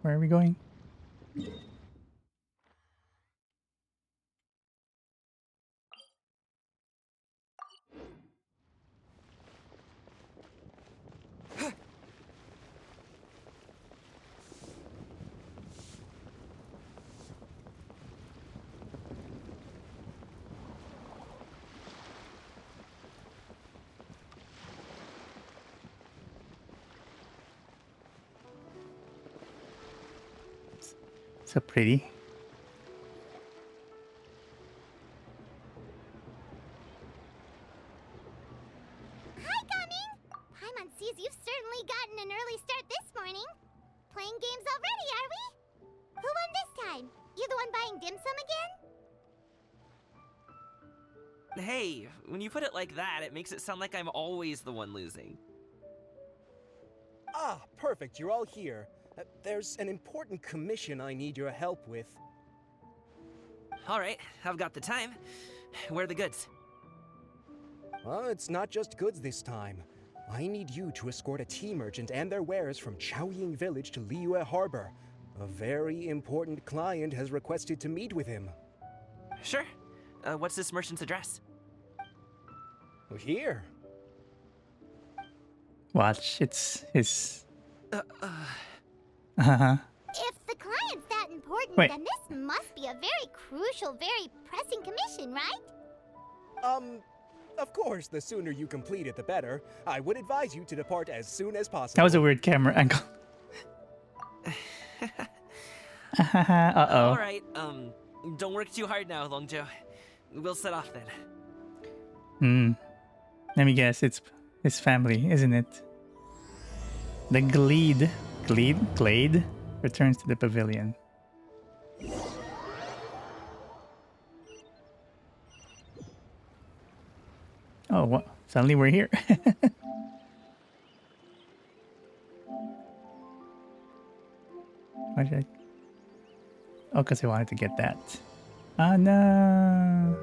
Where are we going? So pretty. Hi, Gaming! Paimon sees you've certainly gotten an early start this morning. Playing games already, are we? Who won this time? You the one buying dim sum again? Hey, when you put it like that, it makes it sound like I'm always the one losing. Ah, perfect, you're all here. There's an important commission I need your help with. Alright, I've got the time. Where are the goods? Well, it's not just goods this time. I need you to escort a tea merchant and their wares from Qiaoying village to Liyue harbor. A very important client has requested to meet with him. Sure. What's this merchant's address? Here. Watch, it's his. If the client's that important, Wait. then this must be a very crucial, very pressing commission, right? Of course, the sooner you complete it, the better. I would advise you to depart as soon as possible. That was a weird camera angle. Uh-oh. Alright, don't work too hard now, Longjo. We'll set off then. Let me guess, it's his family, isn't it? The Glede returns to the pavilion. Oh, what? Suddenly we're here. Why did I? Oh, because I wanted to get that. Ah, no.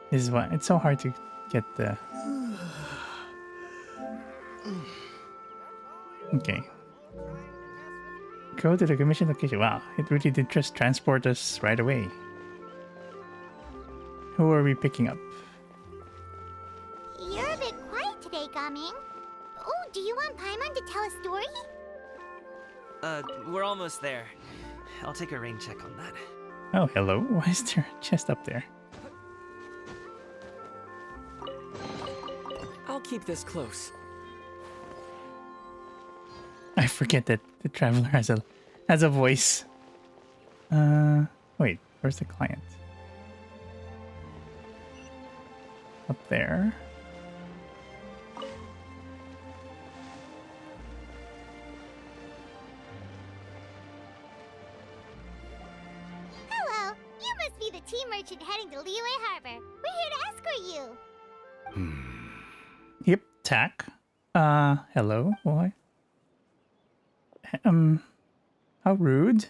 This is why it's so hard to get the. Okay. Go to the commission location. Wow, it really did just transport us right away. Who are we picking up? You're a bit quiet today, Gaming. Oh, do you want Paimon to tell a story? We're almost there. I'll take a rain check on that. Oh, hello. Why is there a chest up there? I'll keep this close. I forget that the traveler has a voice. Wait, where's the client? Up there. Hello, you must be the tea merchant heading to Liyue harbor. We're here to escort you. Yep, tack. Hello, boy. How rude.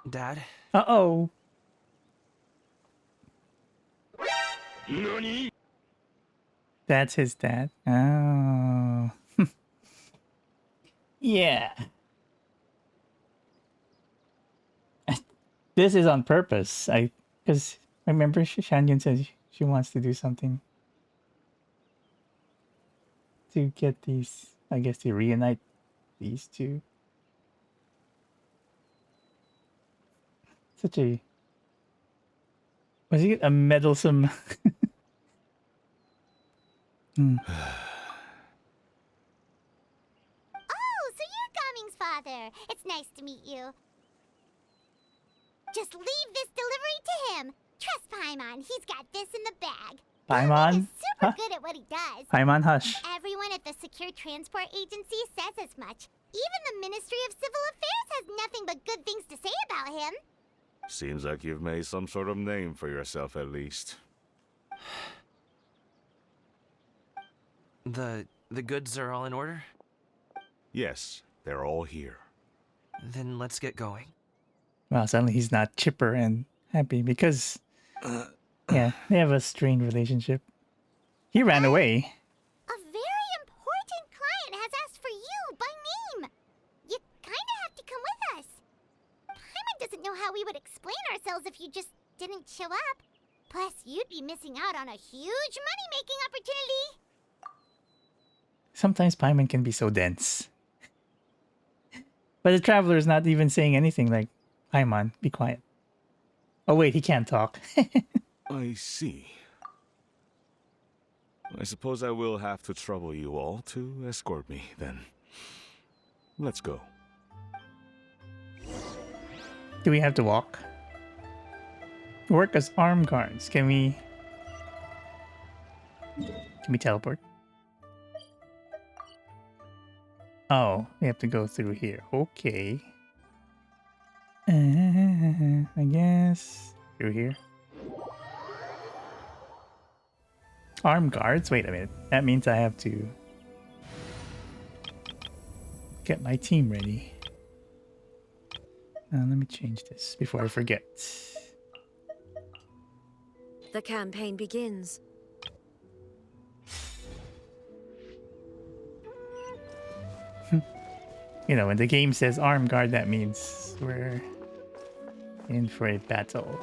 Dad? Uh-oh. That's his dad. Oh. Yeah. This is on purpose. Because remember Xianyun said she wants to do something to get these, I guess, to reunite these two. Such a, was he a meddlesome? Oh, so you're Gaming's father. It's nice to meet you. Just leave this delivery to him. Trust Paimon. He's got this in the bag. Paimon? He's super Huh? good at what he does. Paimon, hush. Everyone at the Secure Transport Agency says as much. Even the Ministry of Civil Affairs has nothing but good things to say about him. Seems like you've made some sort of name for yourself at least. The goods are all in order? Yes, they're all here. Then let's get going. Well, suddenly he's not chipper and happy because, yeah, they have a strained relationship. He ran away. A very important client has asked for you by how we would explain ourselves if you just didn't show up. Plus, you'd be missing out on a huge money-making opportunity. Sometimes Paimon can be so dense. But the traveler is not even saying anything like, Paimon, be quiet. Oh wait, he can't talk. I see. I suppose I will have to trouble you all to escort me, then. Let's go. Do we have to walk? Work as armed guards. Can we teleport? Oh, we have to go through here. Okay. I guess through here. Armed guards? Wait a minute. That means I have to get my team ready. Let me change this before I forget. The campaign begins. You know, when the game says armed guard, that means we're in for a battle.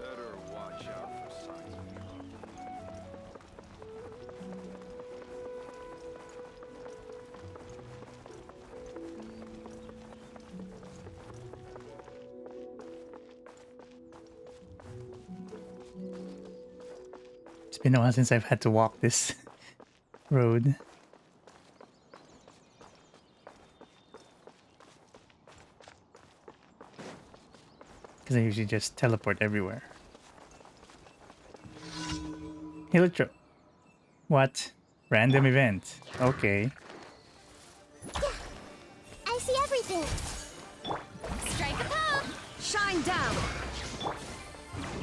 Better watch out for signs of trouble. It's been a while since I've had to walk this road. Because I usually just teleport everywhere. Helitro. What? Random event. Okay. I see everything. Strike a pose! Shine down!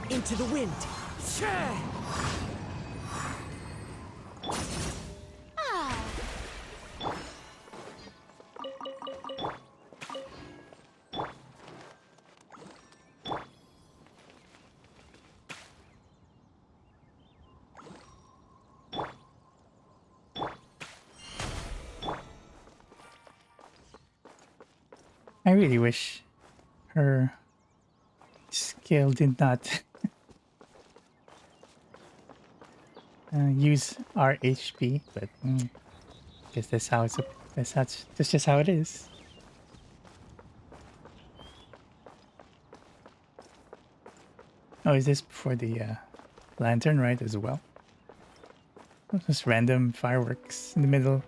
Into the wind! Oh. I really wish her skill did not use our HP, but guess that's how it's. That's just how it is. Oh, is this for the lantern, right? As well. Just random fireworks in the middle.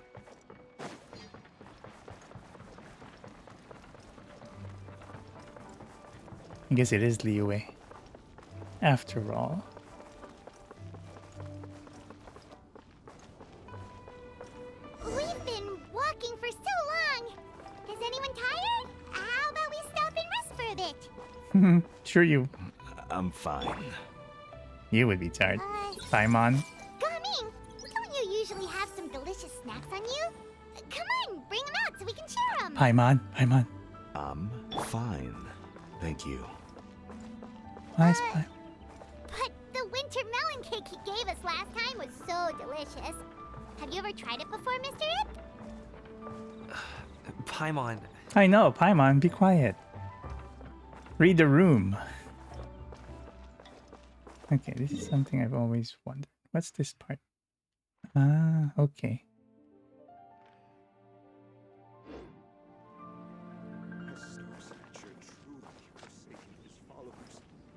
I guess it is Liyue. After all. We've been walking for so long. Is anyone tired? How about we stop and rest for a bit? Sure, you fine. would be tired. Paimon. Gaming, don't you usually have some delicious snacks on you? Come on, bring them out so we can share them. Paimon. I'm fine. Thank you. Why is Paimon? But the winter melon cake he gave us last time was so delicious. Have you ever tried it before, Mr. Ip? Paimon. I know, Paimon, be quiet. Read the room. Okay, this is something I've always wondered. What's this part? Ah, okay.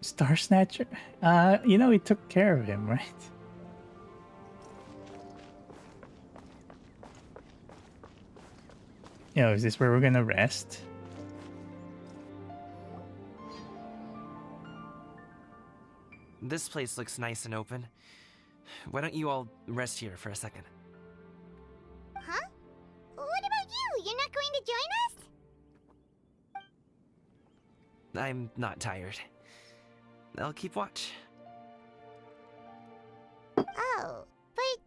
Star Snatcher? You know, we took care of him, right? Yo, is this where we're gonna rest? This place looks nice and open. Why don't you all rest here for a second? Huh? What about you? You're not going to join us? I'm not tired. I'll keep watch. Oh, but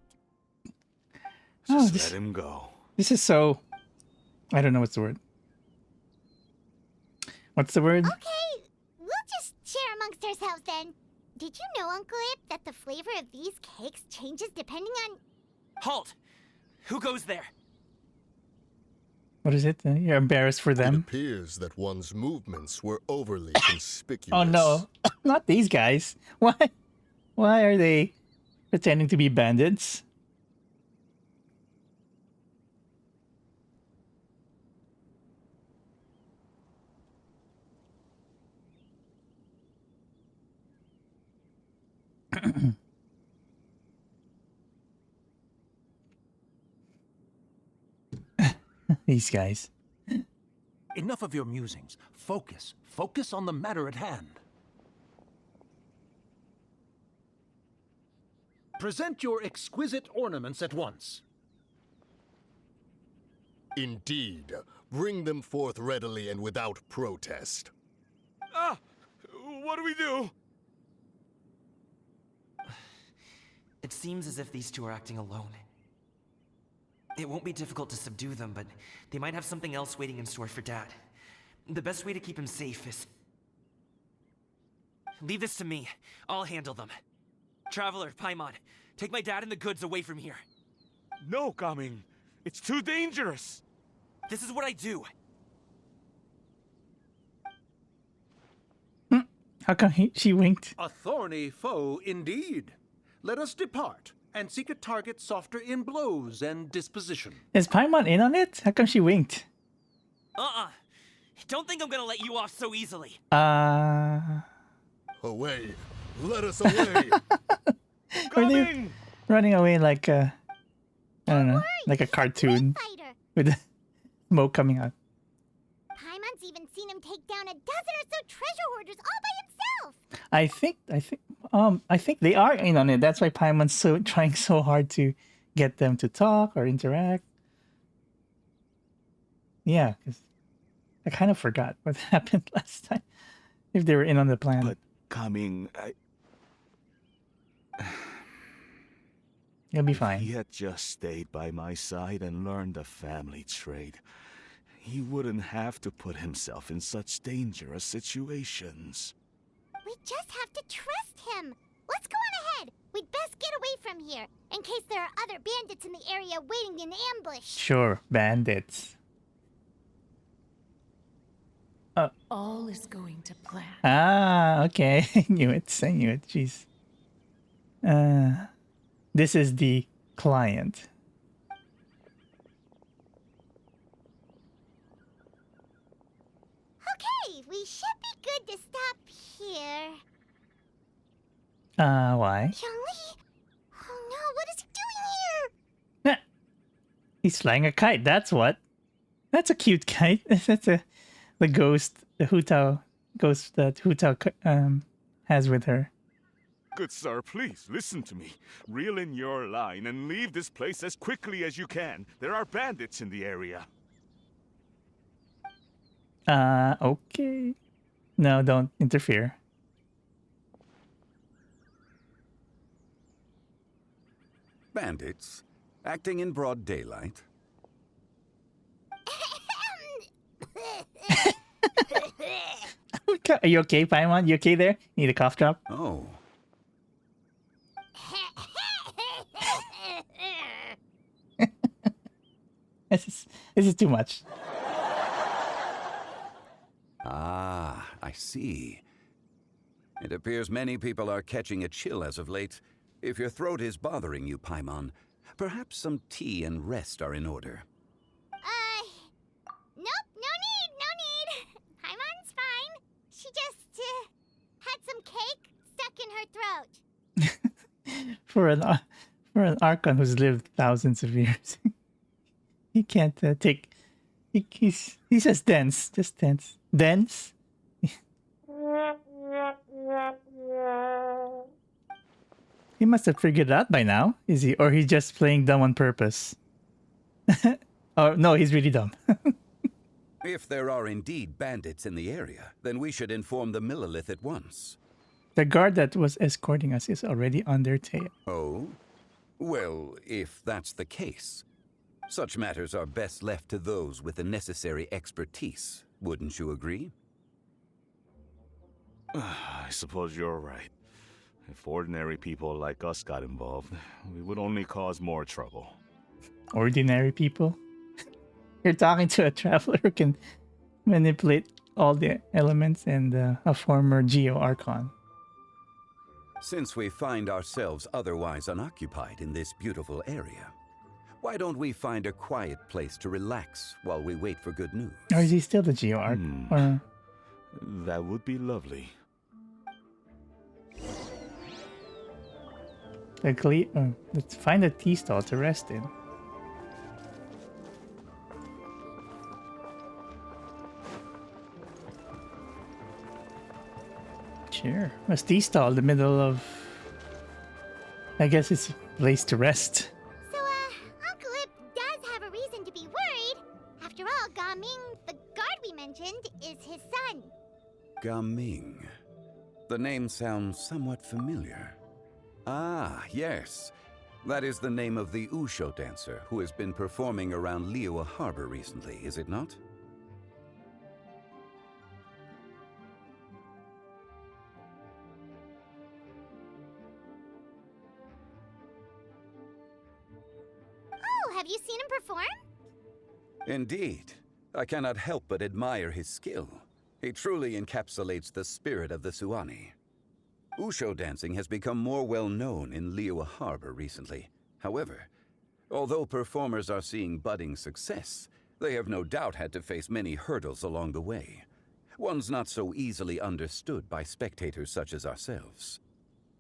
Oh, Just let him go. this is so... I don't know what's the word. What's the word? okay. We'll just share amongst ourselves then. Did you know, Uncle Ip, that the flavor of these cakes changes depending on... Halt! Who goes there? What is it? You're embarrassed for It them? appears that one's movements were overly conspicuous. Oh no, not these guys. Why? Why are they pretending to be bandits? These guys. Enough of your musings. Focus. Focus on the matter at hand. Present your exquisite ornaments at once. Indeed. Bring them forth readily and without protest. Ah! What do we do? It seems as if these two are acting alone. It won't be difficult to subdue them, but they might have something else waiting in store for Dad. The best way to keep him safe is... Leave this to me. I'll handle them. Traveler, Paimon, take my dad and the goods away from here. No, Gaming. It's too dangerous. This is what I do. How come she winked? A thorny foe indeed. Let us depart and seek a target softer in blows and disposition. Is Paimon in on it? How come she winked? Don't think I'm gonna let you off so easily. Away. Let us away. Are they running away like a... I don't know, like a cartoon Fighter. with the smoke coming out. Paimon's even seen him take down a dozen or so treasure hoarders all by himself. I think they are in on it. That's why Paimon's trying so hard to get them to talk or interact. Yeah, because I kind of forgot what happened last time. If they were in on the plan. But Gaming, You'll be if fine. he had just stayed by my side and learned the family trade, he wouldn't have to put himself in such dangerous situations. We just have to trust him. Let's go on ahead. We'd best get away from here, in case there are other bandits in the area waiting in ambush. Sure, bandits. All is going to plan. Ah, okay. I knew it. Jeez. This is the client. Okay, we should be good to stop here. Why? Zhongli? Oh no, what is he doing here? He's flying a kite, that's what. That's a cute kite. That's the ghost, the Hutao ghost that Hutao has with her. Good sir, please listen to me. Reel in your line and leave this place as quickly as you can. There are bandits in the area. Okay. No, don't interfere. Bandits? Acting in broad daylight? Are you okay, Paimon? You okay there? Need a cough drop? Oh. This is too much. Ah, I see. It appears many people are catching a chill as of late. If your throat is bothering you, Paimon, perhaps some tea and rest are in order. Nope, no need. Paimon's fine. She just, had some cake stuck in her throat. For an Archon who's lived thousands of years, he can't take. He says dense, just dense, dense. He must have figured it out by now, is he? Or he's just playing dumb on purpose. Oh no, he's really dumb. If there are indeed bandits in the area, then we should inform the Millilith at once. The guard that was escorting us is already on their tail. Oh? Well, if that's the case, such matters are best left to those with the necessary expertise. Wouldn't you agree? I suppose you're right. If ordinary people like us got involved, we would only cause more trouble. Ordinary people? You're talking to a traveler who can manipulate all the elements and a former Geo Archon. Since we find ourselves otherwise unoccupied in this beautiful area, why don't we find a quiet place to relax while we wait for good news? Or is he still the Geo Arch? Or... That would be lovely. Let's find a tea stall to rest in. Sure. A tea stall in the middle of... I guess it's a place to rest. So, Uncle Ip does have a reason to be worried. After all, Gaming, the guard we mentioned, is his son. Gaming. The name sounds somewhat familiar. Ah, yes. That is the name of the Wushu dancer who has been performing around Liyue Harbor recently, is it not? Oh, have you seen him perform? Indeed. I cannot help but admire his skill. He truly encapsulates the spirit of the Suani. Wushu dancing has become more well known in Liyue Harbor recently. However, although performers are seeing budding success, they have no doubt had to face many hurdles along the way. Ones not so easily understood by spectators such as ourselves.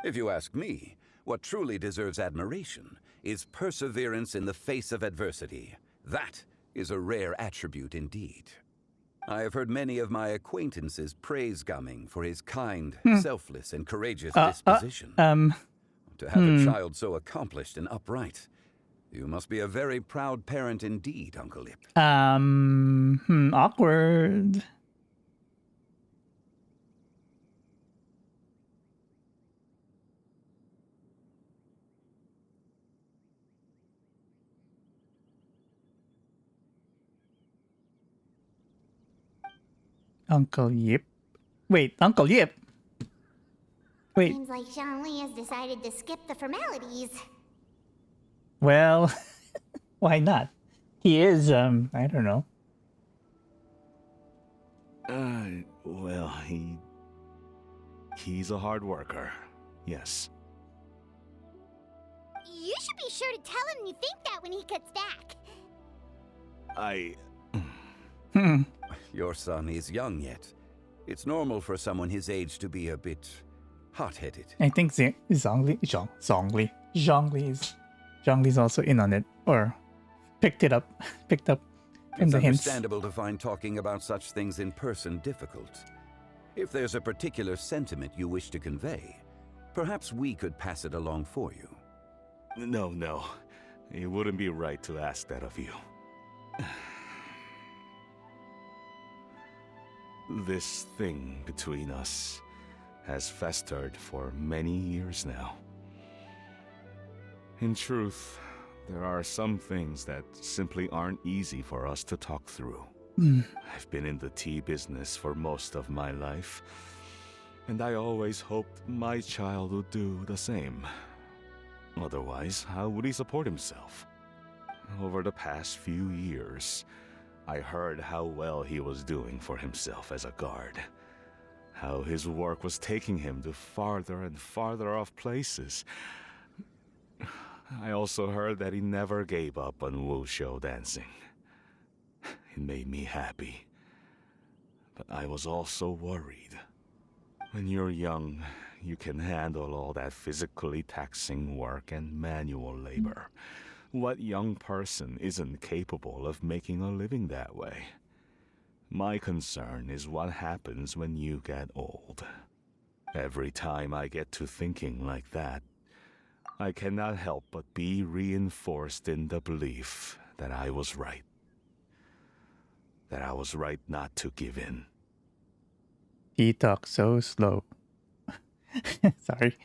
If you ask me, what truly deserves admiration is perseverance in the face of adversity. That is a rare attribute indeed. I have heard many of my acquaintances praise Gaming for his kind, selfless, and courageous disposition. To have a child so accomplished and upright, you must be a very proud parent indeed, Uncle Ip. Awkward. Uncle Yip. Wait, Uncle Yip. Wait. Seems like Zhongli has decided to skip the formalities. Well, why not? He is, I don't know. Well, he's a hard worker. Yes. You should be sure to tell him you think that when he gets back. Your son is young yet. It's normal for someone his age to be a bit hot-headed. I think Zhongli's also in on it, or picked up from It's the hints. understandable to find talking about such things in person difficult. If there's a particular sentiment you wish to convey, perhaps we could pass it along for you. No. It wouldn't be right to ask that of you. This thing between us has festered for many years now. In truth, there are some things that simply aren't easy for us to talk through. I've been in the tea business for most of my life, and I always hoped my child would do the same. Otherwise, how would he support himself? Over the past few years, I heard how well he was doing for himself as a guard. How his work was taking him to farther and farther off places. I also heard that he never gave up on Wushu dancing. It made me happy. But I was also worried. When you're young, you can handle all that physically taxing work and manual labor. What young person isn't capable of making a living that way? My concern is what happens when you get old. Every time I get to thinking like that, I cannot help but be reinforced in the belief that I was right. That I was right not to give in. He talks so slow. Sorry.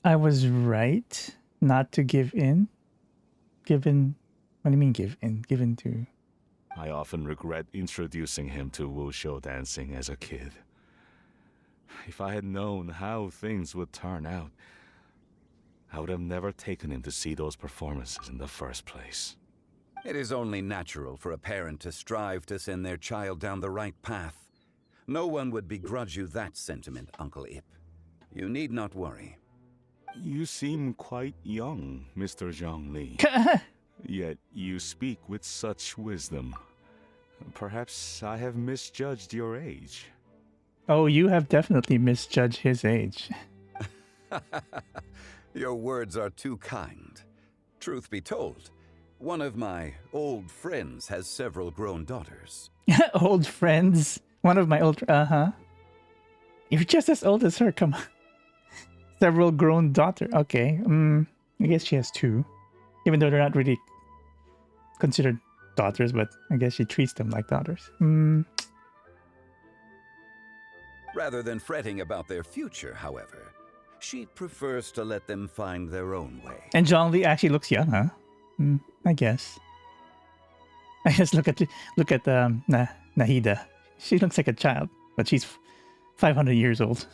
I was right not to give in? Given... What do you mean give in? Given to... I often regret introducing him to Wushu dancing as a kid. If I had known how things would turn out, I would have never taken him to see those performances in the first place. It is only natural for a parent to strive to send their child down the right path. No one would begrudge you that sentiment, Uncle Ip. You need not worry. You seem quite young, Mr. Zhongli. Yet you speak with such wisdom. Perhaps I have misjudged your age. Oh, you have definitely misjudged his age. Your words are too kind. Truth be told, one of my old friends has several grown daughters. Old friends? One of my old... Uh-huh. You're just as old as her, come on. Several grown daughter. Okay. I guess she has two. Even though they're not really considered daughters, but I guess she treats them like daughters. Rather than fretting about their future, however, she prefers to let them find their own way. And Zhongli actually looks young, huh? I guess. I guess look at Nahida. She looks like a child, but she's 500 years old.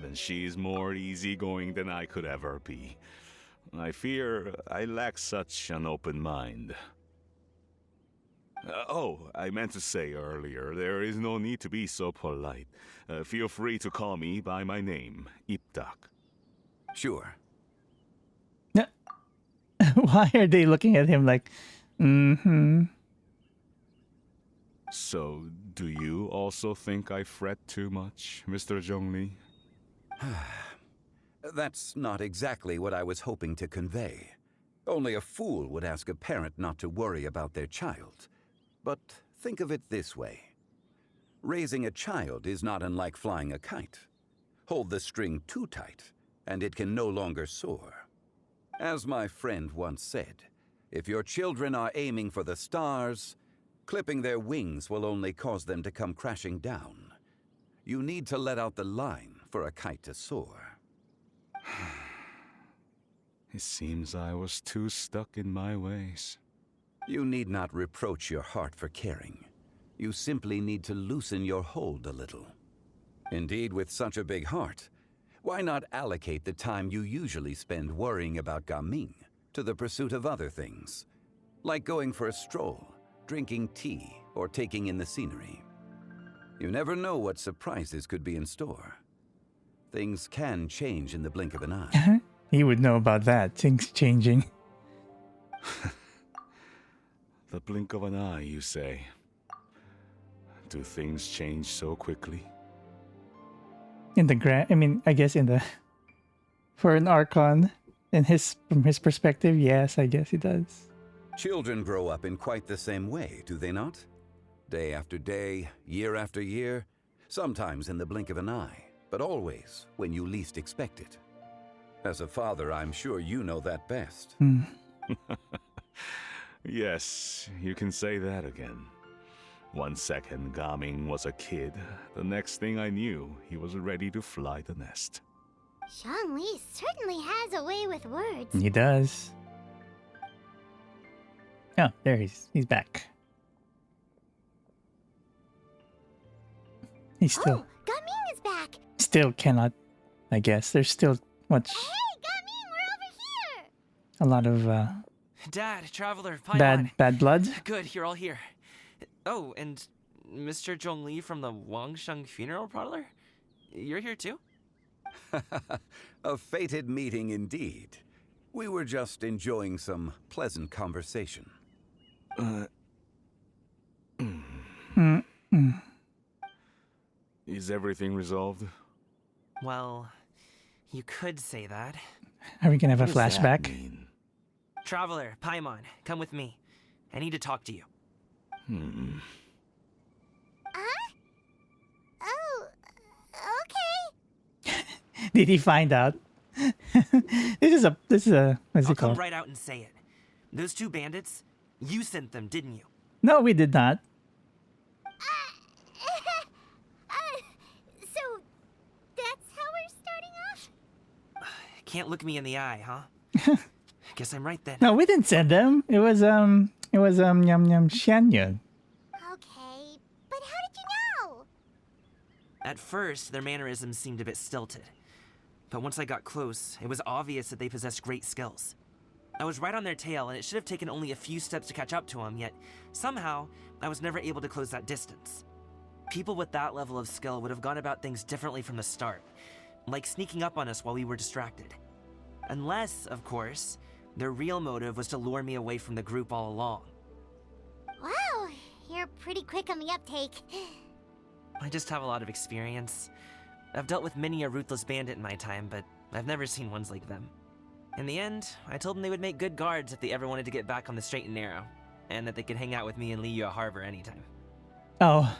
Then she's more easygoing than I could ever be. I fear I lack such an open mind. I meant to say earlier, there is no need to be so polite. Feel free to call me by my name, Iptak. Sure. Why are they looking at him like, So, do you also think I fret too much, Mr. Zhongli? That's not exactly what I was hoping to convey. Only a fool would ask a parent not to worry about their child. But think of it this way. Raising a child is not unlike flying a kite. Hold the string too tight, and it can no longer soar. As my friend once said, if your children are aiming for the stars, clipping their wings will only cause them to come crashing down. You need to let out the line for a kite to soar. It seems I was too stuck in my ways. You need not reproach your heart for caring. You simply need to loosen your hold a little. Indeed, with such a big heart, why not allocate the time you usually spend worrying about Gaming to the pursuit of other things, like going for a stroll, drinking tea, or taking in the scenery? You never know what surprises could be in store. Things can change in the blink of an eye. He would know about that. Things changing. The blink of an eye, you say? Do things change so quickly? In the I guess for an Archon, from his perspective, yes, I guess he does. Children grow up in quite the same way, do they not? Day after day, year after year, sometimes in the blink of an eye, but always when you least expect it. As a father, I'm sure you know that best. Yes, you can say that again. 1 second, Gaming was a kid. The next thing I knew, he was ready to fly the nest. Zhongli certainly has a way with words. He does. Oh, there he's back. He's still... Oh, Gaming is back! Still cannot, I guess. There's still much... Hey, Gaming, we're over here! A lot of, Dad, Traveler, Paimon. bad blood. Good, you're all here. Oh, and Mr. Zhongli from the Wangsheng Funeral Parlor? You're here too? A fated meeting indeed. We were just enjoying some pleasant conversation. Is everything resolved? Well, you could say that. Are we gonna have a What does that flashback? mean? Traveler, Paimon, come with me. I need to talk to you. Oh, okay. Did he find out? This is a what's I'll it come called? right out and say it. Those two bandits, you sent them, didn't you? No, we did not. So, that's how we're starting off? Can't look me in the eye, huh? Guess I'm right then. No, we didn't send them. It was Xianyun. Okay, but how did you know? At first, their mannerisms seemed a bit stilted. But once I got close, it was obvious that they possessed great skills. I was right on their tail, and it should have taken only a few steps to catch up to them, yet somehow, I was never able to close that distance. People with that level of skill would have gone about things differently from the start, like sneaking up on us while we were distracted. Unless, of course, their real motive was to lure me away from the group all along. Wow, you're pretty quick on the uptake. I just have a lot of experience. I've dealt with many a ruthless bandit in my time, but I've never seen ones like them. In the end, I told them they would make good guards if they ever wanted to get back on the straight and narrow, and that they could hang out with me in Liyue Harbor anytime. Oh,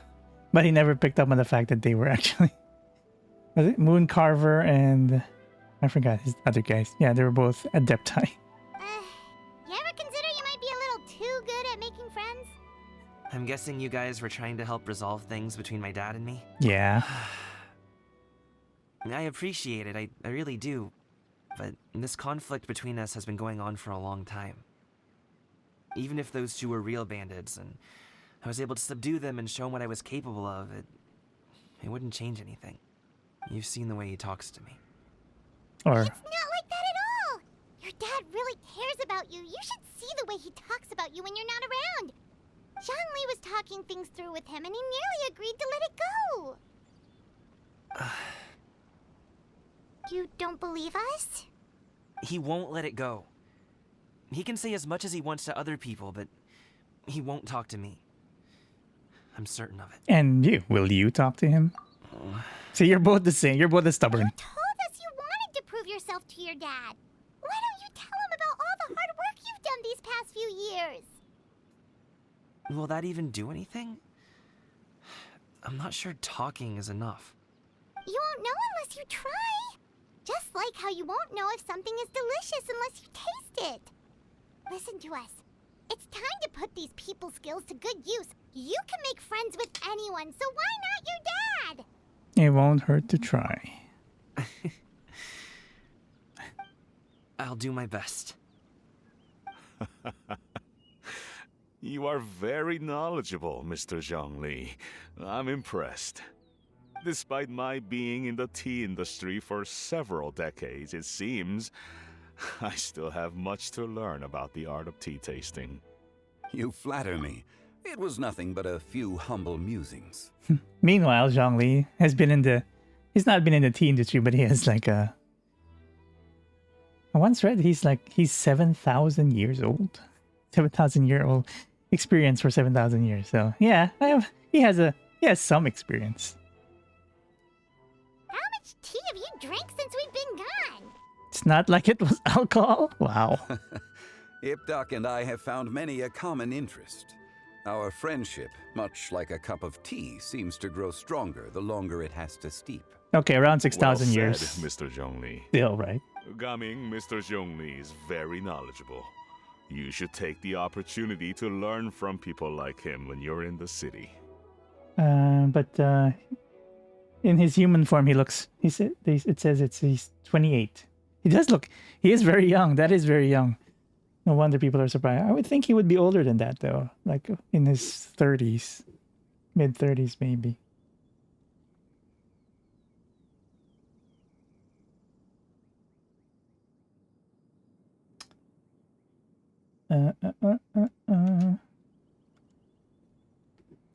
but he never picked up on the fact that they were actually... Was it Moon Carver and... I forgot his other guys. Yeah, they were both Adepti. You ever consider you might be a little too good at making friends? I'm guessing you guys were trying to help resolve things between my dad and me? Yeah. I appreciate it, I really do. But this conflict between us has been going on for a long time. Even if those two were real bandits, and I was able to subdue them and show them what I was capable of, it wouldn't change anything. You've seen the way he talks to me. Or... It's not like that at all! Your dad really cares about you. You should see the way he talks about you when you're not around. Zhongli was talking things through with him, and he nearly agreed to let it go. You don't believe us? He won't let it go. He can say as much as he wants to other people, but he won't talk to me. I'm certain of it. And you, will you talk to him? So you're both the same. You're both the stubborn. You told us you wanted to prove yourself to your dad. Why don't you tell him about all the hard work you've done these past few years? Will that even do anything? I'm not sure talking is enough. You won't know unless you try. Just like how you won't know if something is delicious unless you taste it. Listen to us. It's time to put these people skills to good use. You can make friends with anyone, so why not your dad? It won't hurt to try. I'll do my best. You are very knowledgeable, Mr. Zhongli. I'm impressed. Despite my being in the tea industry for several decades, it seems I still have much to learn about the art of tea tasting. You flatter me. It was nothing but a few humble musings. Meanwhile, Zhongli has been in the... He's not been in the tea industry, but he has like a... I once read he's 7,000 years old. 7,000-year-old experience for 7,000 years. So yeah, he has some experience. How much tea have you drank since we've been gone? It's not like it was alcohol. Wow. Ipdak and I have found many a common interest. Our friendship, much like a cup of tea, seems to grow stronger the longer it has to steep. Okay, around 6,000 well years. said, Mr. Zhongli. Still, right? Gaming, Mr. Zhongli is very knowledgeable. You should take the opportunity to learn from people like him when you're in the city. But in his human form, it says he's 28. He does look, he is very young. That is very young. No wonder people are surprised. I would think he would be older than that, though. Like in his 30s. Mid-30s, maybe.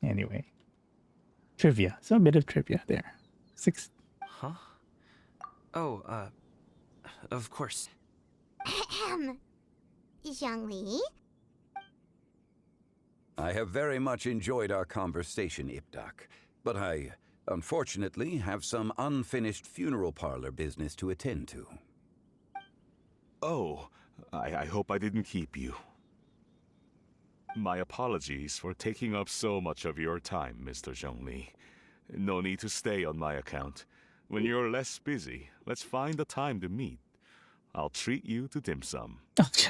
Anyway. Trivia. So a bit of trivia there. Huh? Oh, of course. Zhongli? I have very much enjoyed our conversation, Ipdak, but I, unfortunately, have some unfinished funeral parlor business to attend to. Oh, I hope I didn't keep you. My apologies for taking up so much of your time, Mr. Zhongli. No need to stay on my account. When you're less busy, let's find a time to meet. I'll treat you to dim sum.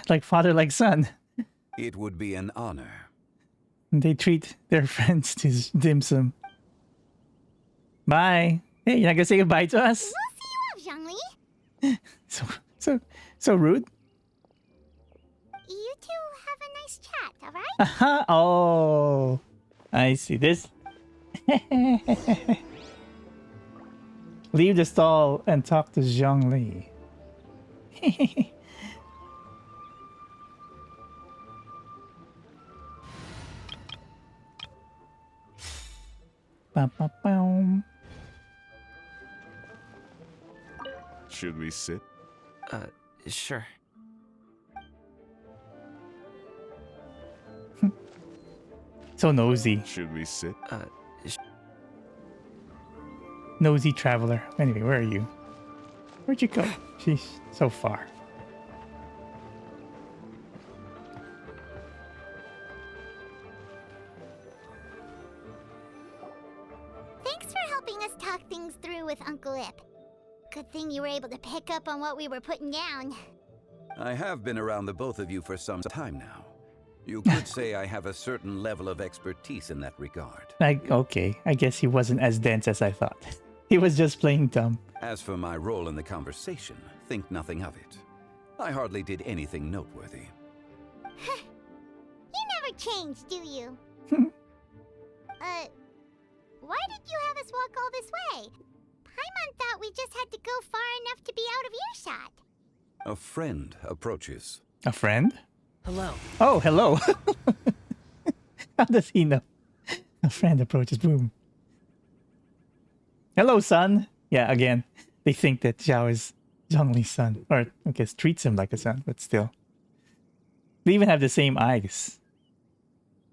Like father, like son. It would be an honor. They treat their friends to dim sum. Bye. Hey, you're not gonna say goodbye to us? We'll see you off, Zhongli. So rude. You two have a nice chat, alright? Aha. Oh, I see this. Leave the stall and talk to Zhongli. Bum, bum, bum. Should we sit? Sure. So nosy. Should we sit? Nosy traveler. Anyway, where are you? Where'd you go? She's so far. Thanks for helping us talk things through with Uncle Ip. Good thing you were able to pick up on what we were putting down. I have been around the both of you for some time now. You could say I have a certain level of expertise in that regard. Okay, I guess he wasn't as dense as I thought. He was just playing dumb. As for my role in the conversation, think nothing of it. I hardly did anything noteworthy. You never change, do you? Why did you have us walk all this way? Paimon thought we just had to go far enough to be out of earshot. A friend approaches. A friend? Hello. Oh, hello. How does he know? A friend approaches. Boom. Hello, son. Yeah, again, they think that Xiao is Zhongli's son. Or, I guess, treats him like a son, but still. They even have the same eyes.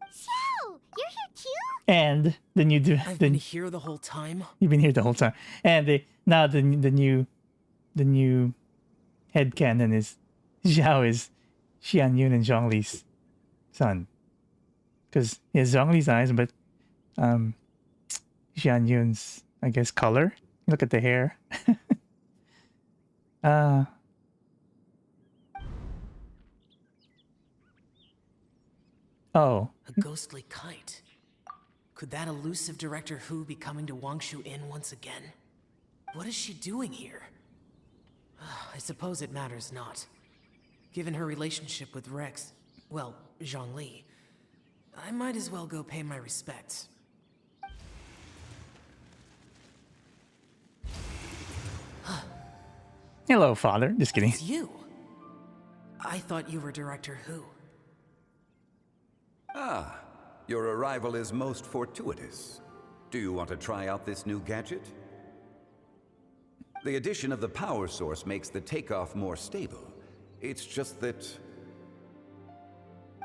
Xiao, you're here too? And the new... I've been here the whole time. You've been here the whole time. And now the new headcanon is Xiao is Xianyun and Zhongli's son. Because he has Zhongli's eyes, but Xianyun's, I guess, color. Look at the hair. Oh. A ghostly kite. Could that elusive Director Hu be coming to Wangshu Inn once again? What is she doing here? I suppose it matters not. Given her relationship with Rex, well, Zhongli, I might as well go pay my respects. Hello, father. Just kidding. It's you. I thought you were Director Hu. Ah, your arrival is most fortuitous. Do you want to try out this new gadget? The addition of the power source makes the takeoff more stable. It's just that...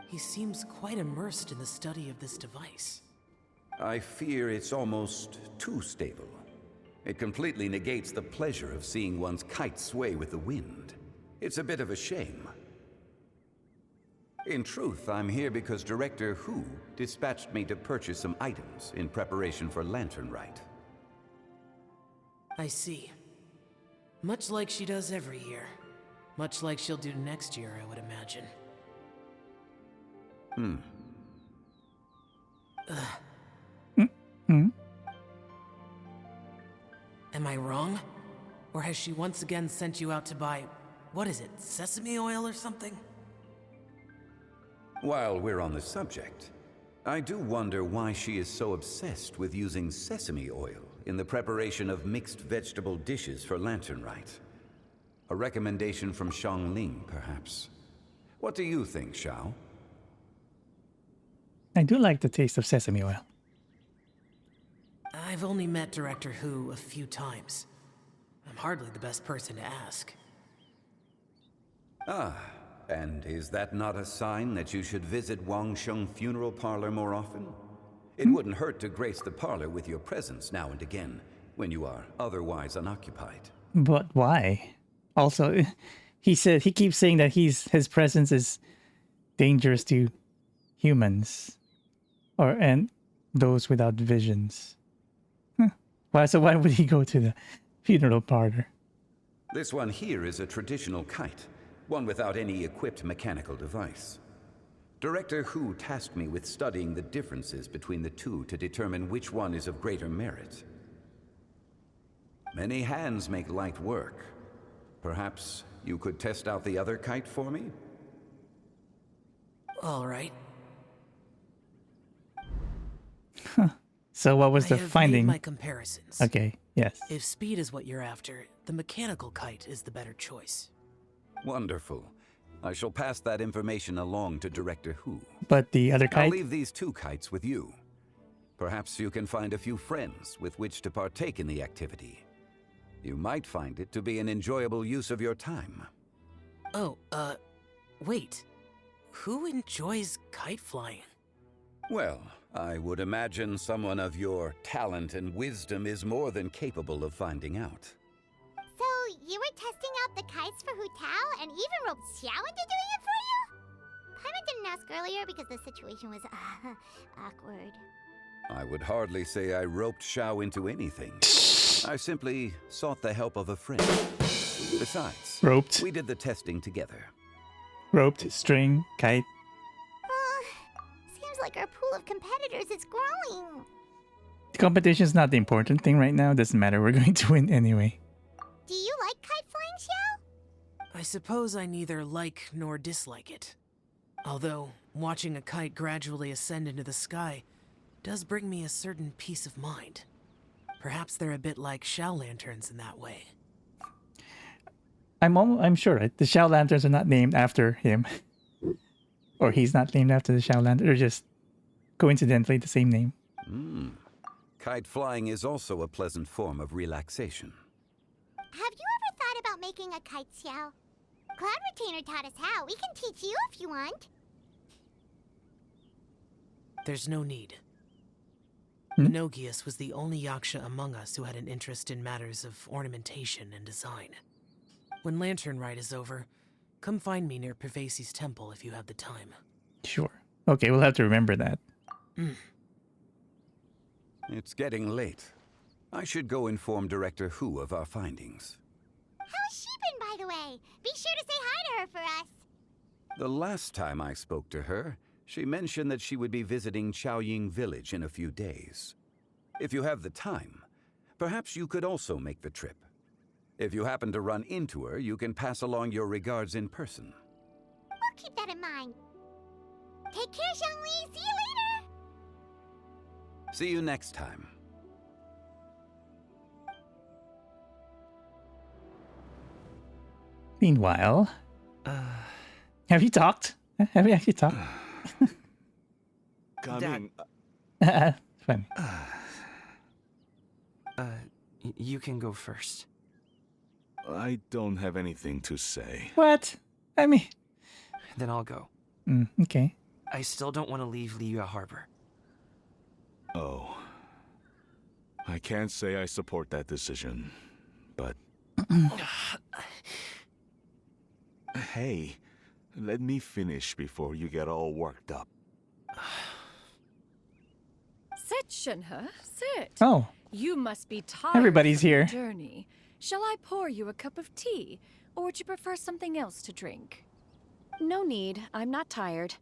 He seems quite immersed in the study of this device. I fear it's almost too stable. It completely negates the pleasure of seeing one's kite sway with the wind. It's a bit of a shame. In truth, I'm here because Director Hu dispatched me to purchase some items in preparation for Lantern Rite. I see. Much like she does every year. Much like she'll do next year, I would imagine. Am I wrong? Or has she once again sent you out to buy, what is it, sesame oil or something? While we're on the subject, I do wonder why she is so obsessed with using sesame oil in the preparation of mixed vegetable dishes for Lantern Rite. A recommendation from Zhongli, perhaps. What do you think, Xiao? I do like the taste of sesame oil. I've only met Director Hu a few times. I'm hardly the best person to ask. Ah, and is that not a sign that you should visit Wangsheng Funeral Parlor more often? It wouldn't hurt to grace the parlor with your presence now and again, when you are otherwise unoccupied. But why? Also, he keeps saying that his presence is dangerous to humans, and those without visions. Why? So why would he go to the funeral parlor? This one here is a traditional kite, one without any equipped mechanical device. Director Hu tasked me with studying the differences between the two to determine which one is of greater merit. Many hands make light work. Perhaps you could test out the other kite for me? All right. So what was I the have finding? made my comparisons. Okay, yes. If speed is what you're after, the mechanical kite is the better choice. Wonderful. I shall pass that information along to Director Hu. But the other I'll kite? leave these 2 kites with you. Perhaps you can find a few friends with which to partake in the activity. You might find it to be an enjoyable use of your time. Oh, wait. Who enjoys kite flying? Well, I would imagine someone of your talent and wisdom is more than capable of finding out. So, you were testing out the kites for Hu Tao and even roped Xiao into doing it for you? Paimon didn't ask earlier because the situation was awkward. I would hardly say I roped Xiao into anything. I simply sought the help of a friend. Besides, Roped. we did the testing together. Roped, string, kite. Seems like our pool of competitors is growing. The competition is not the important thing right now. Doesn't matter. We're going to win anyway. Do you like kite flying, Xiao? I suppose I neither like nor dislike it. Although, watching a kite gradually ascend into the sky does bring me a certain peace of mind. Perhaps they're a bit like Xiao lanterns in that way. I'm sure, right? The Xiao lanterns are not named after him. Or he's not named after the Xiao lantern. They're just coincidentally the same name. Kite flying is also a pleasant form of relaxation. Have you ever thought about making a kite, Xiao? Cloud Retainer taught us how. We can teach you if you want. There's no need. Menogias was the only Yaksha among us who had an interest in matters of ornamentation and design. When Lantern Rite is over, come find me near Pervasi's temple if you have the time. Sure. Okay, we'll have to remember that. It's getting late. I should go inform Director Hu of our findings. How's she been, by the way? Be sure to say hi to her for us. The last time I spoke to her, she mentioned that she would be visiting Qiaoying village in a few days. If you have the time, perhaps you could also make the trip. If you happen to run into her, you can pass along your regards in person. We'll keep that in mind. Take care, Zhongli. See you later. See you next time. Meanwhile, have you talked? Have you actually talked? Coming. Funny. You can go first. I don't have anything to say. What? I mean... Then I'll go. Okay. I still don't want to leave Liyue Harbor. Oh. I can't say I support that decision, but... Hey, let me finish before you get all worked up. Sit, Shenhe, sit. Oh. You must be tired. Everybody's from your here. Journey. Shall I pour you a cup of tea, or would you prefer something else to drink? No need. I'm not tired.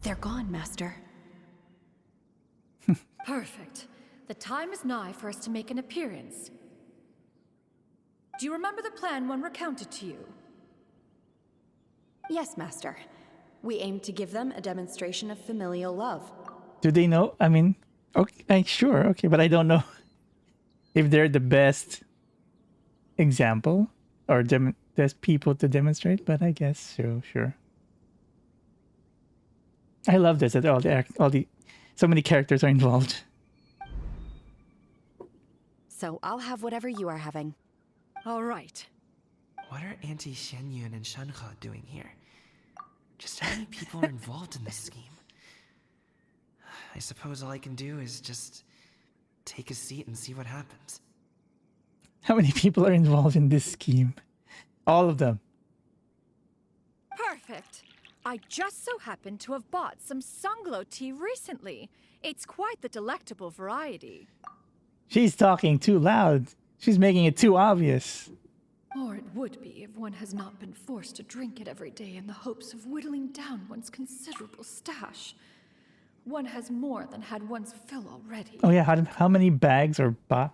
They're gone, Master. Perfect. The time is nigh for us to make an appearance. Do you remember the plan one recounted to you? Yes, Master. We aim to give them a demonstration of familial love. Do they know? I mean, okay, sure, okay, but I don't know if they're the best example or best people to demonstrate, but I guess so, sure. I love this that so many characters are involved. So I'll have whatever you are having. All right. What are Auntie Xianyun and Shenhe doing here? Just how many people are involved in this scheme? I suppose all I can do is just take a seat and see what happens. How many people are involved in this scheme? All of them. Perfect. I just so happen to have bought some Sunglow tea recently. It's quite the delectable variety. She's talking too loud. She's making it too obvious. Or it would be if one has not been forced to drink it every day in the hopes of whittling down one's considerable stash. One has more than had one's fill already. Oh yeah, how many bags or how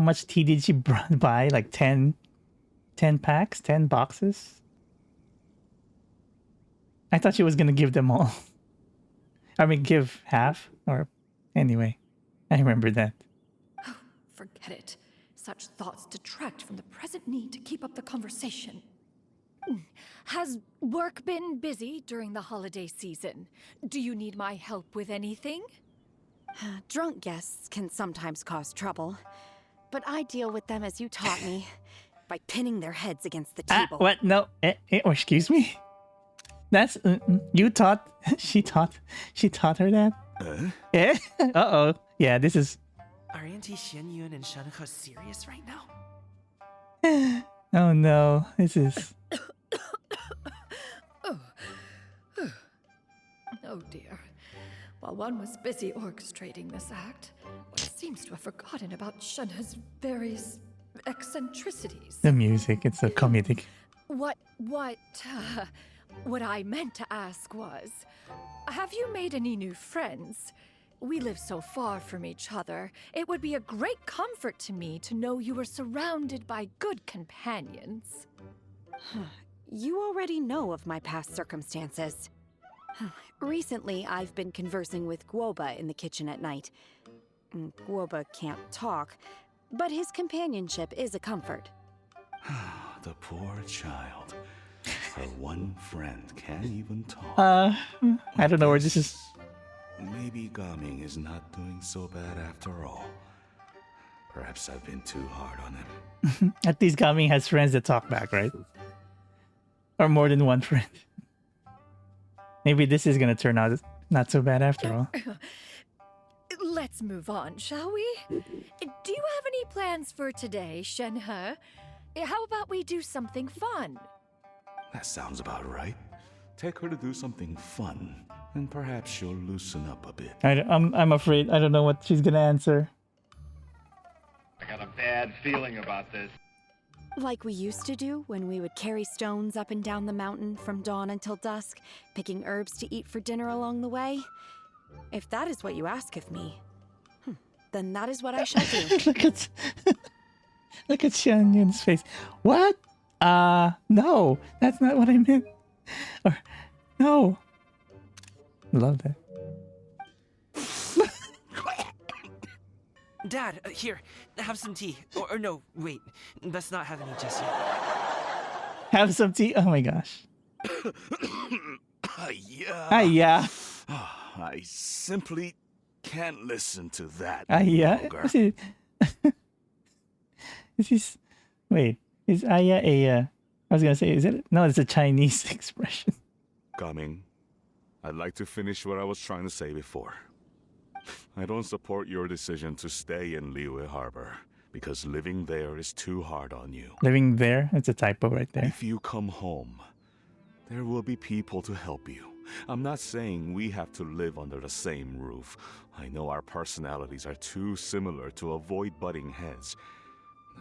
much tea did she buy? Like 10 packs, 10 boxes? I thought she was gonna give them all. I mean, give half, or anyway, I remember that. Oh, forget it. Such thoughts detract from the present need to keep up the conversation. Has work been busy during the holiday season? Do you need my help with anything? Drunk guests can sometimes cause trouble, but I deal with them as you taught me, by pinning their heads against the table. What? No. Oh, excuse me. That's you taught. She taught her that. Eh? Uh-oh. Yeah, this is. Are Auntie Xianyun and Shenhe serious right now? Oh no, this is. Oh dear. While one was busy orchestrating this act, one seems to have forgotten about Shenhe's various eccentricities. The music, it's a comedic. What I meant to ask was, have you made any new friends? We live so far from each other. It would be a great comfort to me to know you were surrounded by good companions. You already know of my past circumstances. Recently, I've been conversing with Guoba in the kitchen at night. Guoba can't talk, but his companionship is a comfort. The poor child. Her one friend can't even talk. I don't know where this is. Maybe Gaming is not doing so bad after all. Perhaps I've been too hard on him. At least Gaming has friends that talk back, right? Or more than one friend. Maybe this is gonna turn out not so bad after all. Let's move on, shall we? Do you have any plans for today, Shenhe? How about we do something fun? That sounds about right. Take her to do something fun, and perhaps she'll loosen up a bit. I'm afraid I don't know what she's gonna answer. I got a bad feeling about this. Like we used to do when we would carry stones up and down the mountain from dawn until dusk, picking herbs to eat for dinner along the way. If that is what you ask of me, then that is what I shall do. Look at Xianyun's face. What? No, that's not what I meant. Or, no. Love that. Dad, here, have some tea. Or no, wait, let's not have any just yet. Have some tea? Oh my gosh. Yeah. Yeah. I simply can't listen to that Yeah. longer. This is. Wait. Is Aya a. I was gonna say, is it? No, it's a Chinese expression. Coming. I'd like to finish what I was trying to say before. I don't support your decision to stay in Liyue Harbor, because living there is too hard on you. Living there? It's a typo right there. If you come home, there will be people to help you. I'm not saying we have to live under the same roof. I know our personalities are too similar to avoid butting heads.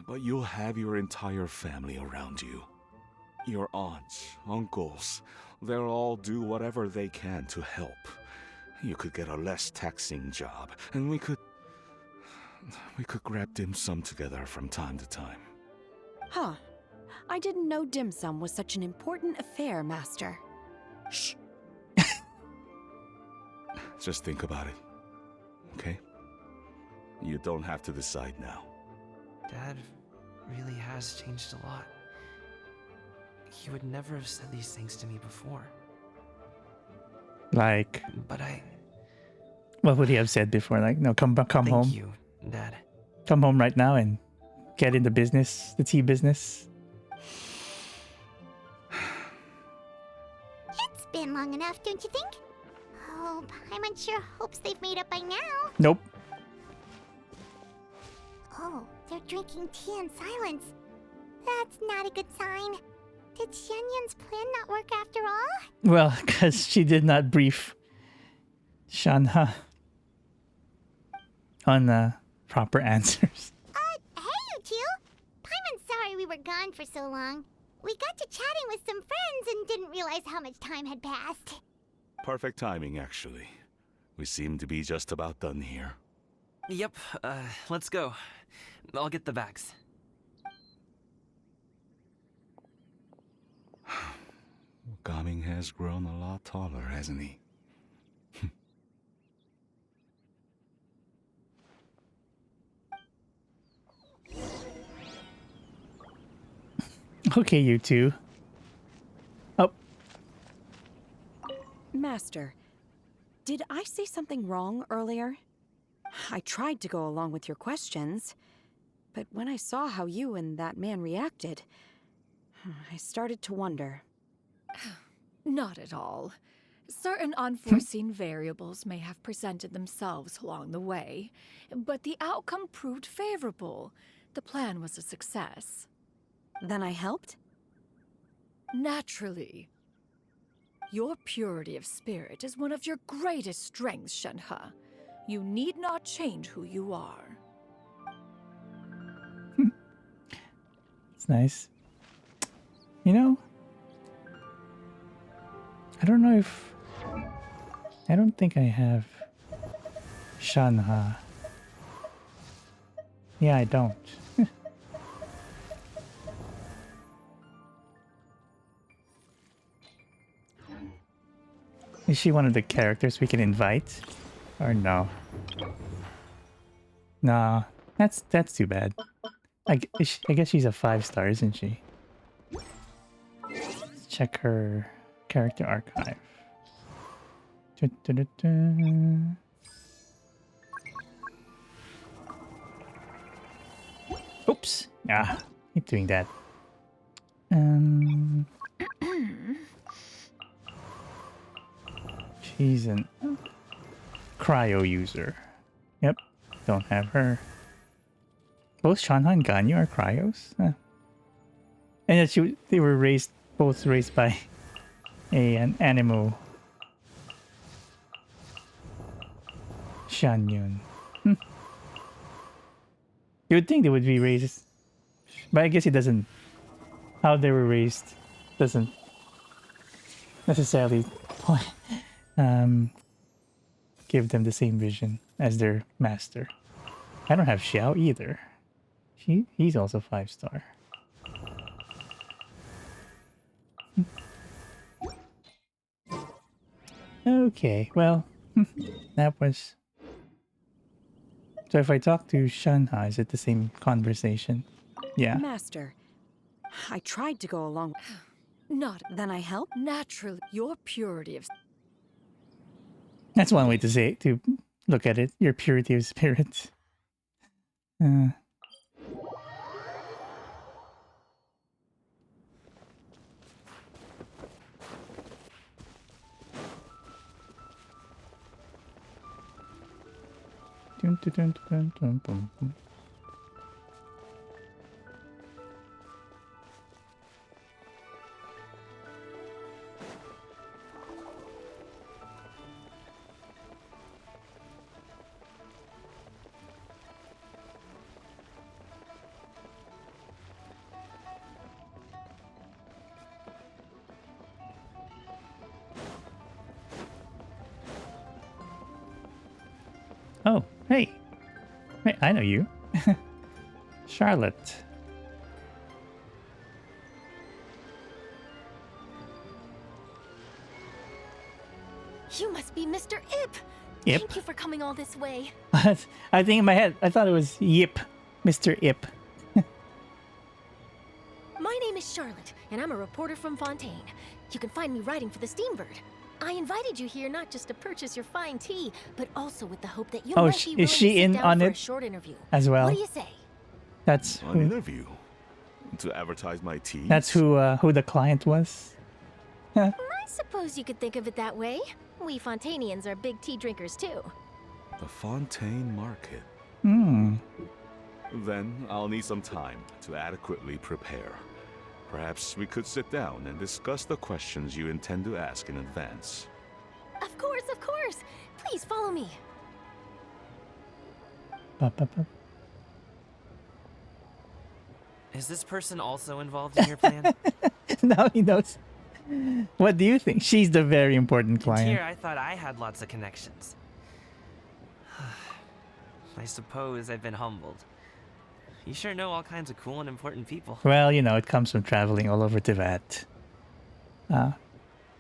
But you'll have your entire family around you. Your aunts, uncles, they'll all do whatever they can to help. You could get a less taxing job, and we could grab dim sum together from time to time. Huh. I didn't know dim sum was such an important affair, Master. Shh. Just think about it, okay? You don't have to decide now. Dad really has changed a lot. He would never have said these things to me before. Like. But What would he have said before? Like, no, come home. Thank you, Dad. Come home right now and get in the business, the tea business. It's been long enough, don't you think? Oh, Paimon sure hopes they've made up by now. Nope. Oh, they're drinking tea in silence. That's not a good sign. Did Xianyun's plan not work after all? Well, because she did not brief Shenhe on proper answers. Hey you two! Paimon's sorry we were gone for so long. We got to chatting with some friends and didn't realize how much time had passed. Perfect timing, actually. We seem to be just about done here. Yep, let's go. I'll get the bags. Gaming has grown a lot taller, hasn't he? Okay, you two. Oh. Master, did I say something wrong earlier? I tried to go along with your questions, but when I saw how you and that man reacted, I started to wonder. Not at all. Certain unforeseen variables may have presented themselves along the way, but the outcome proved favorable. The plan was a success. Then I helped? Naturally. Your purity of spirit is one of your greatest strengths, Shenhe. You need not change who you are. It's nice. You know, I don't know if... I don't think I have Shenhe. Yeah, I don't. Is she one of the characters we can invite? Or no? Nah, that's too bad. I guess she's a 5-star, isn't she? Let's check her character archive. Oops! Ah, keep doing that. She's an cryo user. Yep, don't have her. Both Shenhe and Ganyu are cryos? Huh. And yet they were both raised by an animal. Xianyun. You would think they would be raised, but I guess it doesn't. How they were raised doesn't necessarily give them the same vision as their master. I don't have Xiao either. He's also 5-star. Okay, well, that was... So if I talk to Shenhe, is it the same conversation? Yeah. Master, I tried to go along. Not. Then I helped? Naturally, your purity of... That's one way to say it, to look at it. Your purity of spirit. Dun, dun, dun, dun, dun, dun, dun. Oh, hey. Wait, I know you. Charlotte. You must be Mr. Ip. Yep. Thank you for coming all this way. I think in my head, I thought it was Yip. Mr. Ip. My name is Charlotte, and I'm a reporter from Fontaine. You can find me writing for the Steambird. I invited you here not just to purchase your fine tea, but also with the hope that you might be willing is she to sit in down on for it a short interview. as well? What do you say? That's An interview? To advertise my tea? That's who the client was. I suppose you could think of it that way. We Fontainians are big tea drinkers too. The Fontaine Market. Then I'll need some time to adequately prepare. Perhaps we could sit down and discuss the questions you intend to ask in advance. Of course, of course. Please follow me. Is this person also involved in your plan? Now he knows. What do you think? She's the very important client. Here, I thought I had lots of connections. I suppose I've been humbled. You sure know all kinds of cool and important people. Well, you know, it comes from traveling all over Tibet.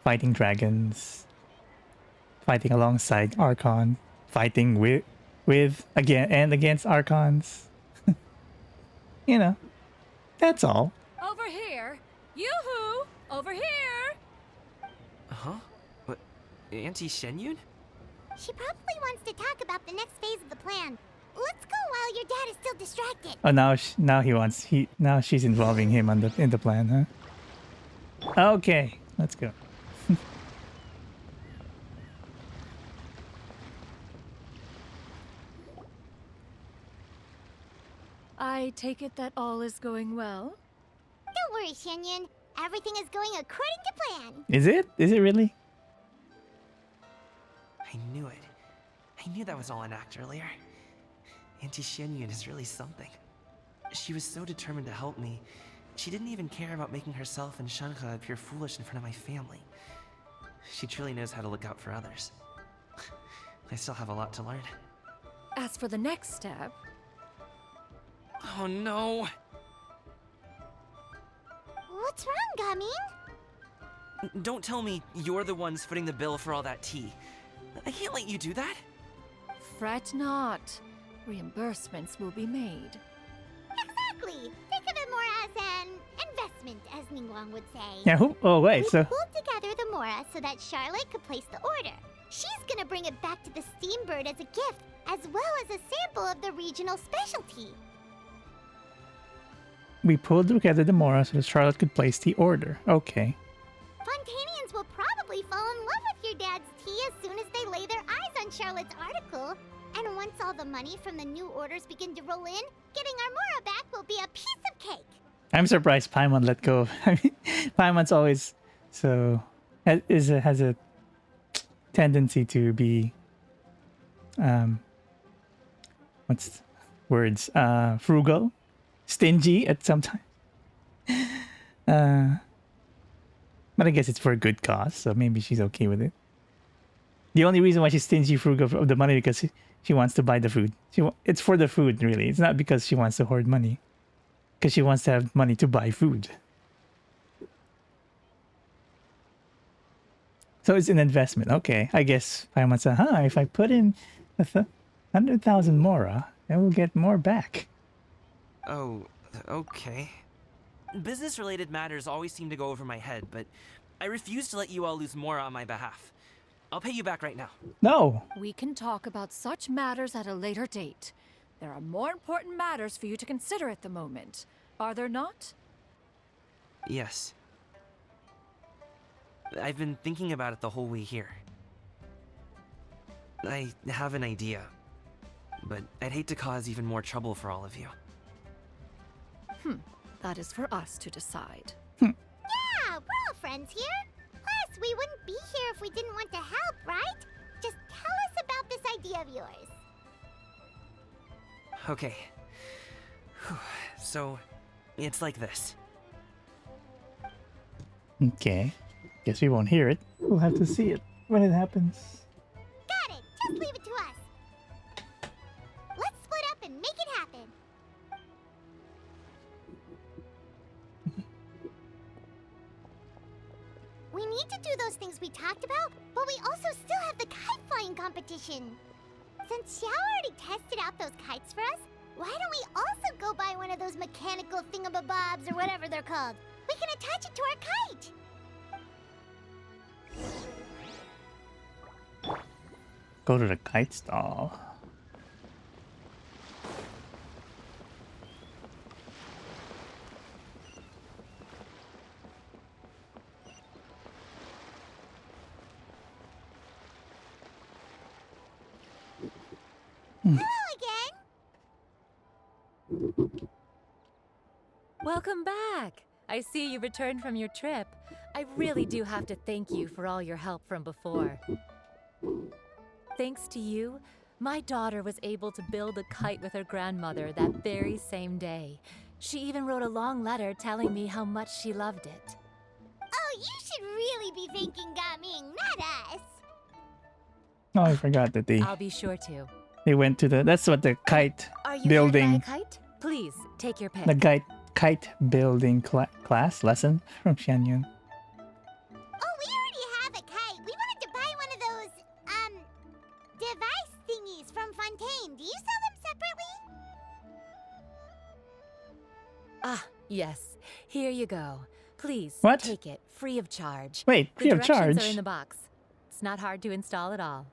fighting dragons, fighting alongside Archon, fighting with again and against Archons. You know, that's all. Over here! Yoo-hoo! Over here! Huh? What? Auntie Xianyun? She probably wants to talk about the next phase of the plan. Let's go while your dad is still distracted. Oh, now she's involving him in the plan, huh? Okay, let's go. I take it that all is going well? Don't worry, Xianyun. Everything is going according to plan. Is it? Is it really? I knew it. I knew that was all an act earlier. Auntie Xianyun is really something. She was so determined to help me. She didn't even care about making herself and Shenhe appear foolish in front of my family. She truly knows how to look out for others. I still have a lot to learn. As for the next step... Oh no! What's wrong, Gaming? Don't tell me you're the ones footing the bill for all that tea. I can't let you do that. Fret not. Reimbursements will be made. Exactly. Think of it more as an investment, as Ningguang would say. Yeah. Oh wait. We So pulled together the Mora so that Charlotte could place the order. She's gonna bring it back to the Steambird as a gift, as well as a sample of the regional specialty. we pulled together the Mora so that Charlotte could place the order. Okay. Fontanians will probably fall in love with your dad's tea as soon as they lay their eyes on Charlotte's article. And once all the money from the new orders begin to roll in, getting our Mora back will be a piece of cake. I'm surprised Paimon let go. I mean, Paimon's always so has a tendency to be what's words frugal, stingy at some time. But I guess it's for a good cause, so maybe she's okay with it. The only reason why she's stingy frugal of the money because she wants to buy the food. It's for the food, really. It's not because she wants to hoard money. Because she wants to have money to buy food. So it's an investment. Okay, I guess Paimon said, if I put in 100,000 Mora, I will get more back. Oh, okay. Business-related matters always seem to go over my head, but I refuse to let you all lose more on my behalf. I'll pay you back right now. No. We can talk about such matters at a later date. There are more important matters for you to consider at the moment, are there not? Yes. I've been thinking about it the whole way here. I have an idea, but I'd hate to cause even more trouble for all of you. That is for us to decide. Yeah, we're all friends here. Plus, we wouldn't be here if we didn't want to help, right? Just tell us about this idea of yours. Okay. So, it's like this. Okay. Guess we won't hear it. We'll have to see it when it happens. Got it. Just leave it to us. Let's split up and make it happen. We need to do those things we talked about, but we also still have the kite flying competition. Since Xiao already tested out those kites for us, why don't we also go buy one of those mechanical thingamabobs or whatever they're called? We can attach it to our kite. Go to the kite stall. Hello again. Welcome back. I see you returned from your trip. I really do have to thank you for all your help from before. Thanks to you, my daughter was able to build a kite with her grandmother that very same day. She even wrote a long letter telling me how much she loved it. Oh, you should really be thanking Gaming, not us. Oh, I forgot that I'll be sure to. they went to the. That's what the kite Are you building. hurt by a kite? Please take your pick. The kite building class lesson from Xianyun. Oh, we already Fontaine, do you sell them separately? Ah, yes. Here you go. Please, What? take it, free of charge. Wait, free of The directions charge? are in the box. It's not hard to install at all.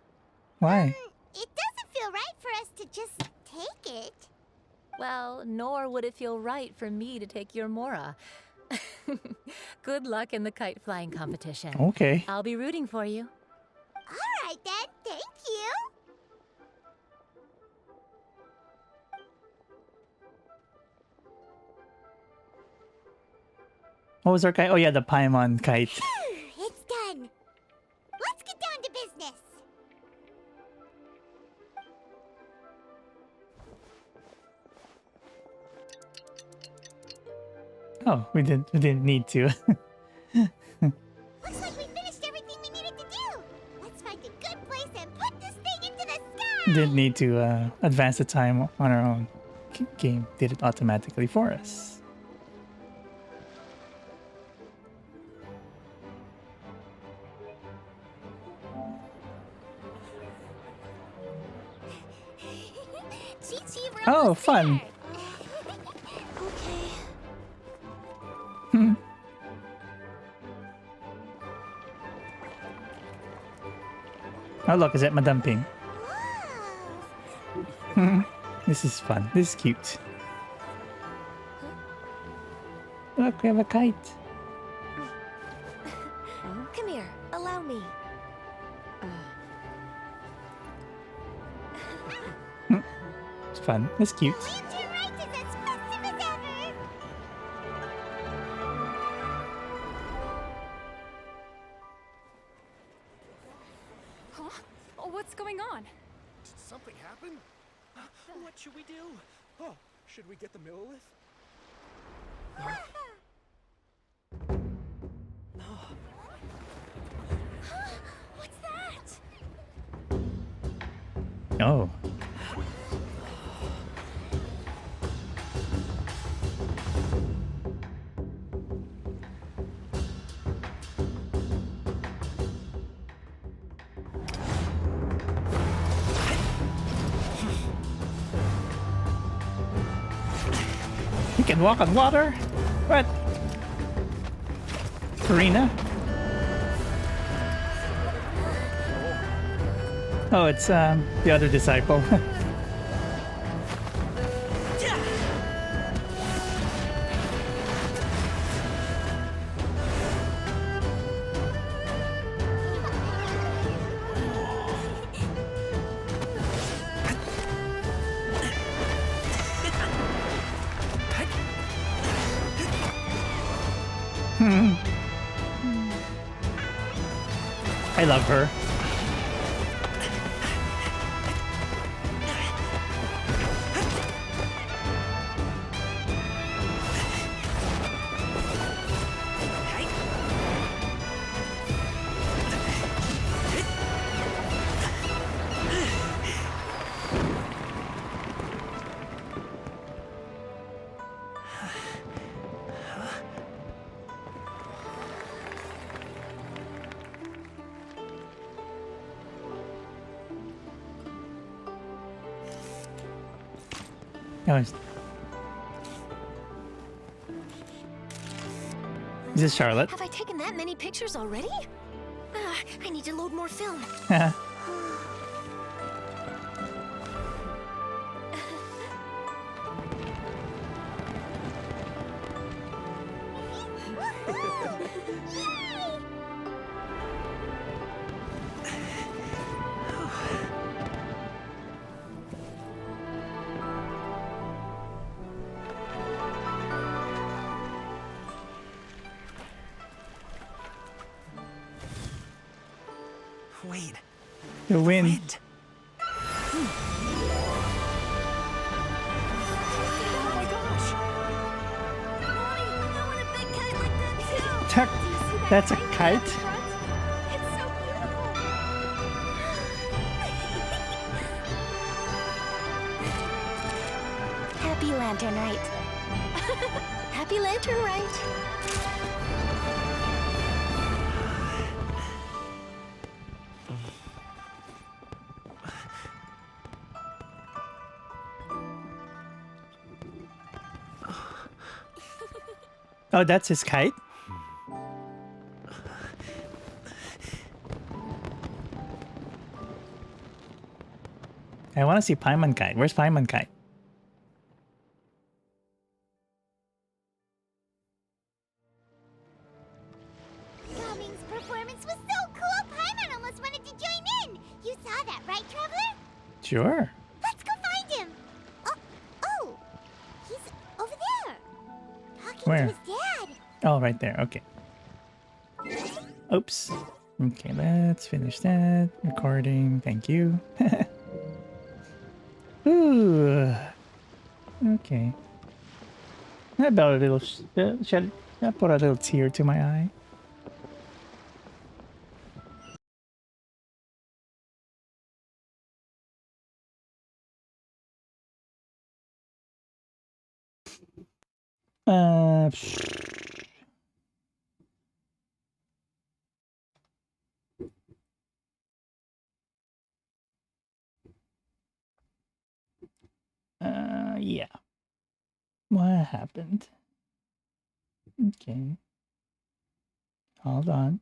Why? It doesn't feel right for us to just take it. Well, nor would it feel right for me to take your Mora. Good luck in the kite flying competition. Okay. I'll be rooting for you. All right then, thank you. What was our kite? Oh yeah, the Paimon kite. It's done. Let's get down to business. Oh, we didn't need to. Looks like we finished everything we needed to do. Let's find a good place and put this thing into the sky. Didn't need to advance the time on our own. Game did it automatically for us. Qiqi, Oh, fun. Okay. Oh look, is that Madame Ping? This is fun. This is cute. Look, we have a kite. Come here, allow me. It's fun. It's cute. Lantern Rite is as festive as ever. Huh? Oh, what's going on? Did something happen? What should we do? Oh, should we get the Neuvillette? What's that? Oh. You can walk on water? What? Furina? Oh, it's the other disciple. I love her. Oh, is this Charlotte? Have I taken that many pictures already? I need to load more film. Wait. The wind. That's a kite? Happy Lantern Rite. Happy Lantern Rite. Oh, that's his kite? I want to see Paimon kite. Where's Paimon kite? Gaming's performance was so cool, Paimon almost wanted to join in. You saw that, right, Traveler? Sure. Let's go find him. Oh, he's over there, talking Where? to his dad. Oh, right there. Okay. Oops. Okay, let's finish that recording. Thank you. Ooh. Okay. How about a little? Should I put a little tear to my eye? Uh. Yeah. What happened? Okay. Hold on.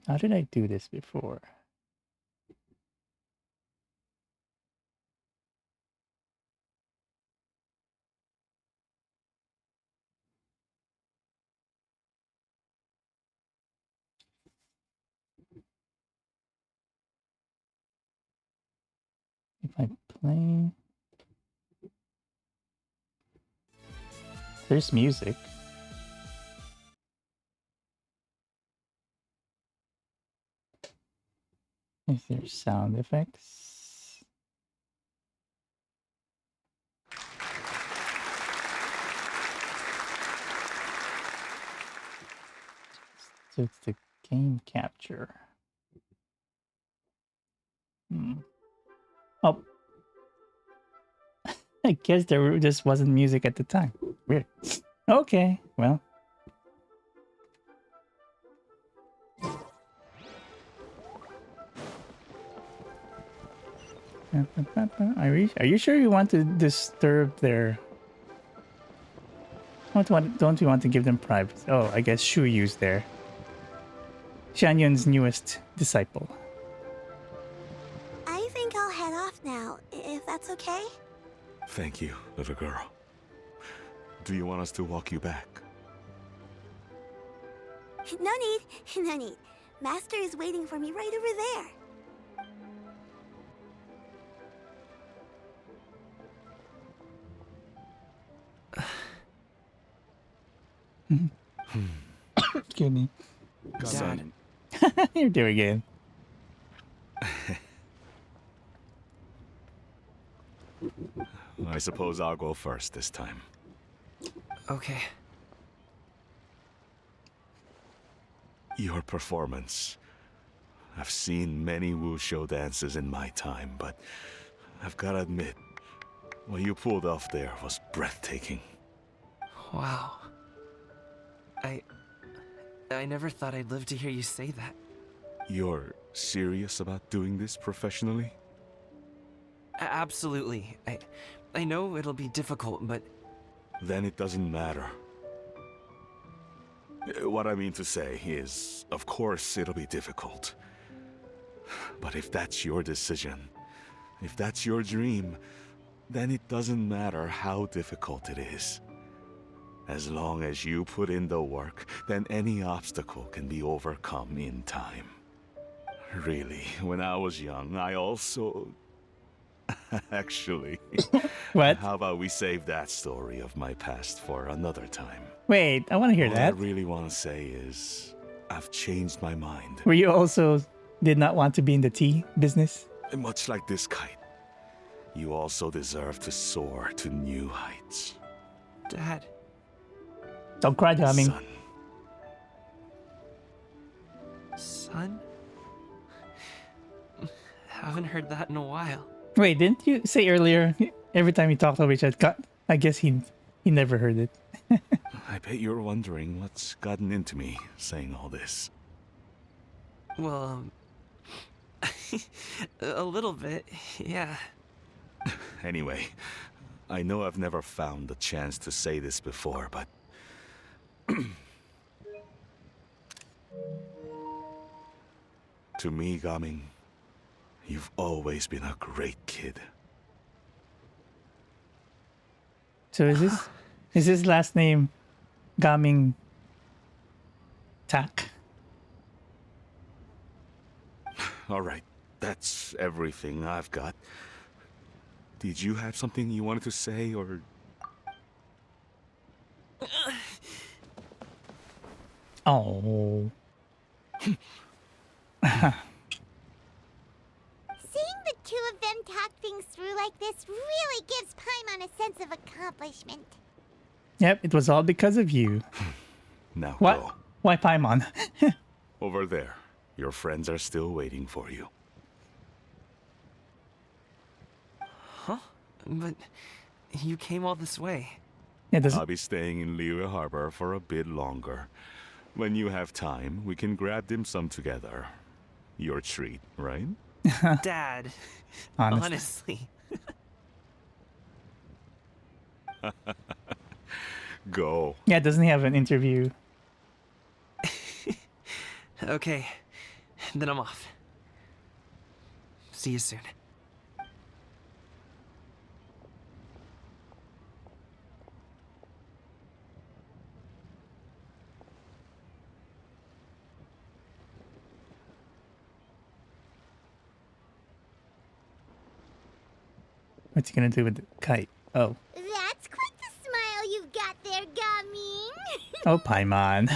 How did I do this before? If I play... There's music. Is there sound effects? So it's the game capture. Oh. I guess there just wasn't music at the time. Weird. Okay, well. Are you sure you want to disturb their... Don't you want to give them privacy? Oh, I guess Shuyu's there. Xianyun's newest disciple. I think I'll head off now, if that's okay. Thank you, little girl. Do you want us to walk you back? No need, no need. Master is waiting for me right over there. Excuse me. Dad. You're doing it. I suppose I'll go first this time. Okay. Your performance. I've seen many wushou dances in my time, but I've gotta admit, what you pulled off there was breathtaking. Wow. I never thought I'd live to hear you say that. You're serious about doing this professionally? Absolutely. I know it'll be difficult, but... Then it doesn't matter. What I mean to say is, of course it'll be difficult. But if that's your decision, if that's your dream, then it doesn't matter how difficult it is. As long as you put in the work, then any obstacle can be overcome in time. Really, when I was young, I also... Actually... What? How about we save that story of my past for another time? Wait, I want to hear that. What I really want to say is, I've changed my mind. Were you also did not want to be in the tea business? Much like this kite, you also deserve to soar to new heights. Dad. Don't cry, darling. Son. Son? Haven't heard that in a while. Wait, didn't you say earlier, every time you talked over each other, I guess he never heard it. I bet you're wondering what's gotten into me saying all this. Well, a little bit, yeah. Anyway, I know I've never found the chance to say this before, but... to me, Gaming, you've always been a great kid. So is his last name Gaming Tak? Alright, that's everything I've got. Did you have something you wanted to say, or... Oh. Seeing the two of them talk things through like this really gives Paimon a sense of accomplishment. Yep, it was all because of you. Now What? go. Why Paimon? Over there. Your friends are still waiting for you. Huh? But you came all this way. Yeah, I'll be staying in Liyue Harbor for a bit longer. When you have time, we can grab dim sum together. Your treat, right? Dad. Honestly. Go. Yeah, doesn't he have an interview? Okay, then I'm off. See you soon. What's he gonna do with the kite? Oh. That's quite the smile you've got there, Gaming. Oh, Paimon.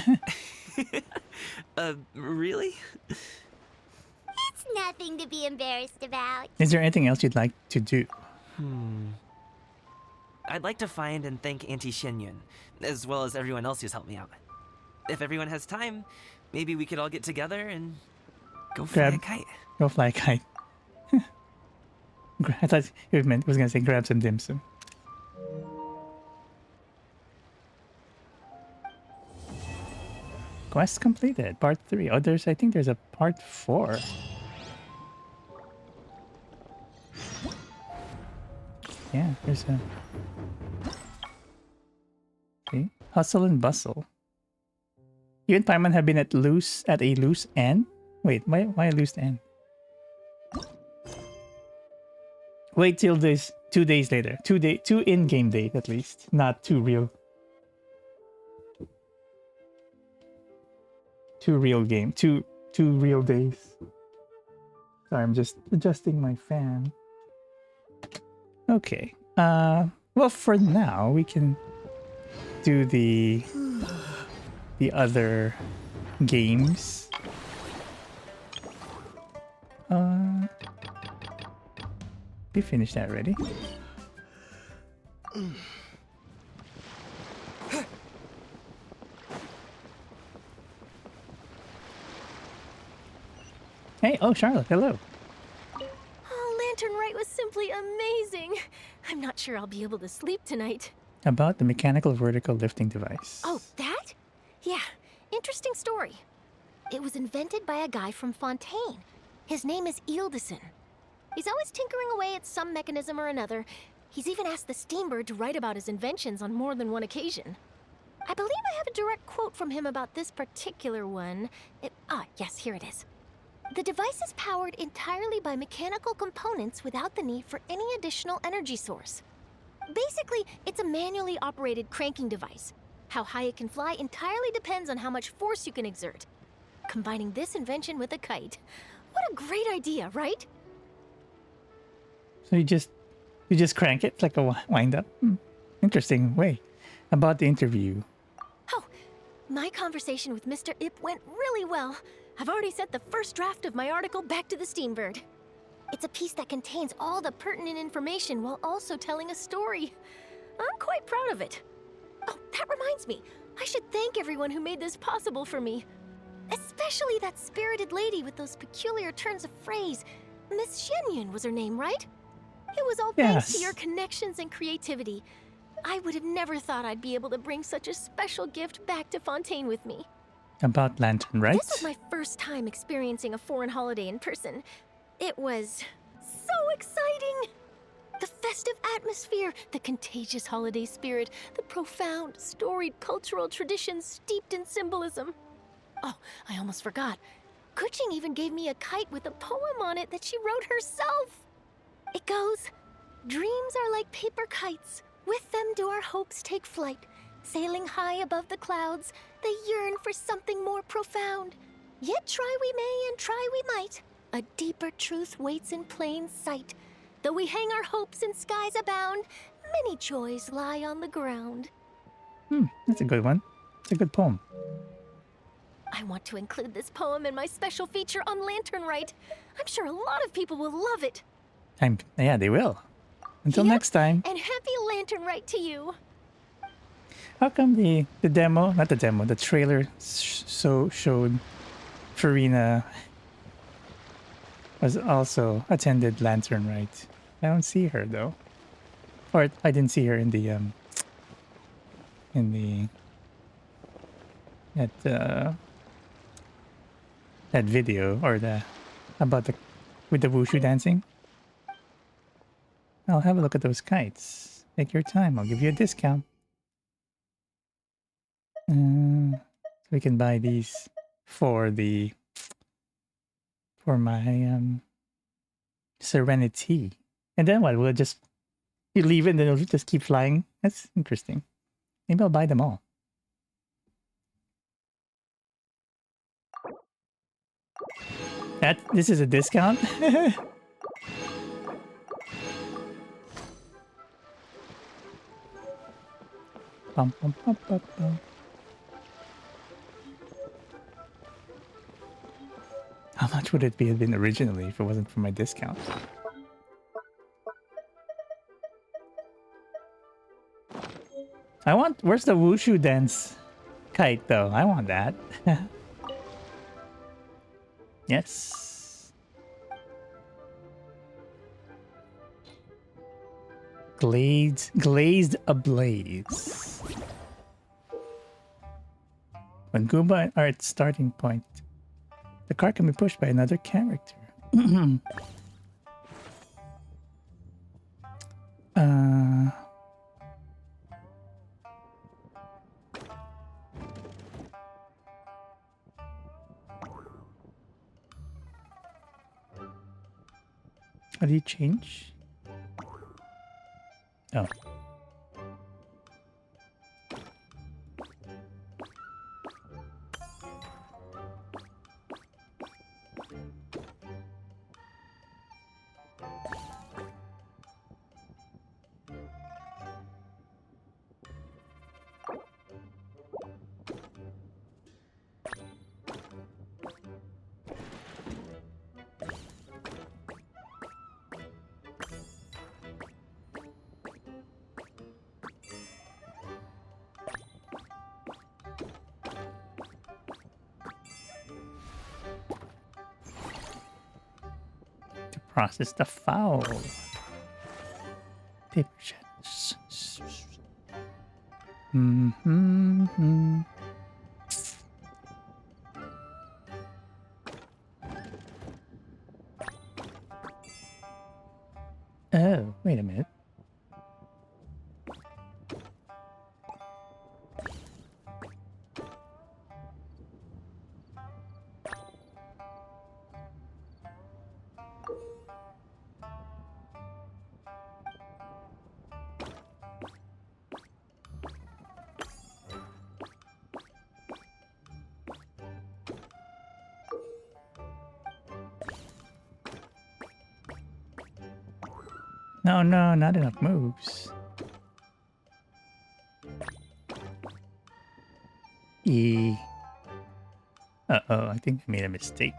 Really? It's nothing to be embarrassed about. Is there anything else you'd like to do? I'd like to find and thank Auntie Xianyun, as well as everyone else who's helped me out. If everyone has time, maybe we could all get together and go fly a kite. Go fly a kite. I thought he was gonna say grab some dim sum. Quest completed. Part 3. Oh, I think there's a part 4. Yeah, there's a... Okay. Hustle and bustle. You and Paimon have been at a loose end? Wait, why a loose end? Wait till this 2 days later. 2 in-game date at least. Not 2 real. 2 real game. 2 real days. Sorry, I'm just adjusting my fan. Okay. Well, for now we can do the other games. We finished that already. Hey, oh Charlotte, hello. Oh, Lantern Rite was simply amazing. I'm not sure I'll be able to sleep tonight. About the mechanical vertical lifting device. Oh, that? Yeah, interesting story. It was invented by a guy from Fontaine. His name is Ildison. He's always tinkering away at some mechanism or another. He's even asked the Steambird to write about his inventions on more than one occasion. I believe I have a direct quote from him about this particular one. Yes, here it is. The device is powered entirely by mechanical components without the need for any additional energy source. Basically, it's a manually operated cranking device. How high it can fly entirely depends on how much force you can exert. Combining this invention with a kite. What a great idea, right? So you just crank it like a wind up. Interesting way. About the interview. Oh, my conversation with Mr. Ip went really well. I've already sent the first draft of my article back to the Steambird. It's a piece that contains all the pertinent information while also telling a story. I'm quite proud of it. Oh, that reminds me. I should thank everyone who made this possible for me. Especially that spirited lady with those peculiar turns of phrase. Miss Xianyun was her name, right? It was all thanks to your connections and creativity. I would have never thought I'd be able to bring such a special gift back to Fontaine with me. About Lantern, right? This was my first time experiencing a foreign holiday in person. It was so exciting! The festive atmosphere, the contagious holiday spirit, the profound, storied cultural traditions steeped in symbolism. Oh, I almost forgot. Kuching even gave me a kite with a poem on it that she wrote herself. It goes, "Dreams are like paper kites. With them do our hopes take flight. Sailing high above the clouds, they yearn for something more profound. Yet try we may and try we might. A deeper truth waits in plain sight. Though we hang our hopes in skies abound, many joys lie on the ground." That's a good one. It's a good poem. I want to include this poem in my special feature on Lantern Rite. I'm sure a lot of people will love it. Yeah, they will. Until Yep, next time. And happy Lantern Rite to you. How come the demo, not the demo, the trailer showed Furina was also attended Lantern Rite? I don't see her though. Or I didn't see her in the that video or about with the wushu dancing. I'll have a look at those kites. Take your time. I'll give you a discount. So we can buy these for my Serenity. And then what? You leave it and then it'll just keep flying. That's interesting. Maybe I'll buy them all. This is a discount? Bum, bum, bum, bum, bum. How much would it have been originally if it wasn't for my discount? Where's the wushu dance kite though? I want that. Yes. Glazed ablaze. When Goomba are at starting point, the car can be pushed by another character. How do you change? Oh. Process the foul. Paper shadows. Oh, wait a minute. No, not enough moves. Uh-oh, I think I made a mistake.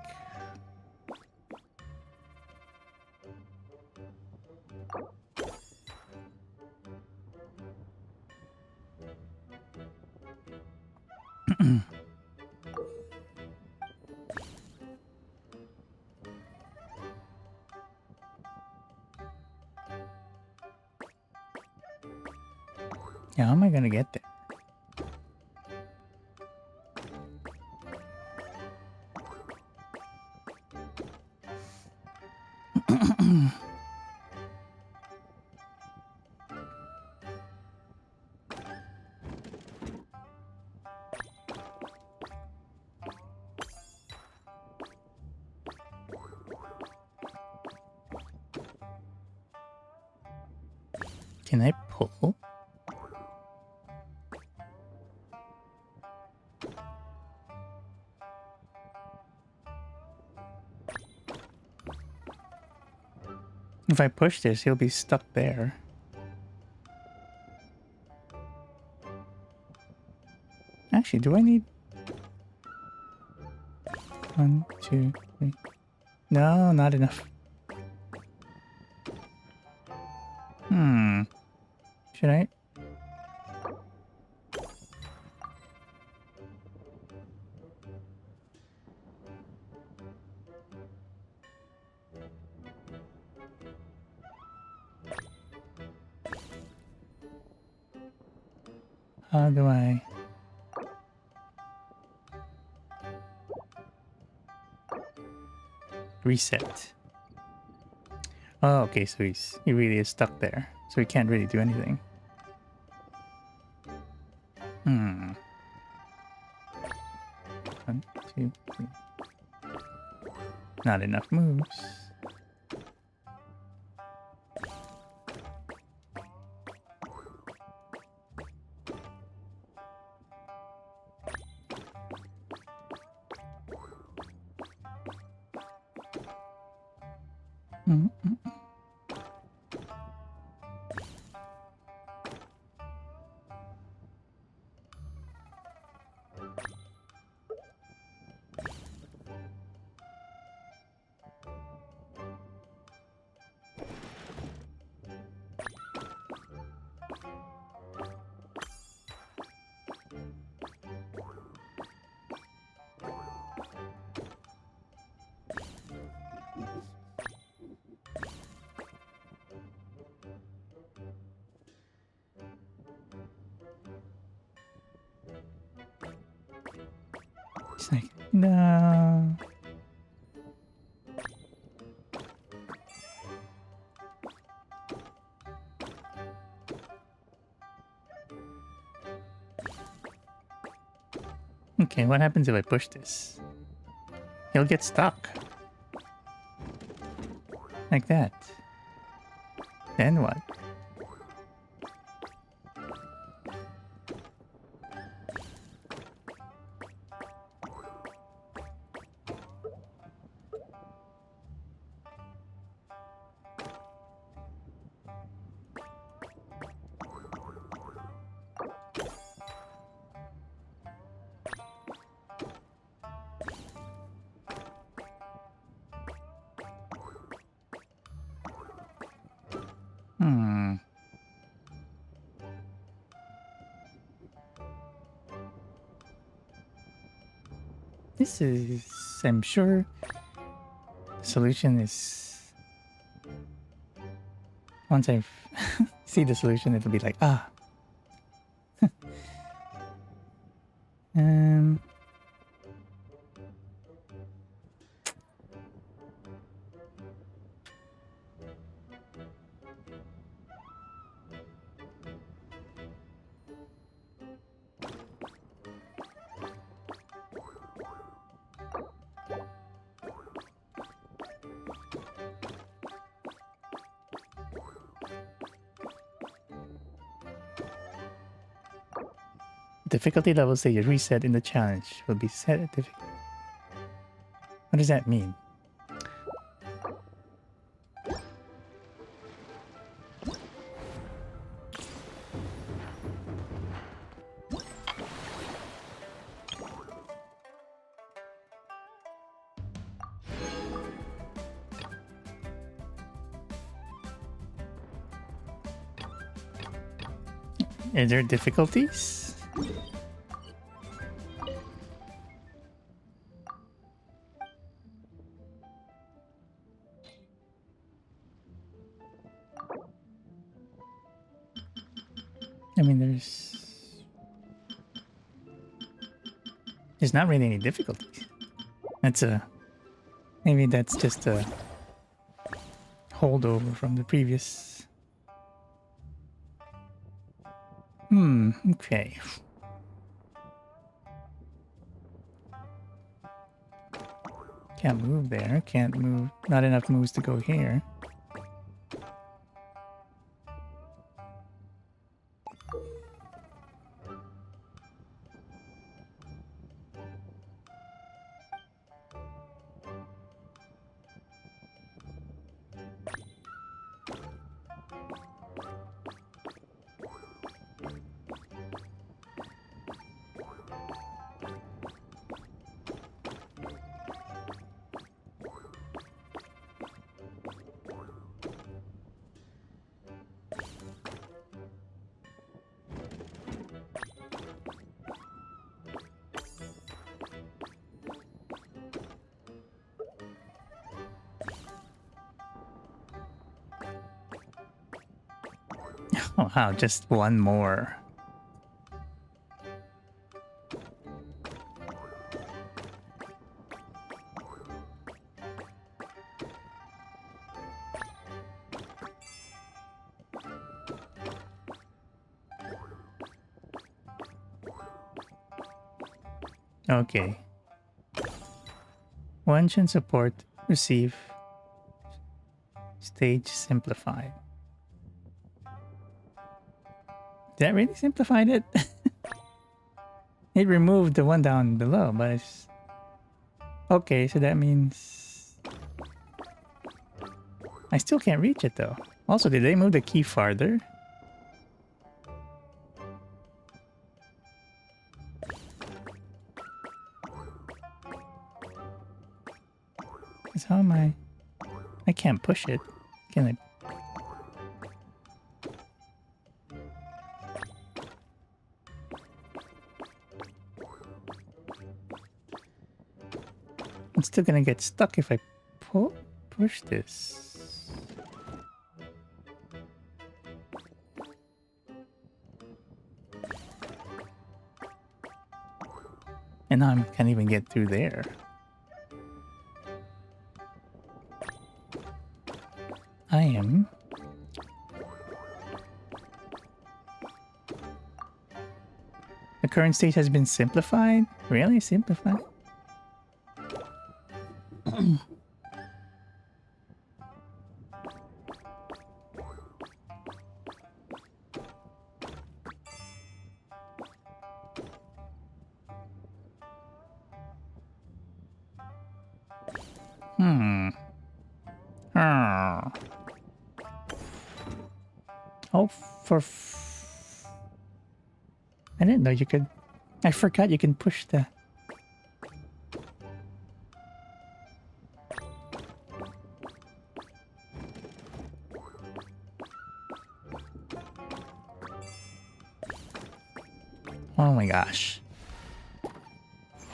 How am I gonna get there? Can I pull? If I push this, he'll be stuck there. Actually, do I need... 1, 2, 3... No, not enough. Should I? How do I... Reset. Oh, okay, so he really is stuck there. So he can't really do anything. 1, 2, 3. Not enough moves. It's like, no. Okay, what happens if I push this? He'll get stuck. Like that. Then what? This is, I'm sure, the solution is, once I see the solution, it'll be like, ah. Difficulty levels that you reset in the challenge will be set at difficulty. What does that mean? Is there difficulties? I mean, there's not really any difficulties. That's maybe that's just a holdover from the previous. Okay. Can't move there, can't move, not enough moves to go here. Oh wow, just one more. Okay. One should support, receive, stage simplified. That really simplified it? It removed the one down below, but it's... Okay, so that means... I still can't reach it though. Also, did they move the key farther? Because how am I... I can't push it. Can I... I'm still gonna get stuck if I push this. And now I can't even get through there. I am... The current stage has been simplified? Really? Simplified? Oh, I didn't know you could... I forgot you can push the... Oh my gosh.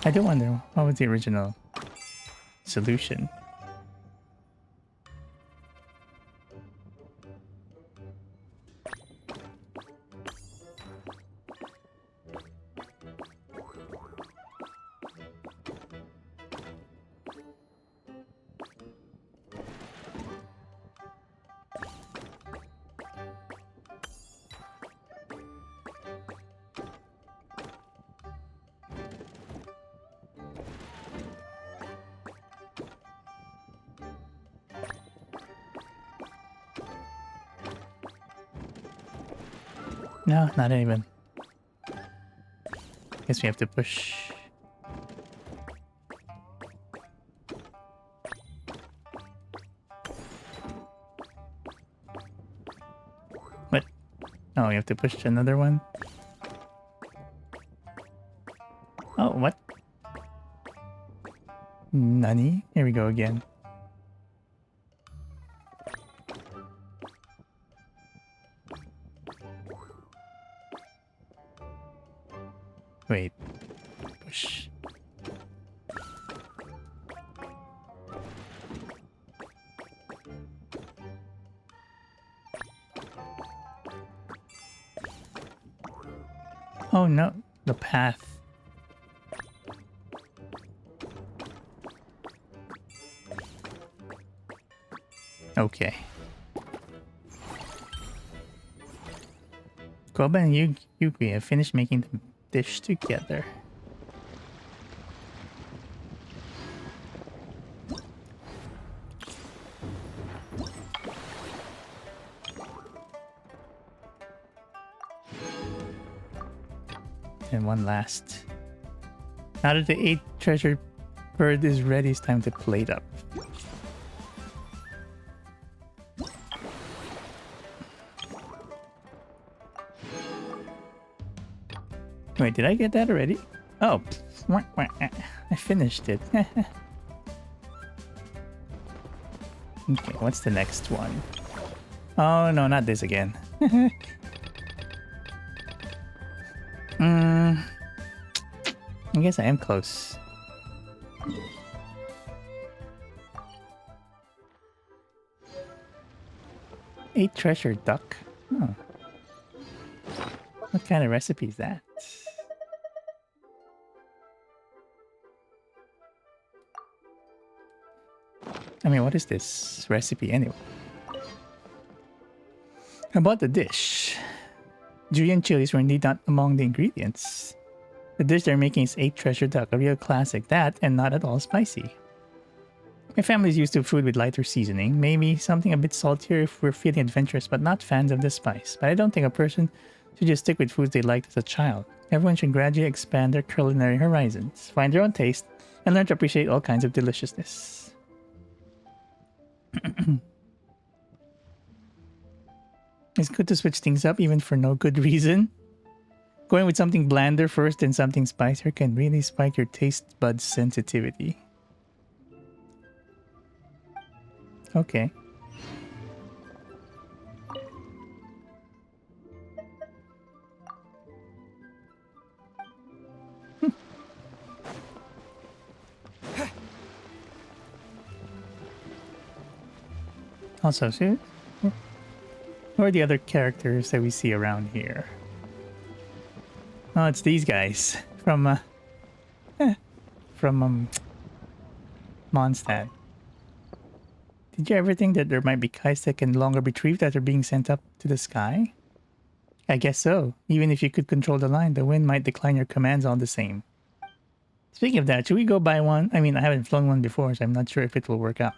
I do wonder, what was the original solution? No, not even. Guess we have to push. What? Oh, we have to push another one? Oh, what? Nani? Here we go again. Wait. Push. Oh no, the path. Okay. Koba and Yuki have finished making the dish together. And one last. Now that the 8th treasure bird is ready, it's time to plate up. Wait, did I get that already? Oh, I finished it. Okay, what's the next one? Oh, no, not this again. I guess I am close. Eight treasure duck. Oh. What kind of recipe is that? I mean, what is this recipe anyway? About the dish. Julian chilies were indeed not among the ingredients. The dish they're making is 8 treasure duck, a real classic, that and not at all spicy. My family's used to food with lighter seasoning, maybe something a bit saltier if we're feeling adventurous, but not fans of the spice. But I don't think a person should just stick with foods they liked as a child. Everyone should gradually expand their culinary horizons, find their own taste, and learn to appreciate all kinds of deliciousness. It's good to switch things up even for no good reason. Going with something blander first and something spicier can really spike your taste buds sensitivity. Okay. Also, who are the other characters that we see around here? Oh, it's these guys from Mondstadt. Did you ever think that there might be kites that can longer be retrieved after being sent up to the sky? I guess so. Even if you could control the line, the wind might decline your commands all the same. Speaking of that, should we go buy one? I mean, I haven't flown one before, so I'm not sure if it will work out.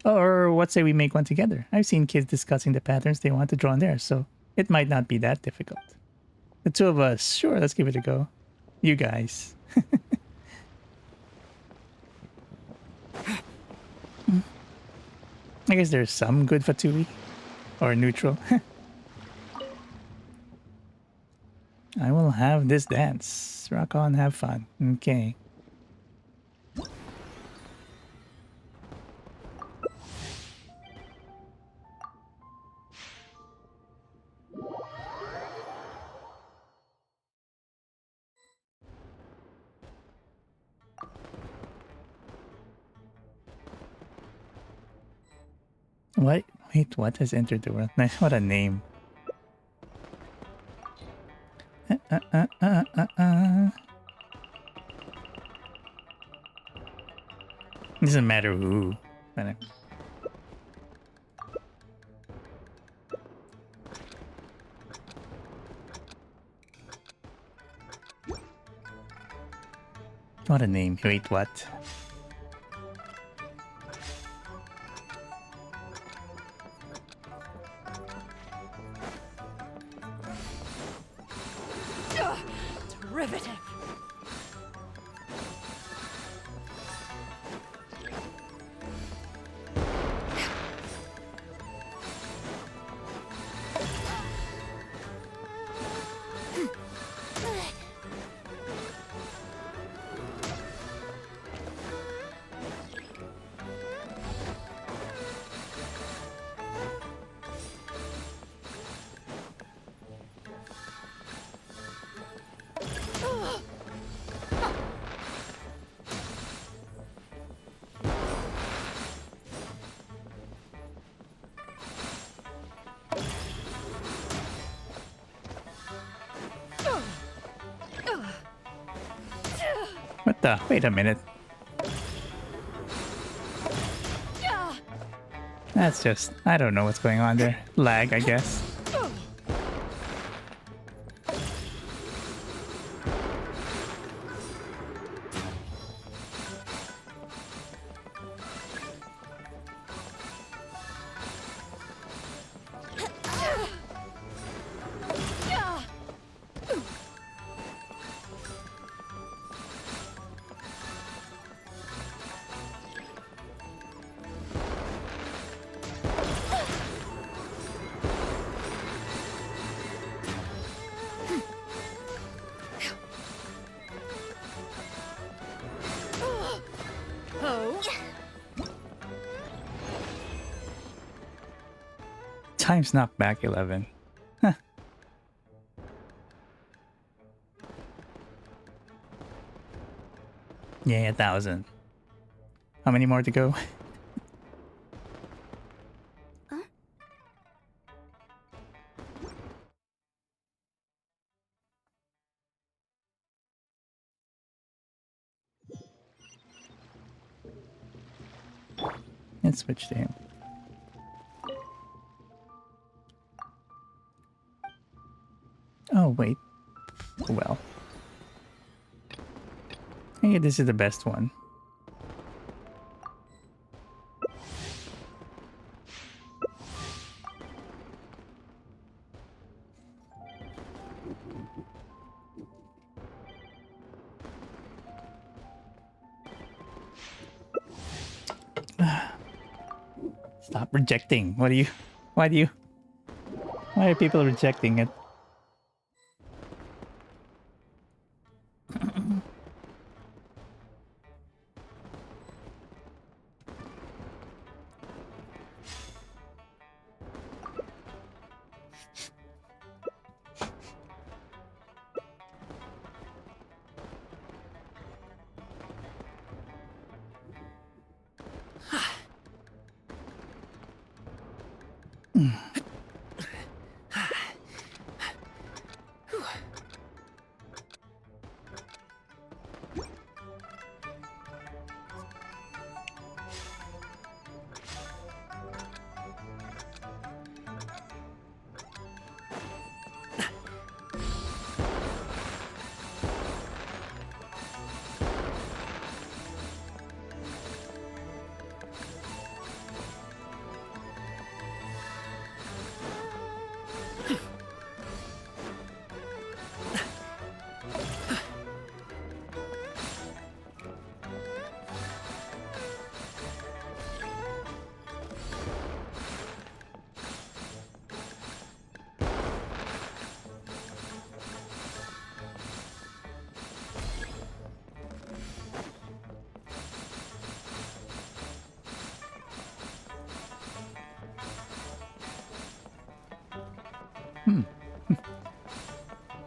Or what say we make one together? I've seen kids discussing the patterns they want to draw on theirs, so it might not be that difficult. The two of us, sure, let's give it a go. You guys. I guess there's some good fatui. Or neutral. I will have this dance. Rock on, have fun. Okay. What? Wait, what has entered the world? Nice, what a name. Doesn't matter who. What a name. Wait, what? Riveting. What the? Wait a minute. That's just... I don't know what's going on there. Lag, I guess. Times knocked back 11. Huh. Yay, 1,000. How many more to go? Let's switch to him. Oh, wait. Well. Hey, this is the best one. Stop rejecting. What do you... Why are people rejecting it?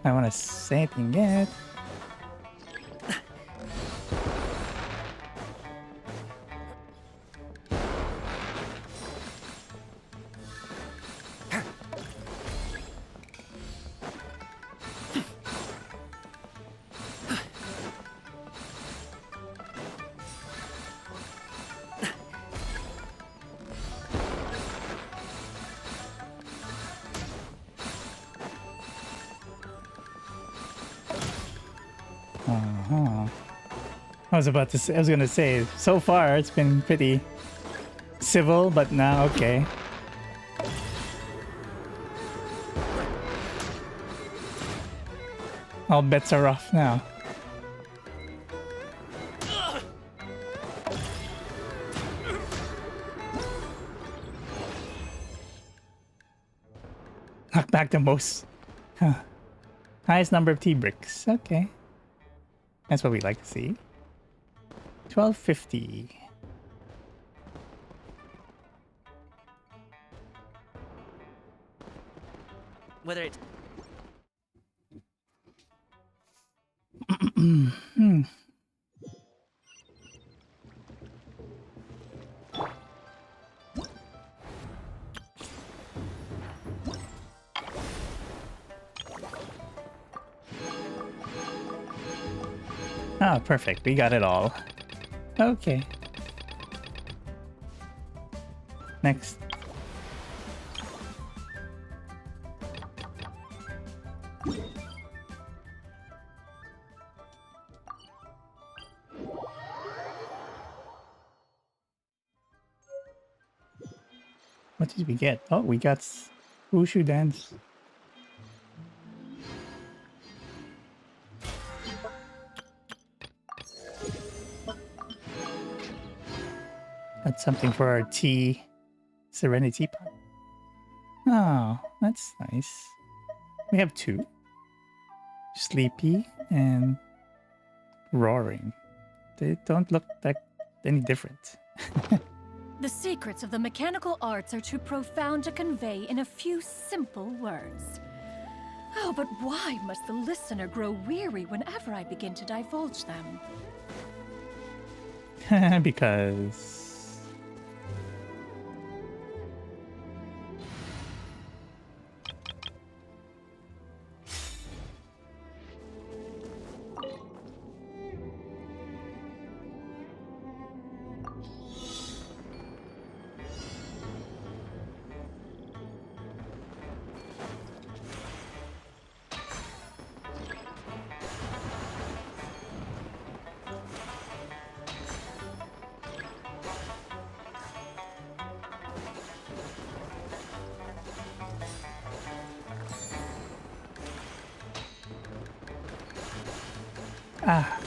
I want to say anything yet. I was gonna say, so far it's been pretty civil, but now okay. All bets are off now. Knock back the most. Huh. Highest number of T-bricks. Okay. That's what we like to see. 1250. Whether it's... Ah, perfect. We got it all. Okay. Next. What did we get? Oh, we got Wushu Dance. That's something for our tea. Serenity pot. Oh, that's nice. We have two. Sleepy and Roaring. They don't look like any different. The secrets of the mechanical arts are too profound to convey in a few simple words. Oh, but why must the listener grow weary whenever I begin to divulge them? Because... Ah.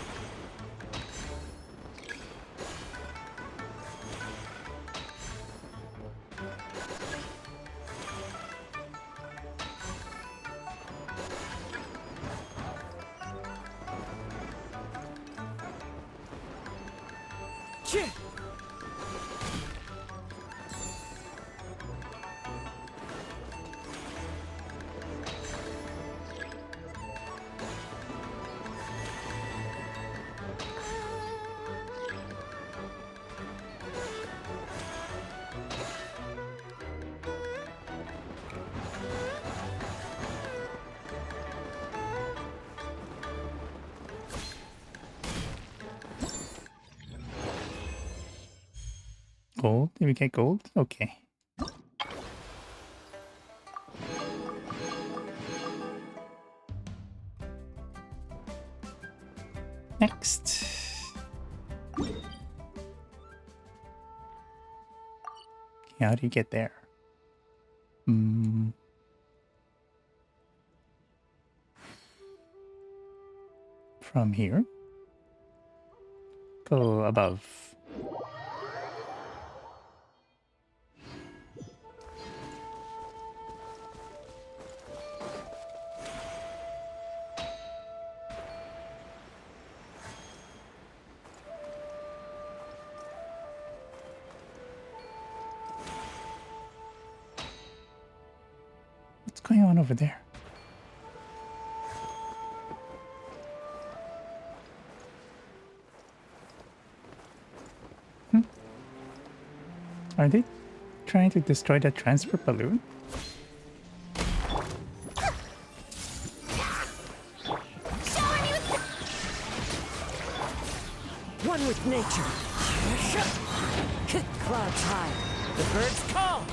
Gold? Did we get gold? Okay. Next. How do you get there? From here? Go above. What's going on over there? Are they trying to destroy that transfer balloon? One with nature. Clouds high. The birds call.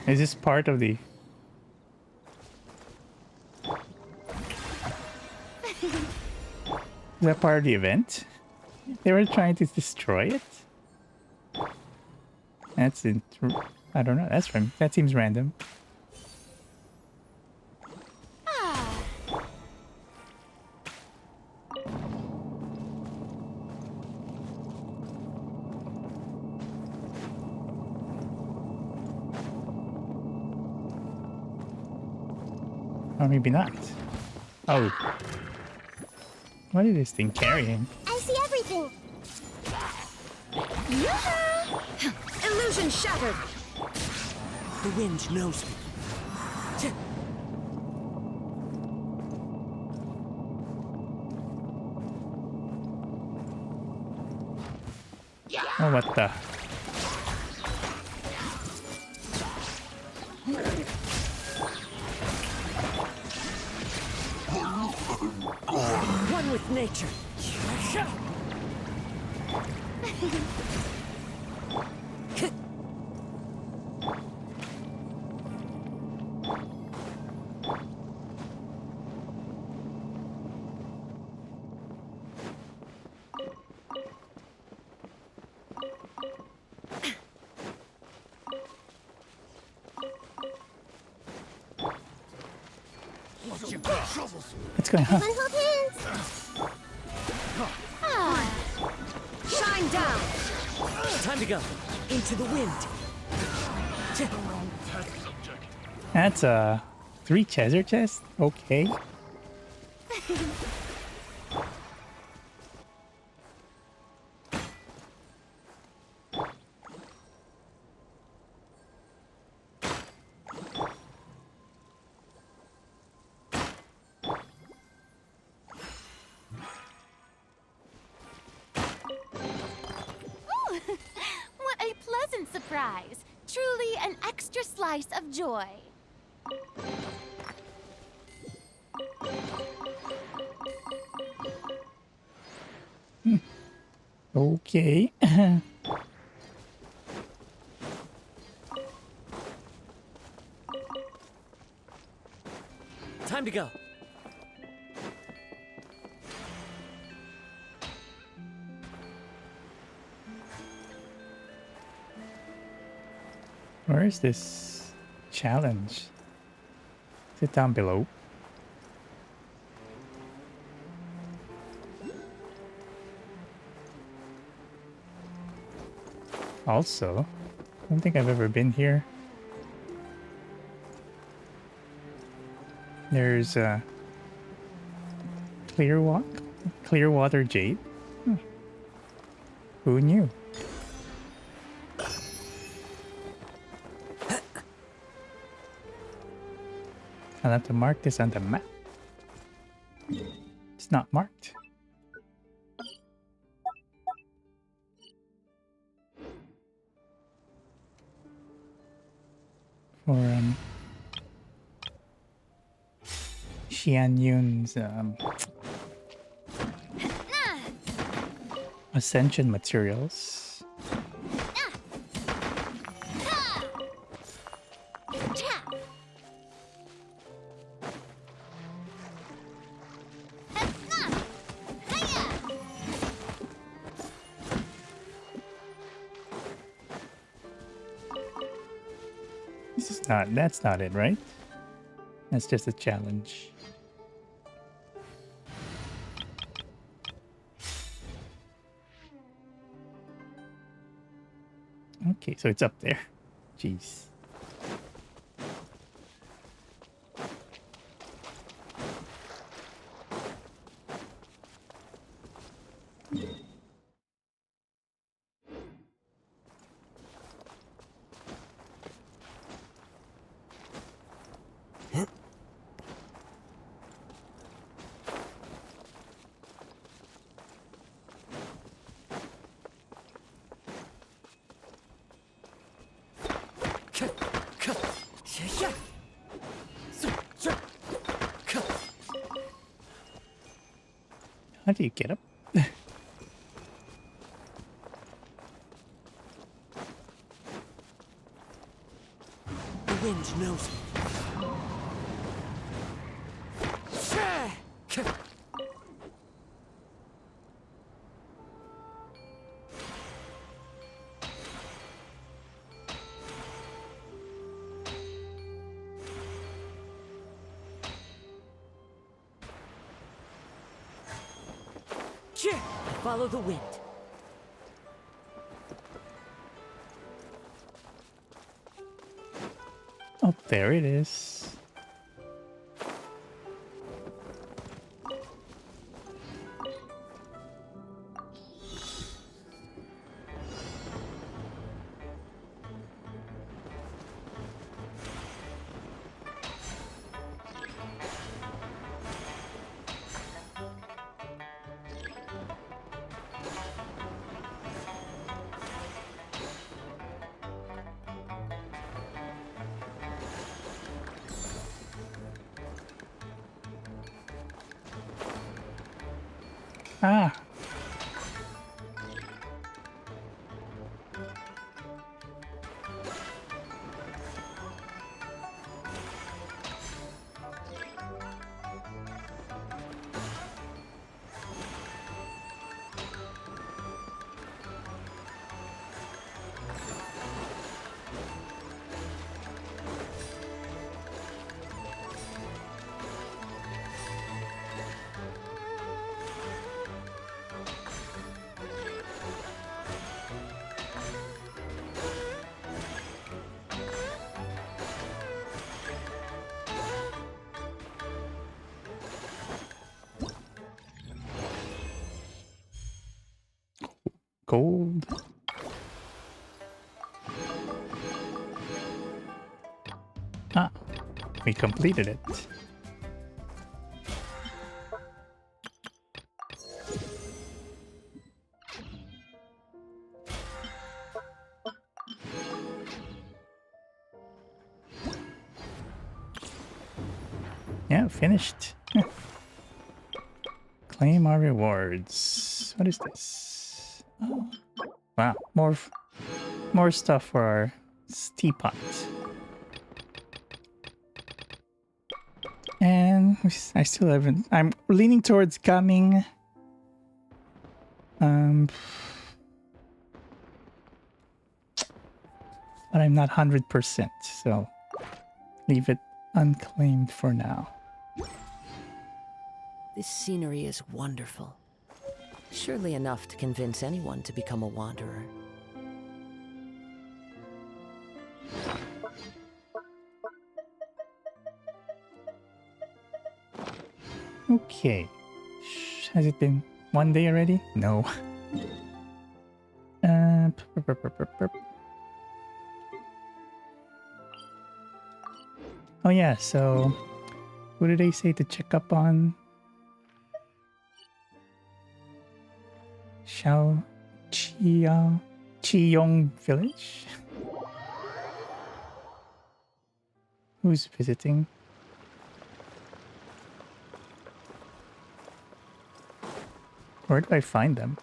Is this part of the... Is that part of the event? They were trying to destroy it? That's I don't know. That seems random. Or maybe not. Oh. What is this thing carrying? I see everything. Illusion shattered. The wind knows me. Oh, what the? One with nature. What's going on? Shine down. Time to go. Into the wind. That's 3 treasure chests? Okay. What a pleasant surprise! Truly an extra slice of joy. Okay. Time to go. Where is this challenge? Is it down below? Also, I don't think I've ever been here. There's a Clearwater Jade. Who knew? I'll have to mark this on the map. It's not marked. For Xianyun's Ascension materials. That's not it, right? That's just a challenge. Okay, so it's up there. Jeez. How do you get up? The wind knows me. Follow the wind. Oh, there it is. Ah. gold. Ah, we completed it. Yeah, finished. Claim our rewards. What is this? Oh, wow, more stuff for our teapot. And I still haven't. I'm leaning towards coming. But I'm not 100%, so leave it unclaimed for now. This scenery is wonderful. Surely enough to convince anyone to become a wanderer. Okay. Has it been one day already? No. Oh yeah, so who did they say to check up on? Qiaoying village? Who's visiting? Where do I find them?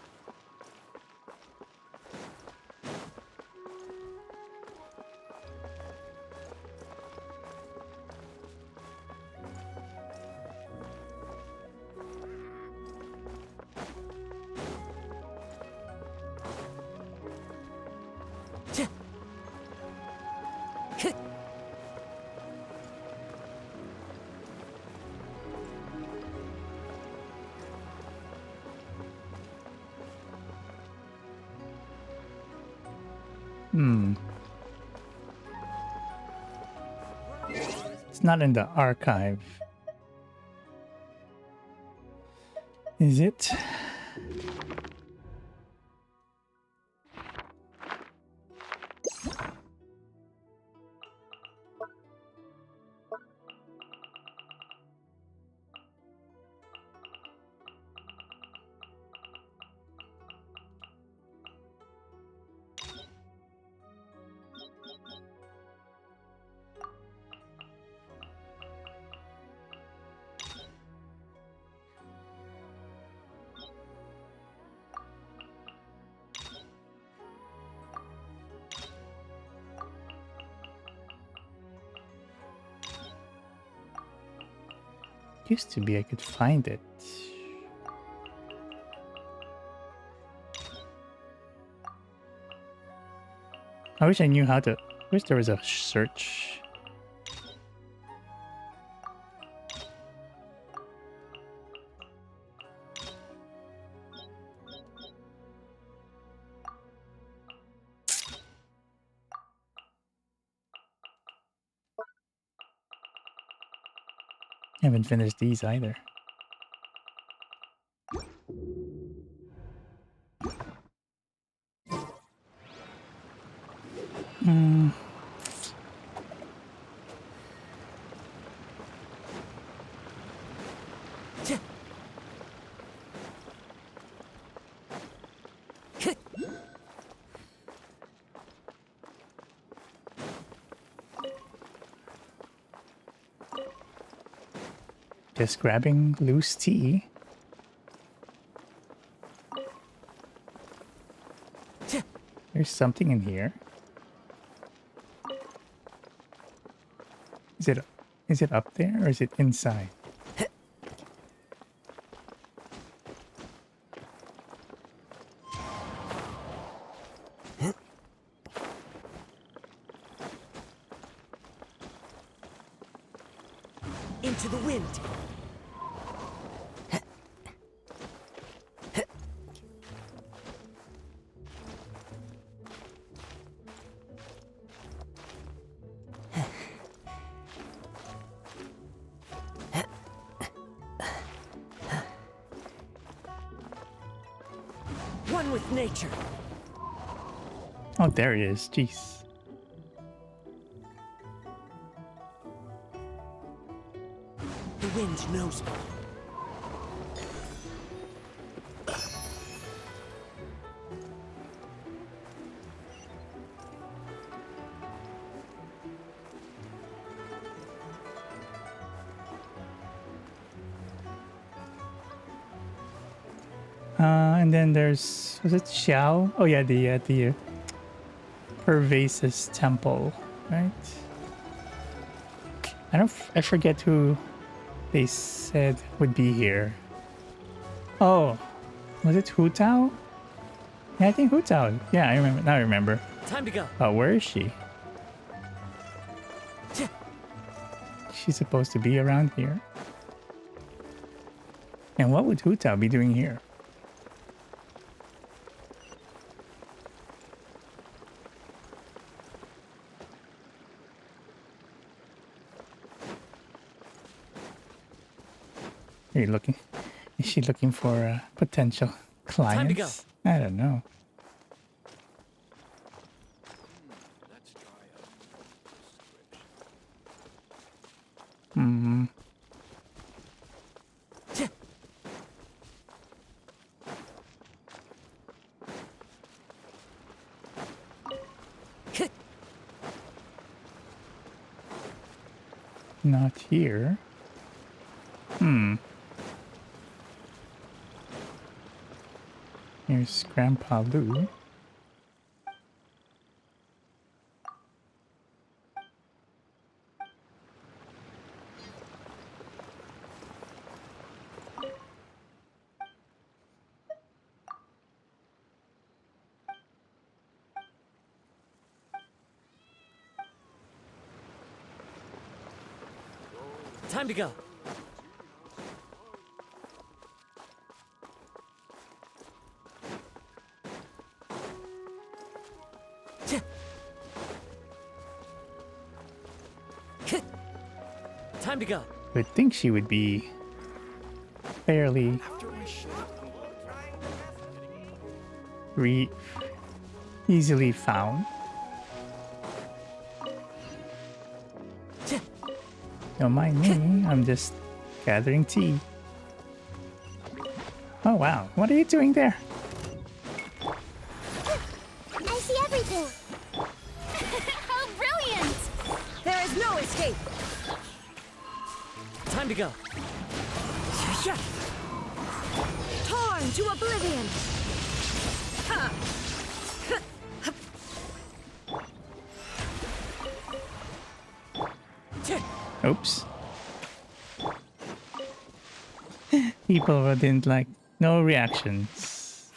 It's not in the archive. Is it? Used to be I could find it. I wish I knew how to. I wish there was a search. Haven't finished these either. Just grabbing loose tea. There's something in here. Is it up there or is it inside? Into the wind. One with nature. Oh, there he is. Jeez. The wind knows me. And then there's, was it Xiao? Oh yeah, the Pervasive Temple, right? I forget who they said would be here. Oh, was it Hu Tao? Yeah, I think Hu Tao. Yeah, I remember. Now I remember. Time to go. Oh, where is she? She's supposed to be around here. And what would Hu Tao be doing here? Are you looking? Is she looking for potential clients? Time to go. I don't know. Hmm. Not here. Here's Grandpa Lou. Time to go. Time to go. I would think she would be fairly easily found. Don't mind me, I'm just gathering tea. Oh wow, what are you doing there? I see everything. How brilliant! There is no escape. Time to go. Torn to oblivion. Ha! Oops. People didn't like, no reactions.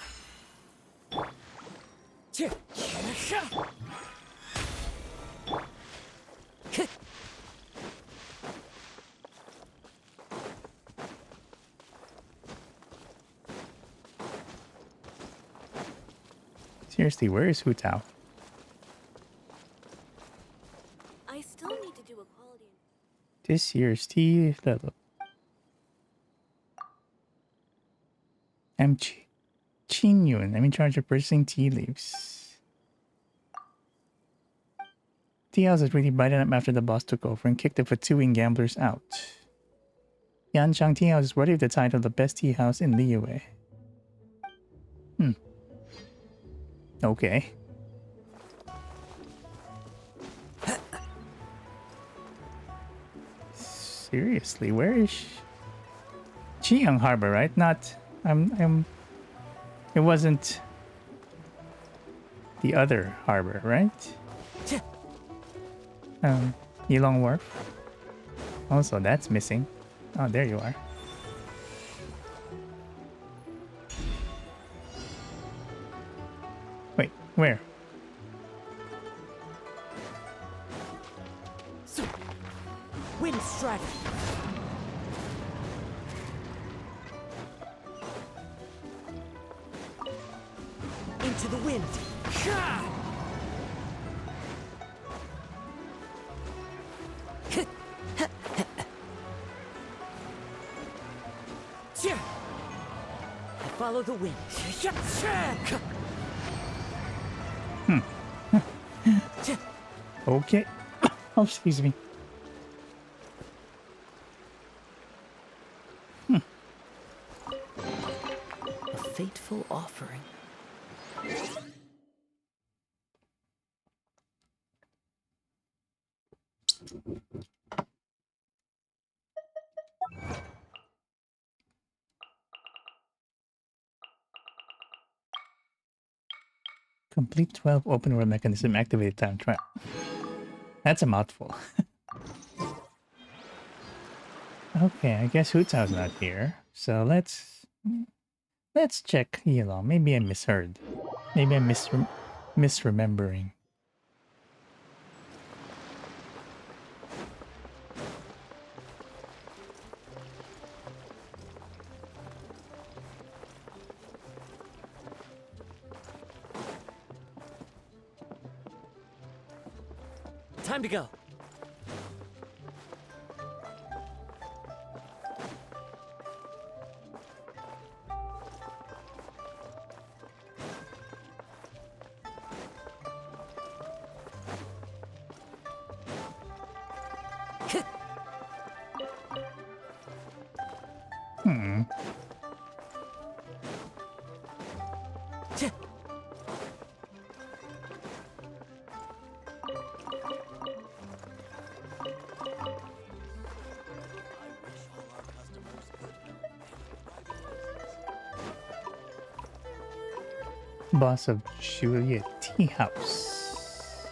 Seriously, where is Hu Tao? I still need to do a quality. This year's tea level. I'm Xianyun. I'm in charge of purchasing tea leaves. Tea house is really brightened up after the boss took over and kicked the fatooing gamblers out. Yanchang Tea House is worthy of the title of the best tea house in Liyue. Okay. Seriously, where is Qiaoying Harbor, right? Not it wasn't the other harbor, right? Yilong Wharf. Also, that's missing. Oh, there you are. Wait, where? Wind strike. Into the wind. Have fun. Follow the wind. Okay. Oh, excuse me. A fateful offering. Complete 12 open world mechanism activated time trial. That's a mouthful. Okay, I guess Hutao's not here. So let's check Yellow. Maybe I misheard. Maybe I'm misremembering. Time to go. Hmm. Boss of Julia Tea House.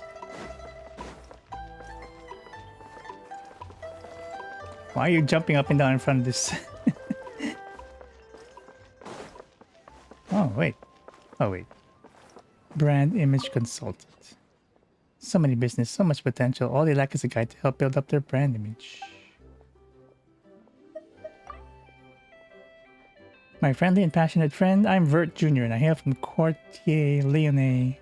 Why are you jumping up and down in front of this? Oh, wait. Oh, wait. Brand image consultant. So many business, so much potential. All they lack is a guide to help build up their brand image. My friendly and passionate friend, I'm Vert Jr. and I hail from Quartier Lyonnais.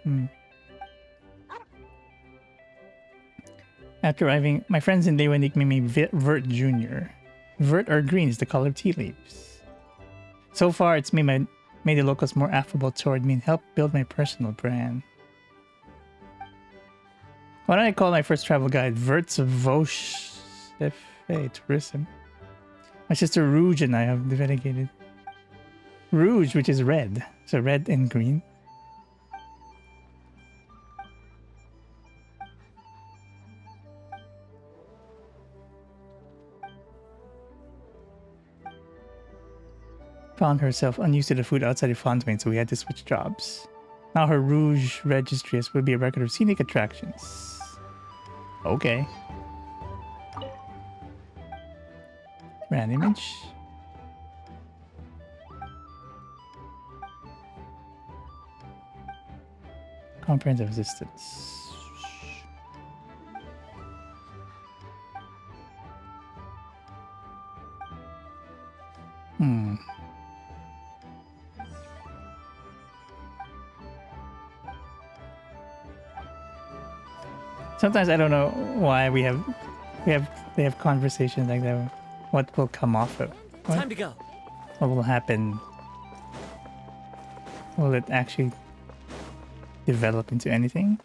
After arriving, my friends in Liyue nicknamed me Vert Jr. Vert or green is the color of tea leaves. So far, it's made the locals more affable toward me and helped build my personal brand. Why don't I call my first travel guide Vert's Vosh Tourism? My sister Rouge and I have dedicated Rouge, which is red. So red and green. Found herself unused to the food outside of Fontaine, so we had to switch jobs. Now her Rouge registry will be a record of scenic attractions. Okay. Brand image. Comprehensive assistance. Sometimes I don't know why they have conversations like that. What will come off of? Time to go. What will happen? Will it actually develop into anything?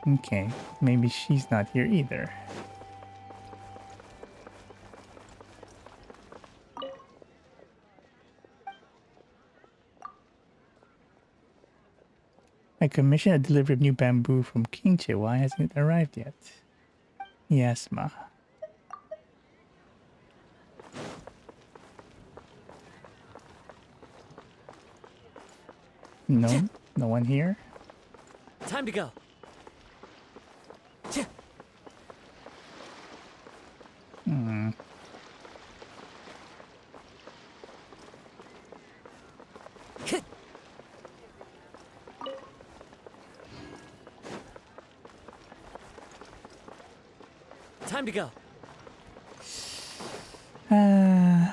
Okay, maybe she's not here either. I commissioned a delivery of new bamboo from Qingche. Why hasn't it arrived yet? Yes, ma. No, no one here. Time to go. Time to go.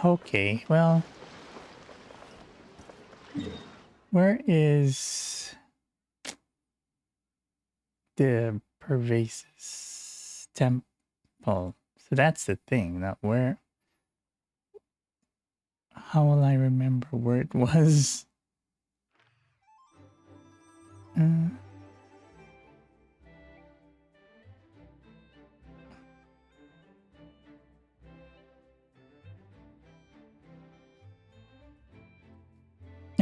Okay, well. Where is the Pervases temple? So that's the thing, not where. How will I remember where it was? I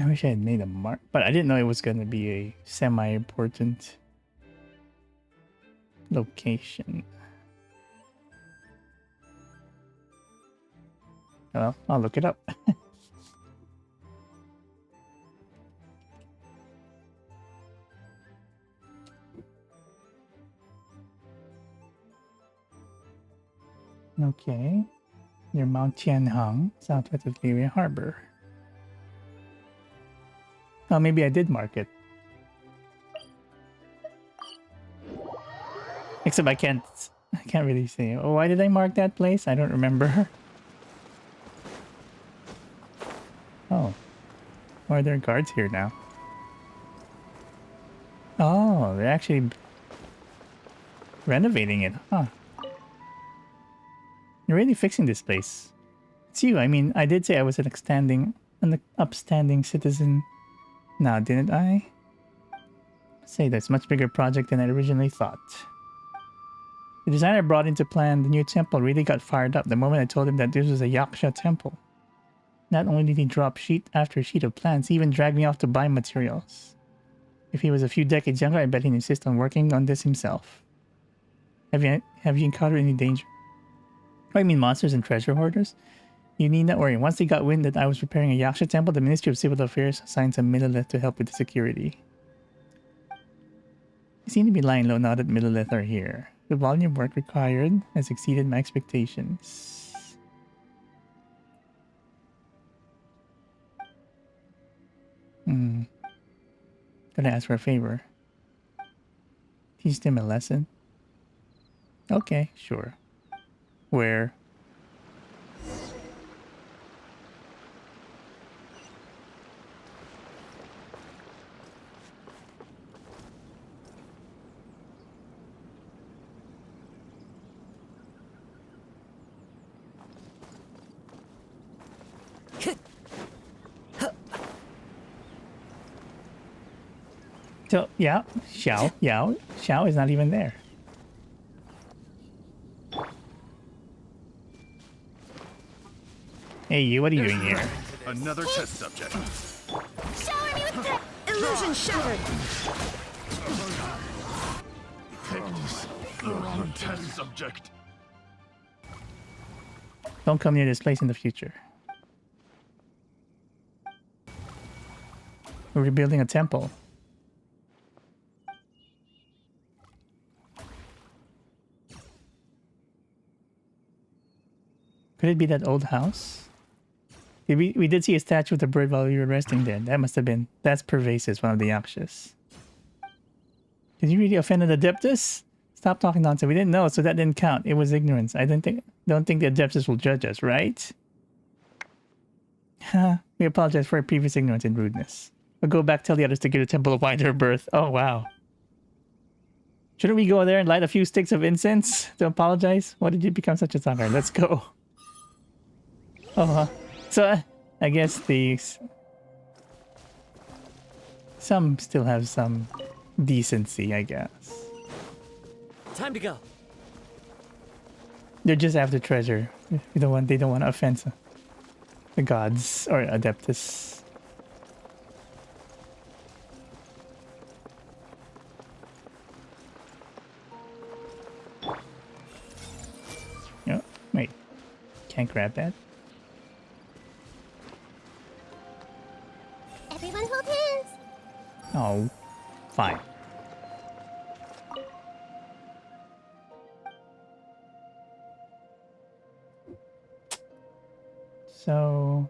wish I had made a mark, but I didn't know it was going to be a semi-important location. Well, I'll look it up. Okay. Near Mount Tianhang, southwest of Liyue Harbor. Oh, maybe I did mark it. Except I can't really say. Oh, why did I mark that place? I don't remember. Oh. Why are there guards here now? Oh, they're actually renovating it, huh? You're really fixing this place. It's you. I mean, I did say I was an upstanding citizen. Now, didn't I? Say that's a much bigger project than I originally thought. The designer brought into plan the new temple really got fired up the moment I told him that this was a Yaksha temple. Not only did he drop sheet after sheet of plans, he even dragged me off to buy materials. If he was a few decades younger, I bet he'd insist on working on this himself. Have you encountered any danger? Oh, I mean monsters and treasure hoarders? You need not worry. Once they got wind that I was preparing a Yaksha temple, the Ministry of Civil Affairs assigned some Neuvillette to help with the security. You seem to be lying low now that Neuvillette are here. The volume of work required has exceeded my expectations. Gonna ask for a favor. Teach them a lesson? Okay, sure. Where? So, yeah, Xiao is not even there. Hey, you, what are you doing here? Another test subject. Shower me with the illusion shattered. The wrong test subject. Don't come near this place in the future. We're rebuilding a temple. Could it be that old house? We did see a statue with a bird while we were resting there. That must have been... That's Pervasive, one of the Yakshas. Did you really offend an Adeptus? Stop talking nonsense. We didn't know, so that didn't count. It was ignorance. I don't think the Adeptus will judge us, right? We apologize for our previous ignorance and rudeness. We'll go back, tell the others to give the temple a wider berth. Oh, wow. Shouldn't we go there and light a few sticks of incense to apologize? Why did you become such a sucker? Let's go. Oh, so I guess these... Some still have some decency, I guess. Time to go. They're just after treasure. They don't want to offend the gods or Adeptus. Oh, wait. Can't grab that. Everyone hold hands. Oh, fine. So,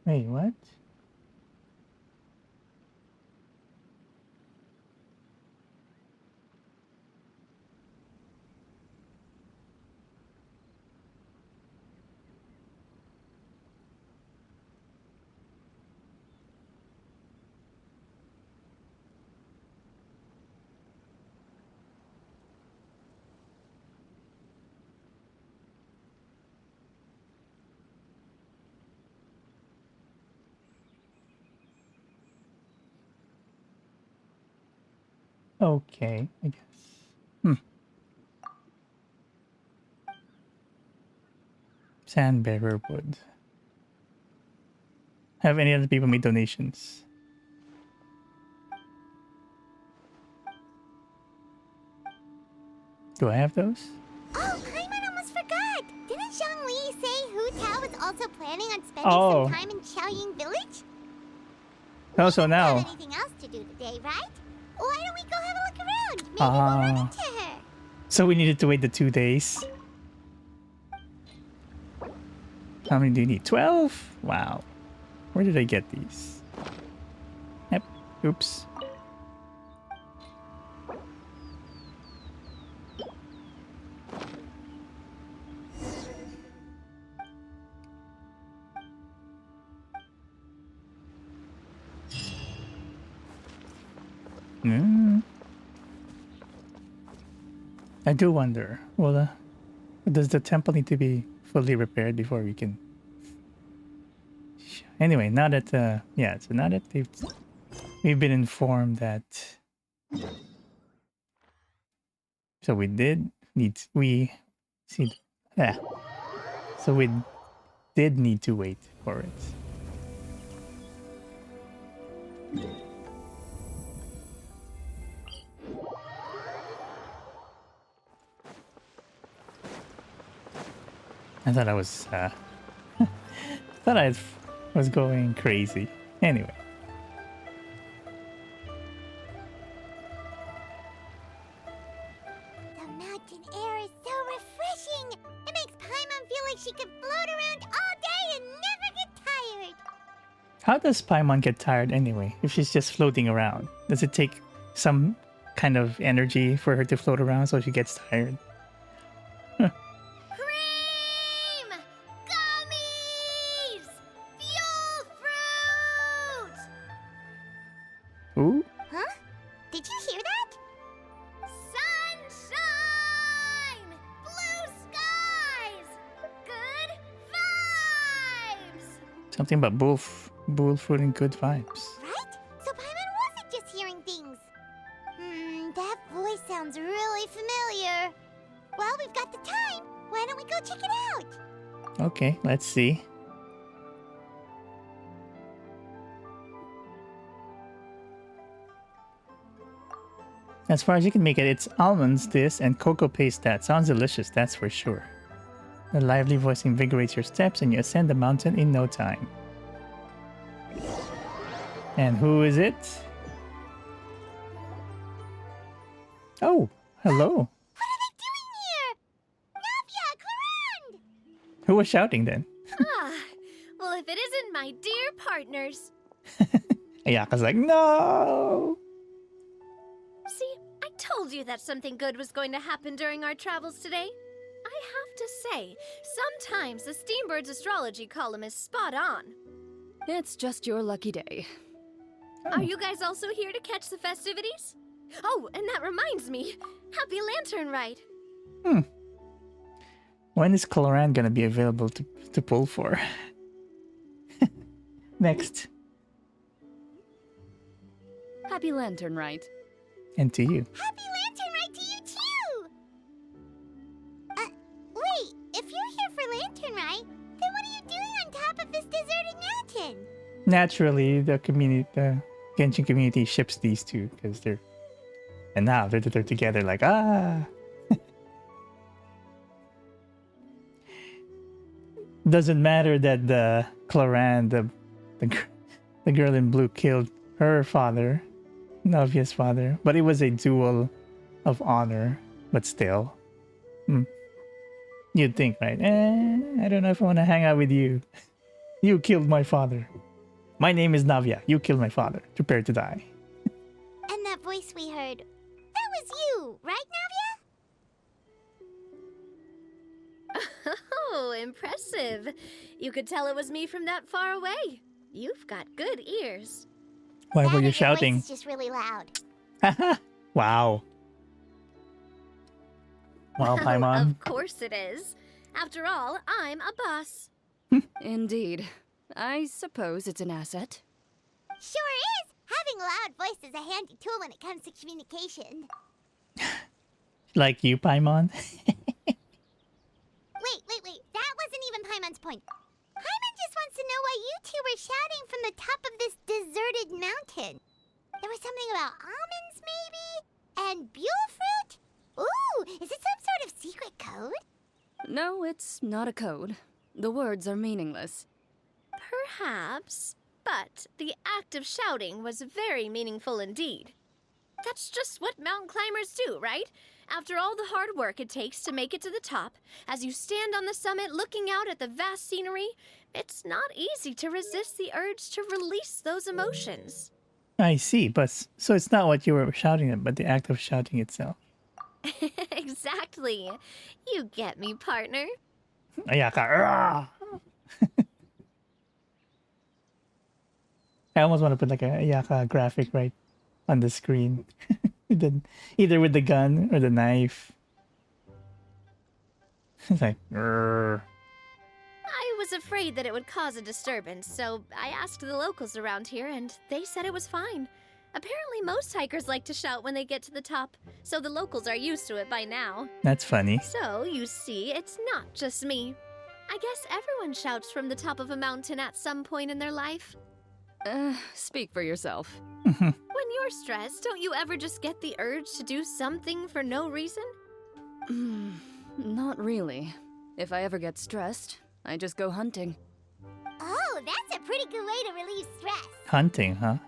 Wait, what? Okay, I guess. Sandbearer wood. Have any other people made donations? Do I have those? Oh, Paimon almost forgot! Didn't Zhongli say Hu Tao was also planning on spending Oh. some time in Qiaoying village? Oh, so Don't now. have anything else to do today, right? Why don't we go have a look around? Maybe we'll run into her. So we needed to wait the 2 days. How many do you need? 12? Wow. Where did I get these? Yep. Oops. I do wonder, well, does the temple need to be fully repaired before we can... Anyway, now that, yeah, so now that we've been informed that... So we did need, so we did need to wait for it. I thought I was, thought I was going crazy. Anyway. The mountain air is so refreshing! It makes Paimon feel like she could float around all day and never get tired! How does Paimon get tired anyway, if she's just floating around? Does it take some kind of energy for her to float around so she gets tired? Cream! Gummies! Fuel fruit! Ooh? Huh? Did you hear that? Sunshine! Blue skies! Good vibes! Something about bull fruit and good vibes. Right? So Paimon wasn't just hearing things. That voice sounds really familiar. Well, we've got the time. Why don't we go check it out? Okay, let's see. As far as you can make it, it's almonds, this, and cocoa paste that. Sounds delicious, that's for sure. The lively voice invigorates your steps and you ascend the mountain in no time. And who is it? Oh, hello. What are they doing here? Navia, Clorinde! Who was shouting then? Well, if it isn't my dear partners. Ayaka's like, no! See, I told you that something good was going to happen during our travels today. I have to say, sometimes the Steambird's astrology column is spot on. It's just your lucky day. Are you guys also here to catch the festivities? Oh, and that reminds me. Happy Lantern Rite. When is Clorinde gonna be available to pull for? Next. Happy Lantern Rite. And to you. Happy Lantern Rite to you too! Wait, if you're here for Lantern Rite, then what are you doing on top of this deserted mountain? Naturally, the Genshin community ships these two because they're... And now they're together like, ah! Doesn't matter that the Clorinde, the girl in blue, killed her father, Navia's father, but it was a duel of honor, but still. You'd think, right? I don't know if I want to hang out with you. You killed my father. My name is Navia. You killed my father. Prepare to die. And that voice we heard, that was you, right, Navia? Oh, impressive. You could tell it was me from that far away. You've got good ears. Why were you Your shouting? voice is just really loud. Wow. Wow, Paimon. Of course it is. After all, I'm a boss. Indeed. I suppose it's an asset. Sure is. Having a loud voice is a handy tool when it comes to communication. Like you, Paimon? Wait. That wasn't even Paimon's point. Paimon just wants to know why you two were shouting from the top of this deserted mountain. There was something about almonds, maybe? And buell fruit? Ooh, is it some sort of secret code? No, it's not a code. The words are meaningless. Perhaps, but the act of shouting was very meaningful indeed. That's just what mountain climbers do, right? After all the hard work it takes to make it to the top, as you stand on the summit looking out at the vast scenery, it's not easy to resist the urge to release those emotions. I see, but so it's not what you were shouting at, but the act of shouting itself. Exactly. You get me, partner. Ayaka. I almost want to put like a Ayaka graphic right on the screen. Either with the gun or the knife. It's like, I was afraid that it would cause a disturbance, so I asked the locals around here, and they said it was fine. Apparently most hikers like to shout when they get to the top, so the locals are used to it by now. That's funny. So, you see, it's not just me. I guess everyone shouts from the top of a mountain at some point in their life. Speak for yourself. When you're stressed, don't you ever just get the urge to do something for no reason? Not really. If I ever get stressed, I just go hunting. Oh, that's a pretty good way to relieve stress. Hunting, huh?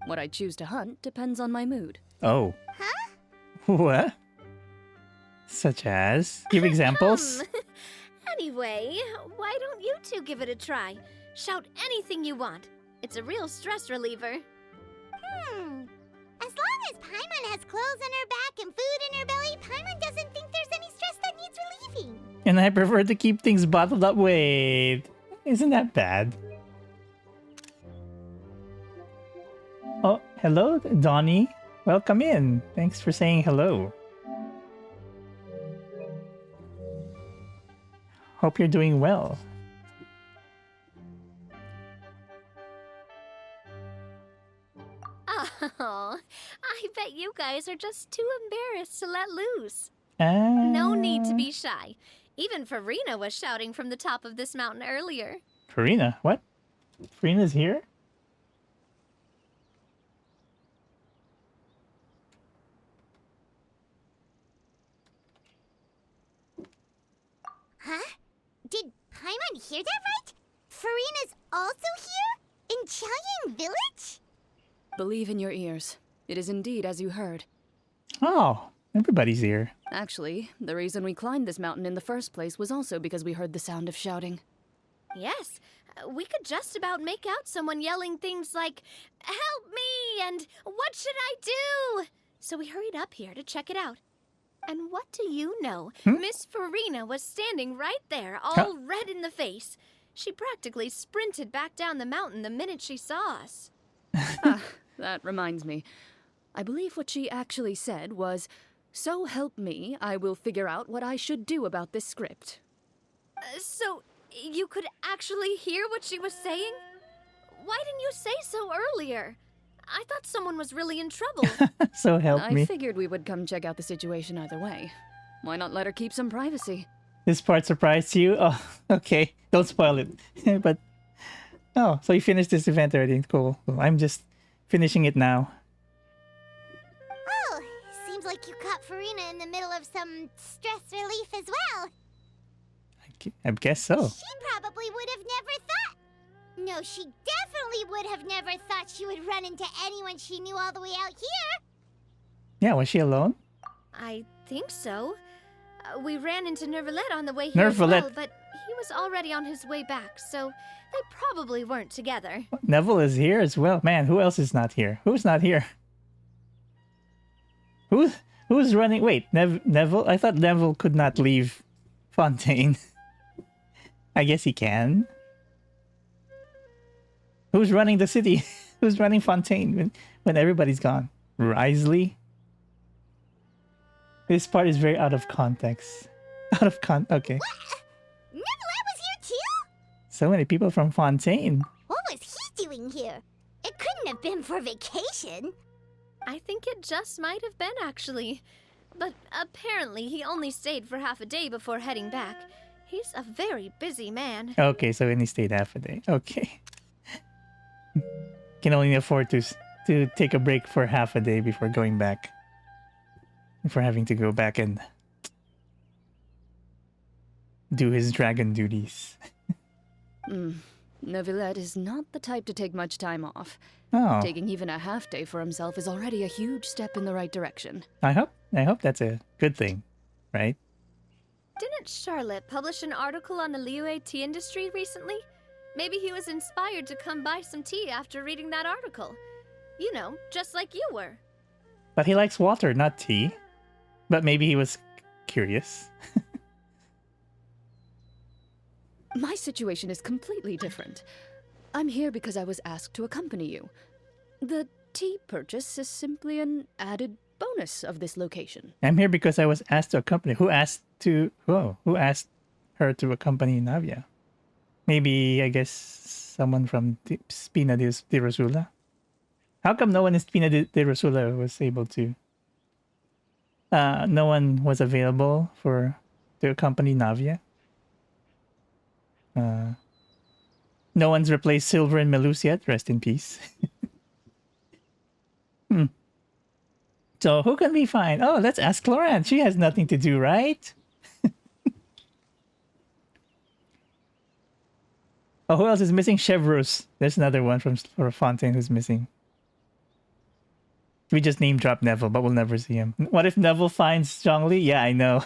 What I choose to hunt depends on my mood. Oh. Huh? What? Such as? Give examples? Anyway, why don't you two give it a try? Shout anything you want. It's a real stress reliever. As long as Paimon has clothes on her back and food in her belly, Paimon doesn't think there's any stress that needs relieving. And I prefer to keep things bottled up. Wait, isn't that bad? Oh, hello, Donnie. Welcome in. Thanks for saying hello. Hope you're doing well. Oh, I bet you guys are just too embarrassed to let loose. Ah. No need to be shy. Even Furina was shouting from the top of this mountain earlier. Furina? What? Furina's here? Huh? Did Paimon hear that right? Furina's also here? In Qiaoying Village? Believe in your ears. It is indeed as you heard. Oh, everybody's here. Actually, the reason we climbed this mountain in the first place was also because we heard the sound of shouting. Yes, we could just about make out someone yelling things like, "Help me!" and "What should I do?" So we hurried up here to check it out. And what do you know? Miss Furina was standing right there, all red in the face. She practically sprinted back down the mountain the minute she saw us. That reminds me. I believe what she actually said was, "So help me, I will figure out what I should do about this script." So, you could actually hear what she was saying? Why didn't you say so earlier? I thought someone was really in trouble. So help me. I figured we would come check out the situation either way. Why not let her keep some privacy? This part surprised you? Oh, okay. Don't spoil it. But, oh, so you finished this event already. Cool. I'm just finishing it now. Oh, seems like you caught Furina in the middle of some stress relief as well. I guess so. She probably would have never thought. No, she definitely would have never thought she would run into anyone she knew all the way out here. Yeah, was she alone? I think so. We ran into Neuvillette on the way here as well, Neuvillette. but he was already on his way back, so they probably weren't together. Neville is here as well. Man, who else is not here? Who's not here? Who's running? Wait, Neville? I thought Neville could not leave Fontaine. I guess he can. Who's running the city? Who's running Fontaine when everybody's gone? Risley? This part is very out of context. Okay. Neuvillette was here too? So many people from Fontaine. What was he doing here? It couldn't have been for vacation. I think it just might have been, actually. But apparently he only stayed for half a day before heading back. He's a very busy man. Okay, so he stayed half a day. Okay. Can only afford to take a break for half a day before going back. Before having to go back and do his dragon duties. Neuvillette is not the type to take much time off. Oh. Taking even a half day for himself is already a huge step in the right direction. I hope that's a good thing, right? Didn't Charlotte publish an article on the Liyue tea industry recently? Maybe he was inspired to come buy some tea after reading that article. You know, just like you were. But he likes water, not tea. But maybe he was curious. My situation is completely different. I'm here because I was asked to accompany you. The tea purchase is simply an added bonus of this location. I'm here because I was asked to accompany. Who asked her to accompany Navia? Maybe, I guess, someone from Spina di Rosula? How come no one in Spina di Rosula was able to... no one was available to accompany Navia? No one's replaced Silver and Melus yet. Rest in peace. So who can we find? Oh, let's ask Clorinde. She has nothing to do, right? Oh, who else is missing? Chevreuse. There's another one from Fontaine who's missing. We just name drop Neville, but we'll never see him. What if Neville finds Zhongli? Yeah, I know.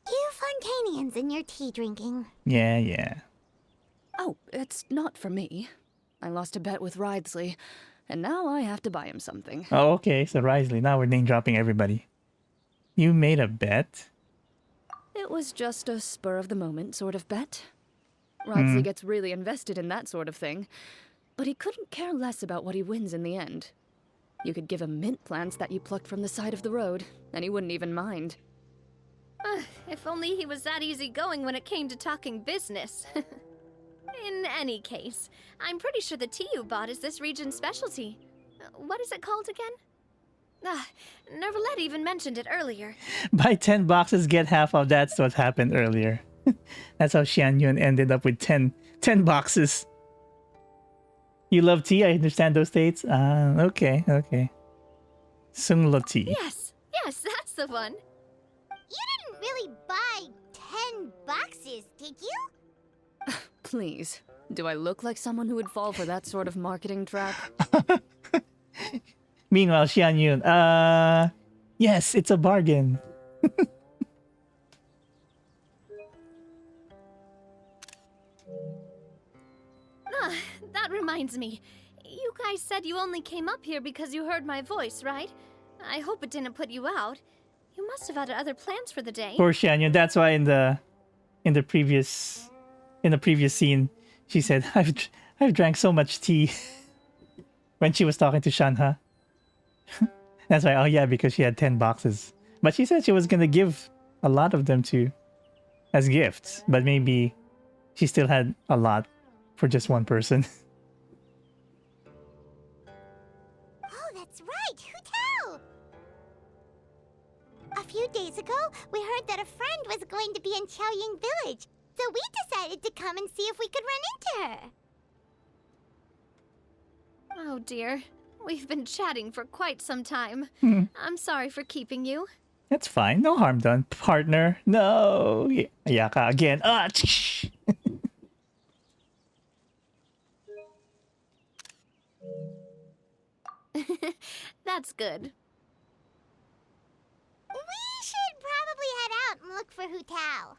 You Fontainians and your tea drinking. Yeah. Oh, it's not for me. I lost a bet with Ridesley, and now I have to buy him something. Oh, okay. So Risley. Now we're name dropping everybody. You made a bet? It was just a spur-of-the-moment sort of bet. Ridesley gets really invested in that sort of thing, but he couldn't care less about what he wins in the end. You could give him mint plants that you plucked from the side of the road, and he wouldn't even mind. If only he was that easygoing when it came to talking business. In any case, I'm pretty sure the tea you bought is this region's specialty. What is it called again? Neuvillette even mentioned it earlier. Buy 10 boxes, get half of. That's what happened earlier. That's how Xianyun ended up with 10 boxes. You love tea? I understand those states. Okay. Sunglo tea. Yes, that's the one. You didn't really buy 10 boxes, did you? Please. Do I look like someone who would fall for that sort of marketing trap? Meanwhile, Xianyun, yes, it's a bargain. That reminds me. You guys said you only came up here because you heard my voice, right? I hope it didn't put you out. You must have had other plans for the day. Poor Xianyun. That's why in the previous scene, she said, "I've drank so much tea." When she was talking to Shenhe. That's why. Oh yeah, because she had 10 boxes. But she said she was gonna give a lot of them as gifts. But maybe she still had a lot for just one person. Oh, that's right. Who tell? A few days ago, we heard that a friend was going to be in Qiaoying village. So we decided to come and see if we could run into her. Oh dear. We've been chatting for quite some time. I'm sorry for keeping you. That's fine. No harm done, partner. No. Yaka again. That's good. for Hu Tao.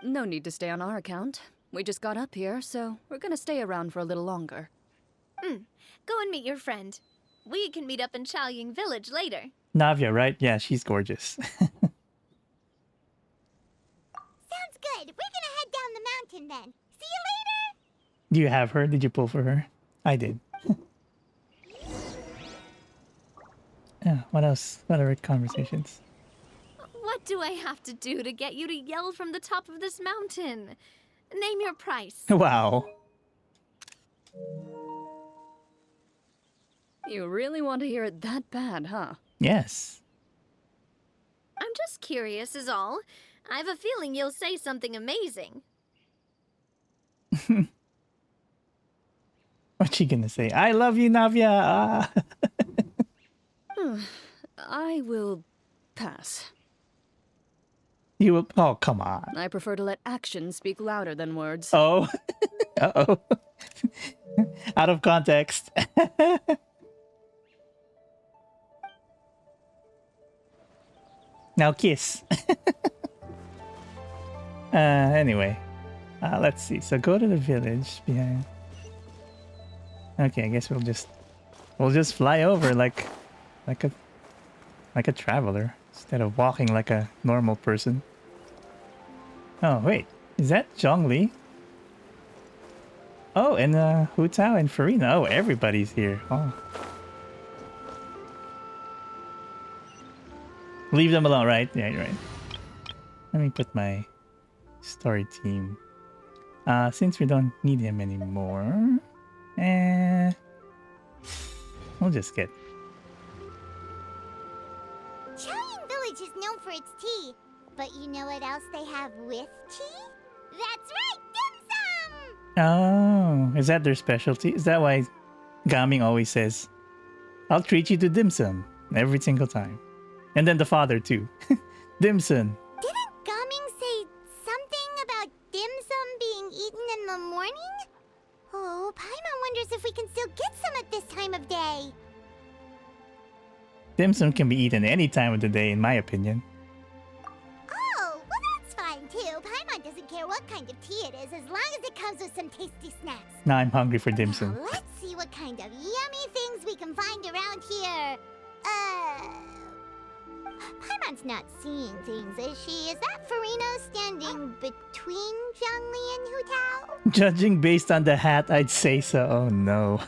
No need to stay on our account. We just got up here, so we're gonna stay around for a little longer. Go and meet your friend. We can meet up in Qiaoying village later. Navia, right? Yeah, she's gorgeous. Sounds good. We're gonna head down the mountain then. See you later! Do you have her? Did you pull for her? I did. Yeah, what else? What other conversations? What do I have to do to get you to yell from the top of this mountain? Name your price. Wow. You really want to hear it that bad, huh? Yes. I'm just curious is all. I have a feeling you'll say something amazing. What's she gonna say? I love you, Navia! Ah. I will pass. You will... Oh, come on. I prefer to let actions speak louder than words. Oh. Uh-oh. Out of context. Now kiss. Anyway. Let's see. So go to the village behind. Okay, I guess we'll just fly over like a traveler instead of walking like a normal person. Oh wait, is that Zhongli? Oh, and Hu Tao and Furina. Oh, everybody's here. Oh. Leave them alone, right? Yeah, you're right. Let me put my story team. Since we don't need him anymore, we'll just get... Qiaoying village is known for its tea, but you know what else they have with tea? That's right, dim sum! Oh, is that their specialty? Is that why Gaming always says, I'll treat you to dim sum every single time? And then the father too. Dim sum. Didn't Gaming say something about dim sum being eaten in the morning? Oh, Paimon wonders if we can still get some at this time of day. Dim sum can be eaten any time of the day, in my opinion. Oh, well that's fine too. Paimon doesn't care what kind of tea it is as long as it comes with some tasty snacks. Now I'm hungry for dim sum. Now, let's see what kind of yummy things we can find around here. Paimon's not seeing things, is she? Is that Furina standing between Zhongli and Hu Tao? Judging based on the hat, I'd say so. Oh no.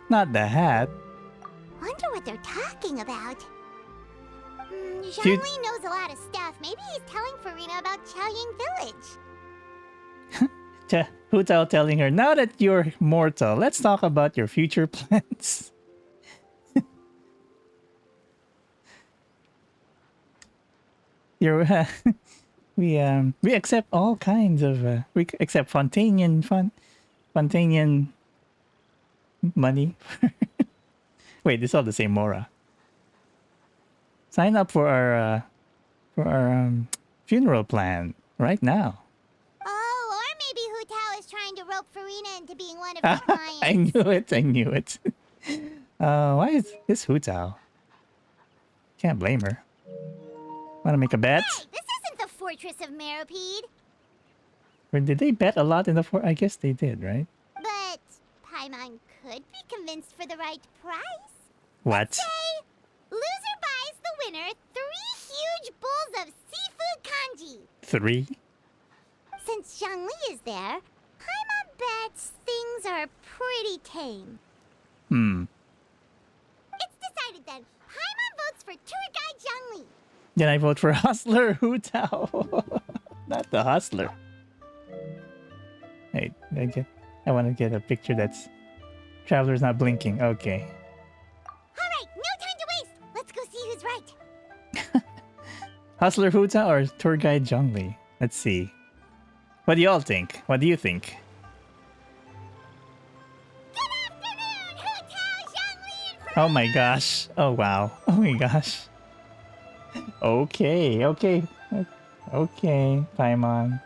Not the hat. Wonder what they're talking about. Zhongli knows a lot of stuff. Maybe he's telling Furina about Qiaoying village. Hu Tao telling her, now that you're mortal, let's talk about your future plans. We accept all kinds of we accept Fontanian money. Wait, this is all the same Mora. Sign up for our funeral plan right now. Oh, or maybe Hu Tao is trying to rope Furina into being one of his clients. I knew it. Why is this Hu Tao? Can't blame her. Want to make a bet? Hey, this isn't the Fortress of Meropide. Or did they bet a lot in the fort? I guess they did, right? But Paimon could be convinced for the right price. What? Let's say loser buys the winner 3 huge bowls of seafood kanji. 3? Since Zhongli is there, Paimon bets things are pretty tame. It's decided then. Paimon votes for tour guide Zhongli. Then I vote for Hustler Hu Tao. Not the Hustler. Hey, I want to get a picture that's... Traveler's not blinking. Okay. Alright, no time to waste. Let's go see who's right. Hustler Hu Tao or Tour Guide Zhongli? Let's see. What do you all think? What do you think? Good afternoon, Hu Tao, Zhongli, and Oh my gosh. Oh wow. Oh my gosh. Okay, Paimon.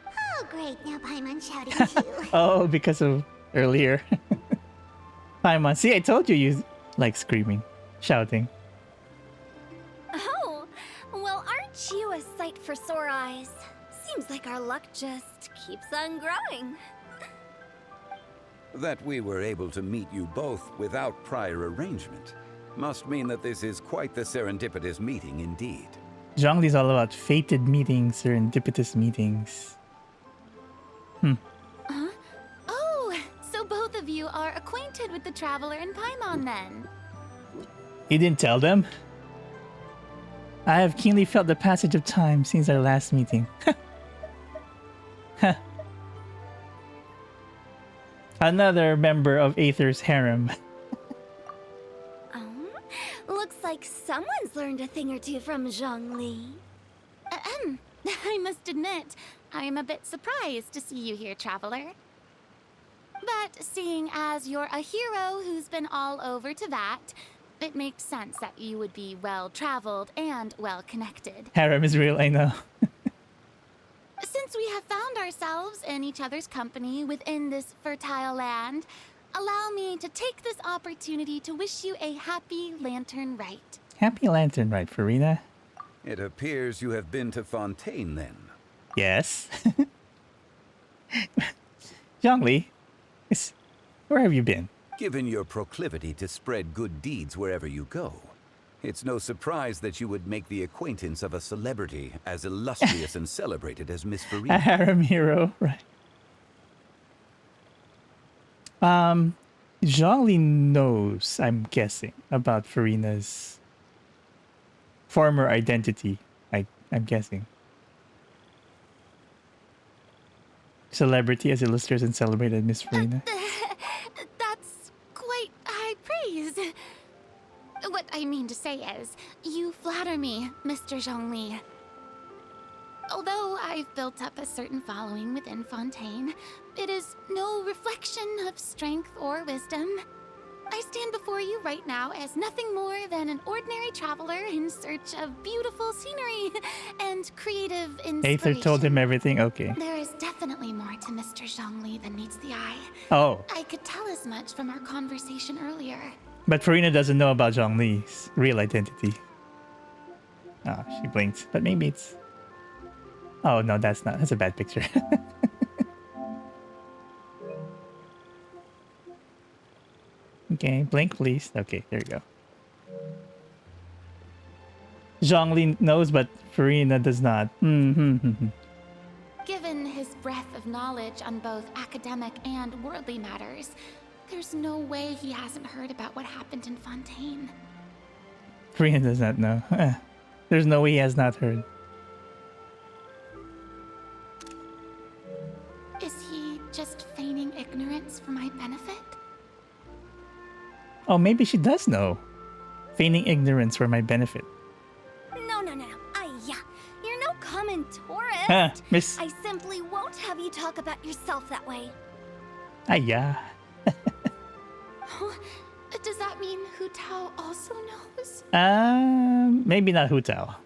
Oh great, now Paimon shouting too. Oh, because of earlier. Paimon, see, I told you you like screaming, shouting. Oh, well, aren't you a sight for sore eyes? Seems like our luck just keeps on growing. That we were able to meet you both without prior arrangement must mean that this is quite the serendipitous meeting indeed. Zhongli's all about fated meetings, serendipitous meetings. Huh? Oh, so both of you are acquainted with the Traveler and Paimon then? You didn't tell them? I have keenly felt the passage of time since our last meeting. Another member of Aether's harem. Looks like someone's learned a thing or two from Zhongli. I must admit, I am a bit surprised to see you here, Traveler. But seeing as you're a hero who's been all over to that, it makes sense that you would be well-traveled and well-connected. Harem is real, I know. Since we have found ourselves in each other's company within this fertile land, allow me to take this opportunity to wish you a happy Lantern Rite. Happy Lantern Rite, Furina. It appears you have been to Fontaine then. Yes. Zhongli, where have you been? Given your proclivity to spread good deeds wherever you go, it's no surprise that you would make the acquaintance of a celebrity as illustrious and celebrated as Miss A Furina. harem hero, right. Zhongli knows, I'm guessing, about Furina's former identity. I'm guessing. Celebrity as illustrious and celebrated Miss Furina. That's quite high praise. What I mean to say is, you flatter me, Mr. Zhongli. Although I've built up a certain following within Fontaine, it is no reflection of strength or wisdom. I stand before you right now as nothing more than an ordinary traveler in search of beautiful scenery and creative inspiration. Aether told him everything? Okay. There is definitely more to Mr. Zhongli than meets the eye. Oh. I could tell as much from our conversation earlier. But Furina doesn't know about Zhongli's real identity. Oh, she blinked. But maybe it's... Oh, no, that's not. That's a bad picture. Okay, blink, please. Okay, there you go. Zhongli knows, but Furina does not. Given his breadth of knowledge on both academic and worldly matters, there's no way he hasn't heard about what happened in Fontaine. Furina does not know. There's no way he has not heard. Is he just feigning ignorance for my benefit? Oh, maybe she does know. Feigning ignorance for my benefit. No. Yeah, you're no common tourist. Miss... I simply won't have you talk about yourself that way. Yeah. Does that mean Hu Tao also knows? Maybe not Hu Tao.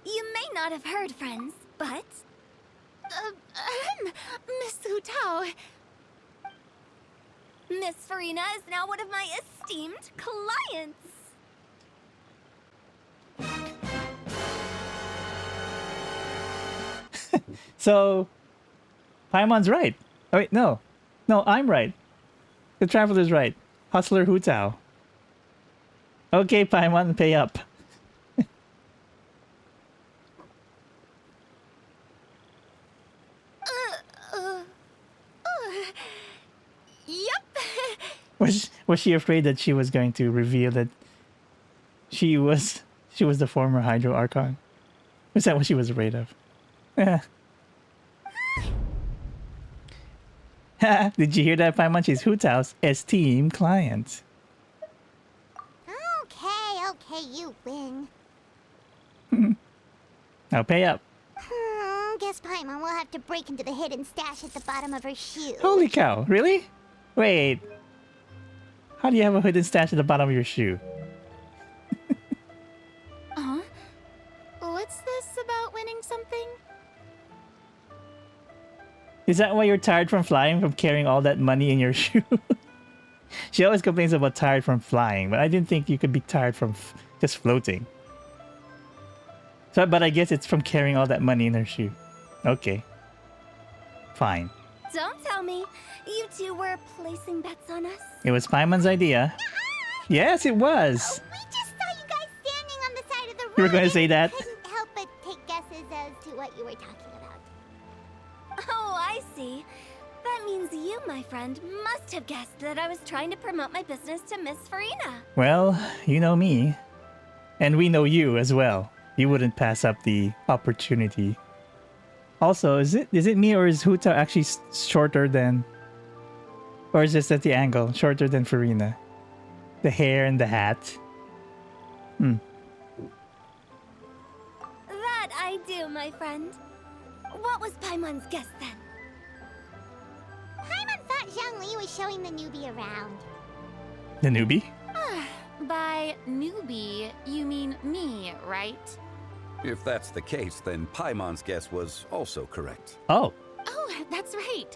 You may not have heard, friends, but... Miss Hu Tao... Miss Furina is now one of my esteemed clients. So, Paimon's right. Oh, wait, no. No, I'm right. The Traveler's right. Hustler Hu Tao. Okay, Paimon, pay up. Yep. Was she afraid that she was going to reveal that she was the former Hydro Archon? Was that what she was afraid of? Did you hear that, Paimon? She's Hu Tao's esteemed client. Okay, you win. Now pay up. Guess Paimon will have to break into the hidden stash at the bottom of her shoe. Holy cow, really? Wait. How do you have a hidden stash at the bottom of your shoe? What's this about winning something? Is that why you're tired from flying, from carrying all that money in your shoe? She always complains about tired from flying, but I didn't think you could be tired from just floating. So, but I guess it's from carrying all that money in her shoe. Okay. Fine. Don't tell me. You two were placing bets on us? It was Paimon's idea. Yes, it was. We just saw you guys standing on the side of the road. You were going to say that? Couldn't help but take guesses as to what you were talking about. Oh, I see. That means you, my friend, must have guessed that I was trying to promote my business to Miss Furina. Well, you know me. And we know you as well. You wouldn't pass up the opportunity. Also, is it me or is Huta actually shorter than... Or is this at the angle? Shorter than Furina? The hair and the hat. That I do, my friend. What was Paimon's guess then? Paimon thought Zhongli was showing the newbie around. The newbie? By newbie, you mean me, right? If that's the case, then Paimon's guess was also correct. Oh. Oh, that's right.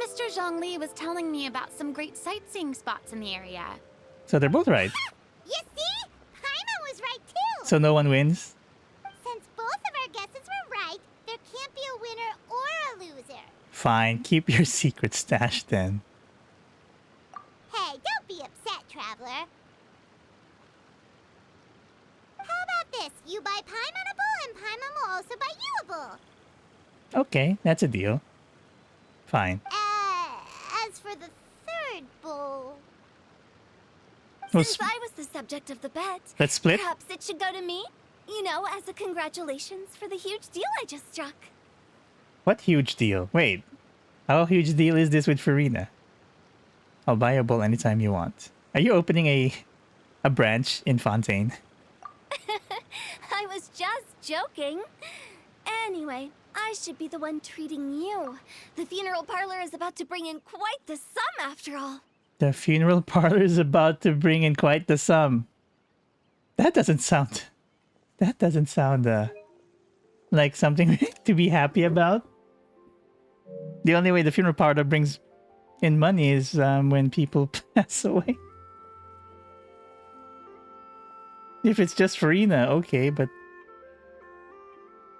Mr. Zhongli was telling me about some great sightseeing spots in the area. So they're both right. You see? Paimon was right too! So no one wins? Since both of our guesses were right, there can't be a winner or a loser. Fine, keep your secret stash then. Hey, don't be upset, Traveler. How about this? You buy Paimon a bowl and Paimon will also buy you a bowl. Okay, that's a deal. Fine. As for the third bowl... Since I was the subject of the bet, let's split? Perhaps it should go to me? You know, as a congratulations for the huge deal I just struck. What huge deal? Wait. How huge deal is this with Furina? I'll buy a bowl anytime you want. Are you opening a branch in Fontaine? I was just joking. Anyway, I should be the one treating you. The funeral parlor is about to bring in quite the sum after all. The funeral parlor is about to bring in quite the sum. That doesn't sound like something to be happy about. The only way the funeral parlor brings in money is when people pass away. If it's just Furina, okay, but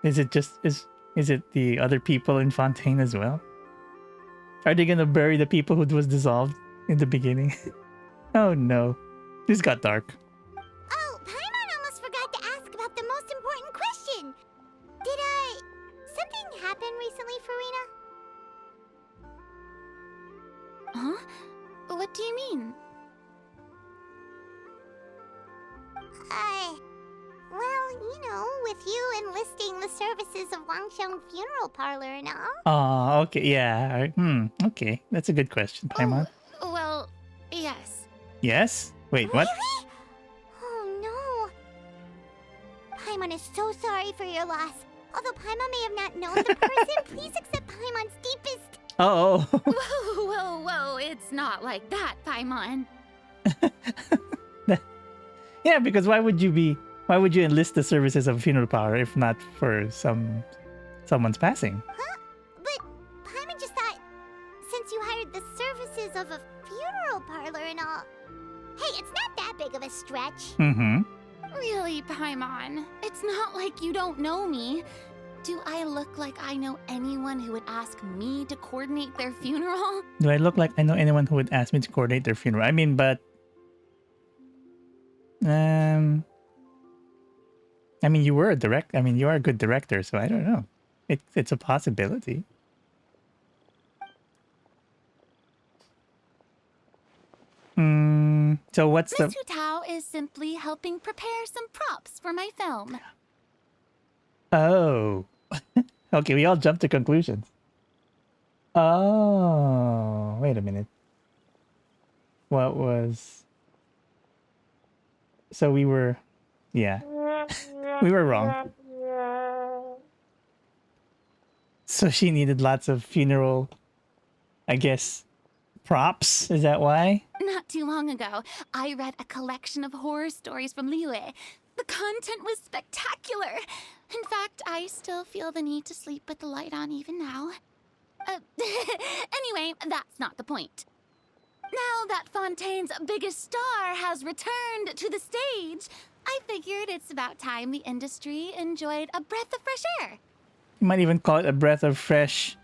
is it the other people in Fontaine as well? Are they gonna bury the people who was dissolved in the beginning? Oh no. This got dark. Oh, Paimon almost forgot to ask about the most important question. Something happen recently, Furina? Huh? What do you mean? Well, you know, with you enlisting the services of Wangsheng Funeral Parlor and all. Oh, okay, yeah. Okay. That's a good question, Paimon. Well, yes. Yes? Wait, what? Really? Oh no. Paimon is so sorry for your loss. Although Paimon may have not known the person, please accept Paimon's deepest... Oh. Whoa, it's not like that, Paimon. Yeah, because why would you enlist the services of a funeral parlor if not for someone's passing? Huh? But Paimon just thought, since you hired the services of a funeral parlor and all... Hey, it's not that big of a stretch. Mm-hmm. Really, Paimon? It's not like you don't know me. Do I look like I know anyone who would ask me to coordinate their funeral? Do I look like I know anyone who would ask me to coordinate their funeral? I mean, but... I mean, you are a good director, so I don't know. It's a possibility. So what's Miss Hutao is simply helping prepare some props for my film. Oh. Okay, we all jumped to conclusions. Oh, wait a minute. What was... So we were... Yeah. We were wrong. So she needed lots of funeral, I guess, props? Is that why? Not too long ago, I read a collection of horror stories from Liyue. The content was spectacular. In fact, I still feel the need to sleep with the light on even now. Anyway, that's not the point. Now that Fontaine's biggest star has returned to the stage, I figured it's about time the industry enjoyed a breath of fresh air. You might even call it a breath of fresh...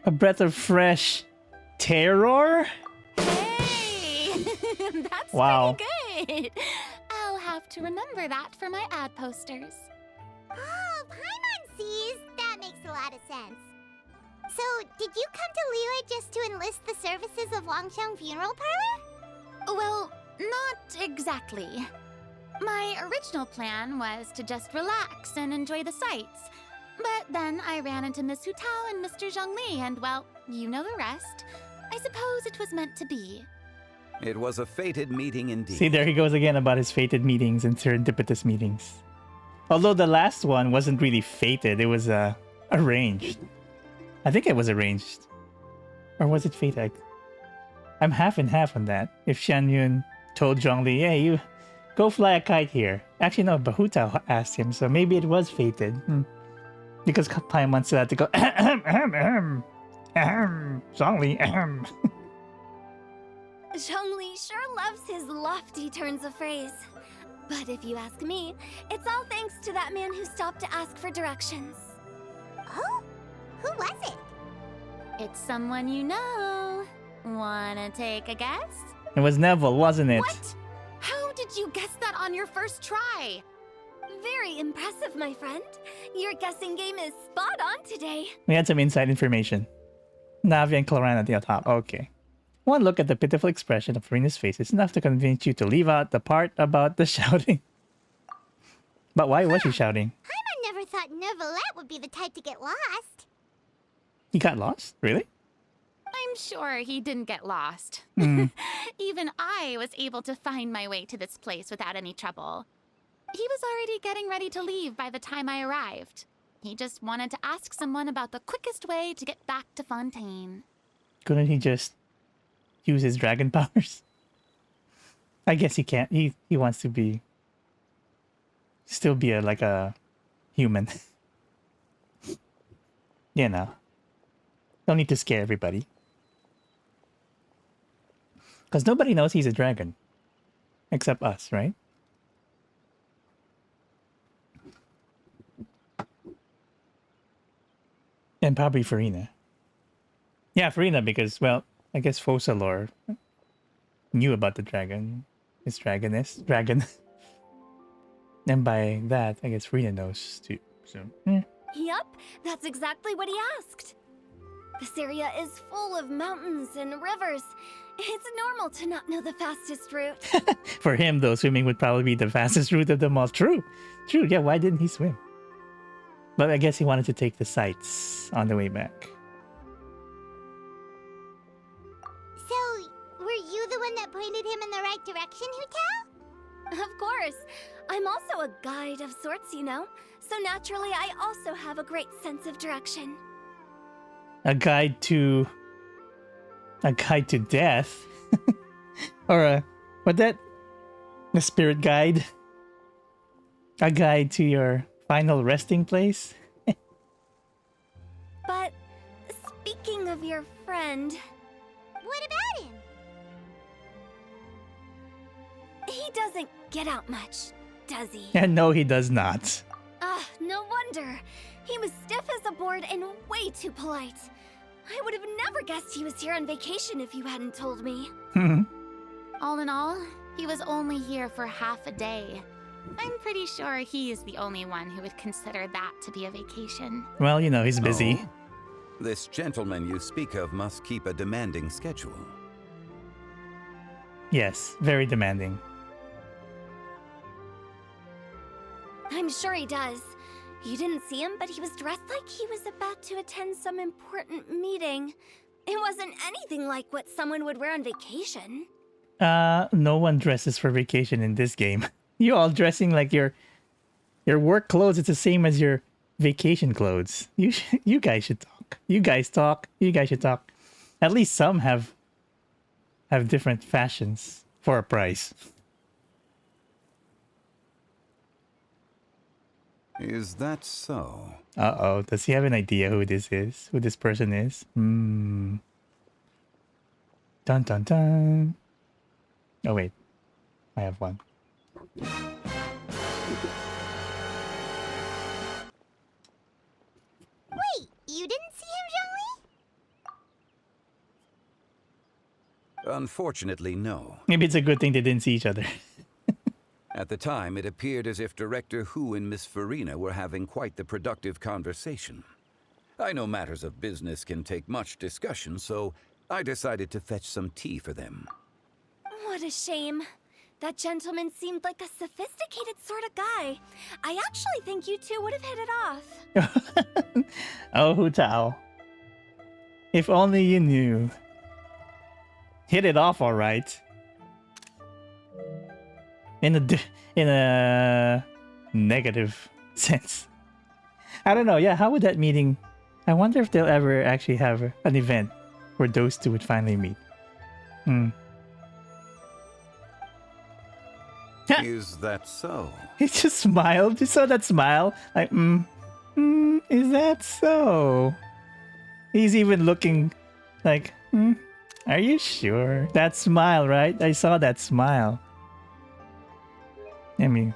A breath of fresh... terror? Hey! That's wow. pretty good. I'll have to remember that for my ad posters. Oh, Paimon sees. That makes a lot of sense. So, did you come to Liyue just to enlist the services of Wangxiang Funeral Parlor? Well, not exactly. My original plan was to just relax and enjoy the sights. But then I ran into Miss Hutao and Mr. Zhongli, and well, you know the rest. I suppose it was meant to be. It was a fated meeting indeed. See, there he goes again about his fated meetings and serendipitous meetings. Although the last one wasn't really fated, it was arranged. I think it was arranged. Or was it fated? I'm half and half on that. If Xianyun told Zhongli, hey, you go fly a kite here. Actually, no, Bahuta asked him, so maybe it was fated. Because Paimon still had to go, Zhongli, Zhongli sure loves his lofty turns of phrase. But if you ask me, it's all thanks to that man who stopped to ask for directions. Oh? Who was it? It's someone you know. Wanna take a guess? It was Neville, wasn't it? What? How did you guess that on your first try? Very impressive, my friend. Your guessing game is spot on today. We had some inside information. Navia and Clorinde at the top. Okay. One look at the pitiful expression of Furina's face is enough to convince you to leave out the part about the shouting. But why was she shouting? Paimon never thought Neuvillette would be the type to get lost. He got lost? Really? I'm sure he didn't get lost. Even I was able to find my way to this place without any trouble. He was already getting ready to leave by the time I arrived. He just wanted to ask someone about the quickest way to get back to Fontaine. Couldn't he just use his dragon powers? I guess he can't. He wants to be... Still be like a human. You know. Don't need to scare everybody. Because nobody knows he's a dragon. Except us, right? And probably Furina. Yeah, Furina, because, well, I guess Focalor knew about the dragon. His dragon. And by that, I guess Furina knows too. So, Yup, that's exactly what he asked. This area is full of mountains and rivers. It's normal to not know the fastest route. For him, though, swimming would probably be the fastest route of them all. True. Yeah, why didn't he swim? But I guess he wanted to take the sights on the way back. So, were you the one that pointed him in the right direction, Hutao? Of course. I'm also a guide of sorts, you know. So naturally, I also have a great sense of direction. A guide to death? Or a spirit guide? A guide to your final resting place? But speaking of your friend... What about him? He doesn't get out much, does he? And no, he does not. Ah, no wonder. He was stiff as a board and way too polite. I would have never guessed he was here on vacation if you hadn't told me. All in all, he was only here for half a day. I'm pretty sure he is the only one who would consider that to be a vacation. Well, you know, he's busy. Oh. This gentleman you speak of must keep a demanding schedule. Yes, very demanding. I'm sure he does. You didn't see him, but he was dressed like he was about to attend some important meeting. It wasn't anything like what someone would wear on vacation. No one dresses for vacation in this game. You all dressing like your work clothes. It's the same as your vacation clothes. You guys should talk. You guys talk. You guys should talk. At least some have different fashions for a price. Is that so? Uh-oh. Does he have an idea who this is? Who this person is? Dun dun dun. Oh wait, I have one. Wait, you didn't see him, Zhongli? Unfortunately, no. Maybe it's a good thing they didn't see each other. At the time, it appeared as if Director Hu and Miss Furina were having quite the productive conversation. I know matters of business can take much discussion, so I decided to fetch some tea for them. What a shame. That gentleman seemed like a sophisticated sort of guy. I actually think you two would have hit it off. Oh, Hu Tao. If only you knew. Hit it off all right. In a negative sense. I don't know. Yeah, how would that meeting... I wonder if they'll ever actually have an event where those two would finally meet. Is that so? He just smiled. You saw that smile? Like, is that so? He's even looking like, are you sure? That smile, right? I saw that smile. I mean,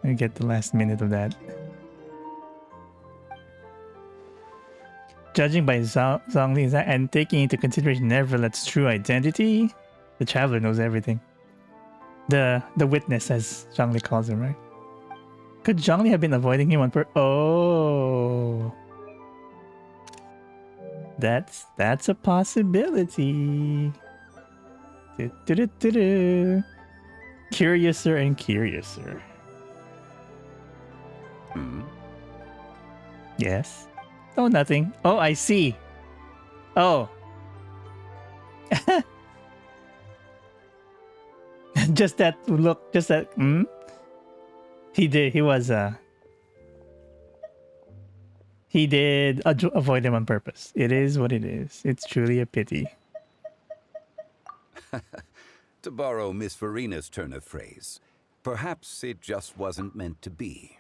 let me get the last minute of that. Judging by Zhongli and taking into consideration Neuvillette's true identity, the traveler knows everything. The witness, as Zhongli calls him, right? Could Zhongli have been avoiding him on purpose? Oh, that's a possibility. Curiouser and curiouser. Yes. Oh, nothing. Oh, I see. Oh. Just that look, just that, he did avoid him on purpose. It is what it is. It's truly a pity. To borrow Miss Furina's turn of phrase, perhaps it just wasn't meant to be.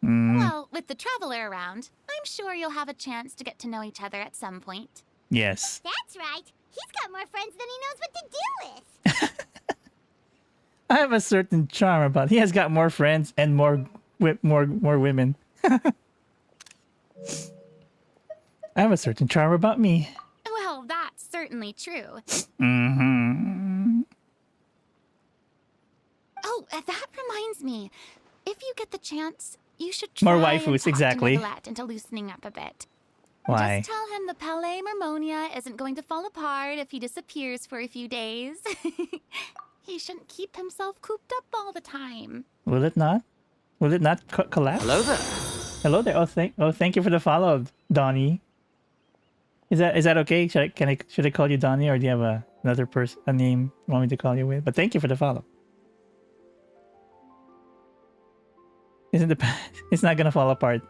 Well, with the traveler around, I'm sure you'll have a chance to get to know each other at some point. Yes. That's right. He's got more friends than he knows what to do with. I have a certain charm about. He has got more friends and more women. I have a certain charm about me. Well, that's certainly true. Oh, that reminds me. If you get the chance, you should try More and waifus, talk exactly. to Neuvillette into loosening up a bit. Why? Just tell him the Palais Mermonia isn't going to fall apart if he disappears for a few days. He shouldn't keep himself cooped up all the time. Will it not? Will it not collapse? Hello there. Hello there. Thank you for the follow, Donnie. Is that okay? Should I call you Donnie, or do you have another person, a name you want me to call you with? But thank you for the follow. It's not gonna fall apart.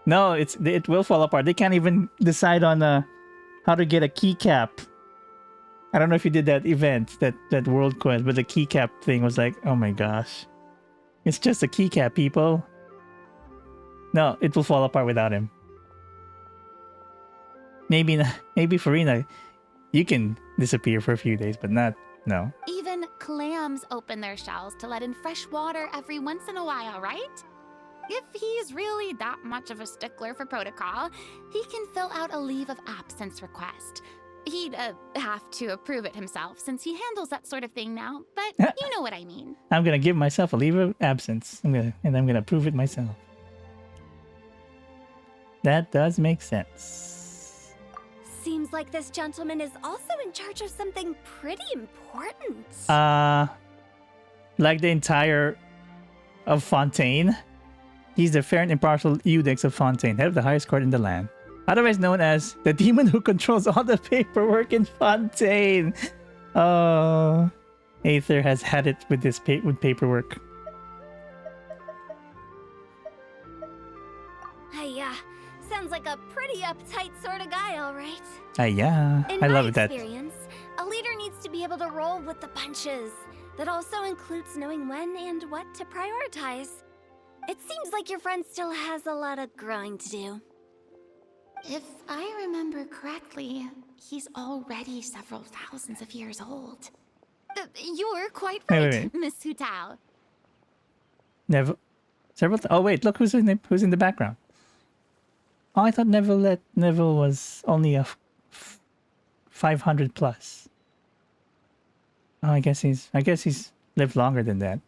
No, it will fall apart. They can't even decide on how to get a keycap. I don't know if you did that event, that world quest, but the keycap thing was like, oh my gosh. It's just a keycap, people. No, it will fall apart without him. Maybe Furina, you can disappear for a few days, but no. Even clams open their shells to let in fresh water every once in a while, right? If he's really that much of a stickler for protocol, he can fill out a leave of absence request. He'd have to approve it himself since he handles that sort of thing now, but you know what I mean. I'm gonna give myself a leave of absence. I'm gonna approve it myself. That does make sense. Seems like this gentleman is also in charge of something pretty important. Like the entire of Fontaine. He's the fair and impartial Eudex of Fontaine, head of the highest court in the land. Otherwise known as the demon who controls all the paperwork in Fontaine. Oh, Aether has had it with this with paperwork. Yeah, sounds like a pretty uptight sort of guy, all right. Yeah, In I my love it that. experience, a leader needs to be able to roll with the punches. That also includes knowing when and what to prioritize. It seems like your friend still has a lot of growing to do. If I remember correctly, he's already several thousands of years old. You were quite right, Wait. Miss Hu Tao. Never. Oh wait, look who's in the background. Oh, I thought Neville was only a 500 plus. Oh, I guess he's lived longer than that.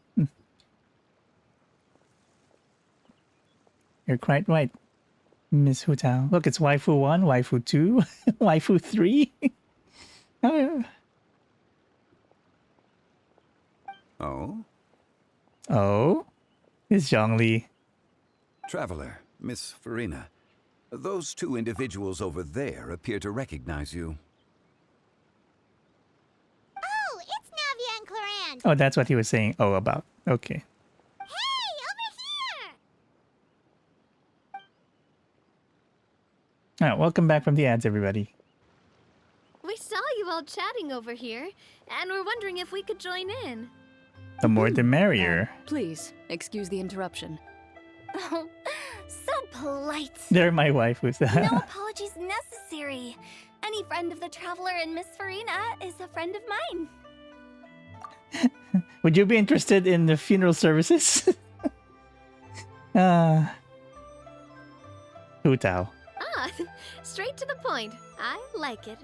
You're quite right, Miss Hu Tao. Look, it's waifu 1, waifu 2, waifu 3. Oh? Oh? It's Zhongli. Traveler, Miss Furina. Those two individuals over there appear to recognize you. Oh, it's Navia and Clorinde. Oh, that's what he was saying. Oh, about. Okay. Hey, over here! All right, welcome back from the ads, everybody. We saw you all chatting over here, and we're wondering if we could join in. The more the merrier. Please, excuse the interruption. Oh, so polite. They're my wife who's No apologies necessary. Any friend of the Traveler and Miss Furina is a friend of mine. Would you be interested in the funeral services? Hu Tao. Ah, straight to the point. I like it.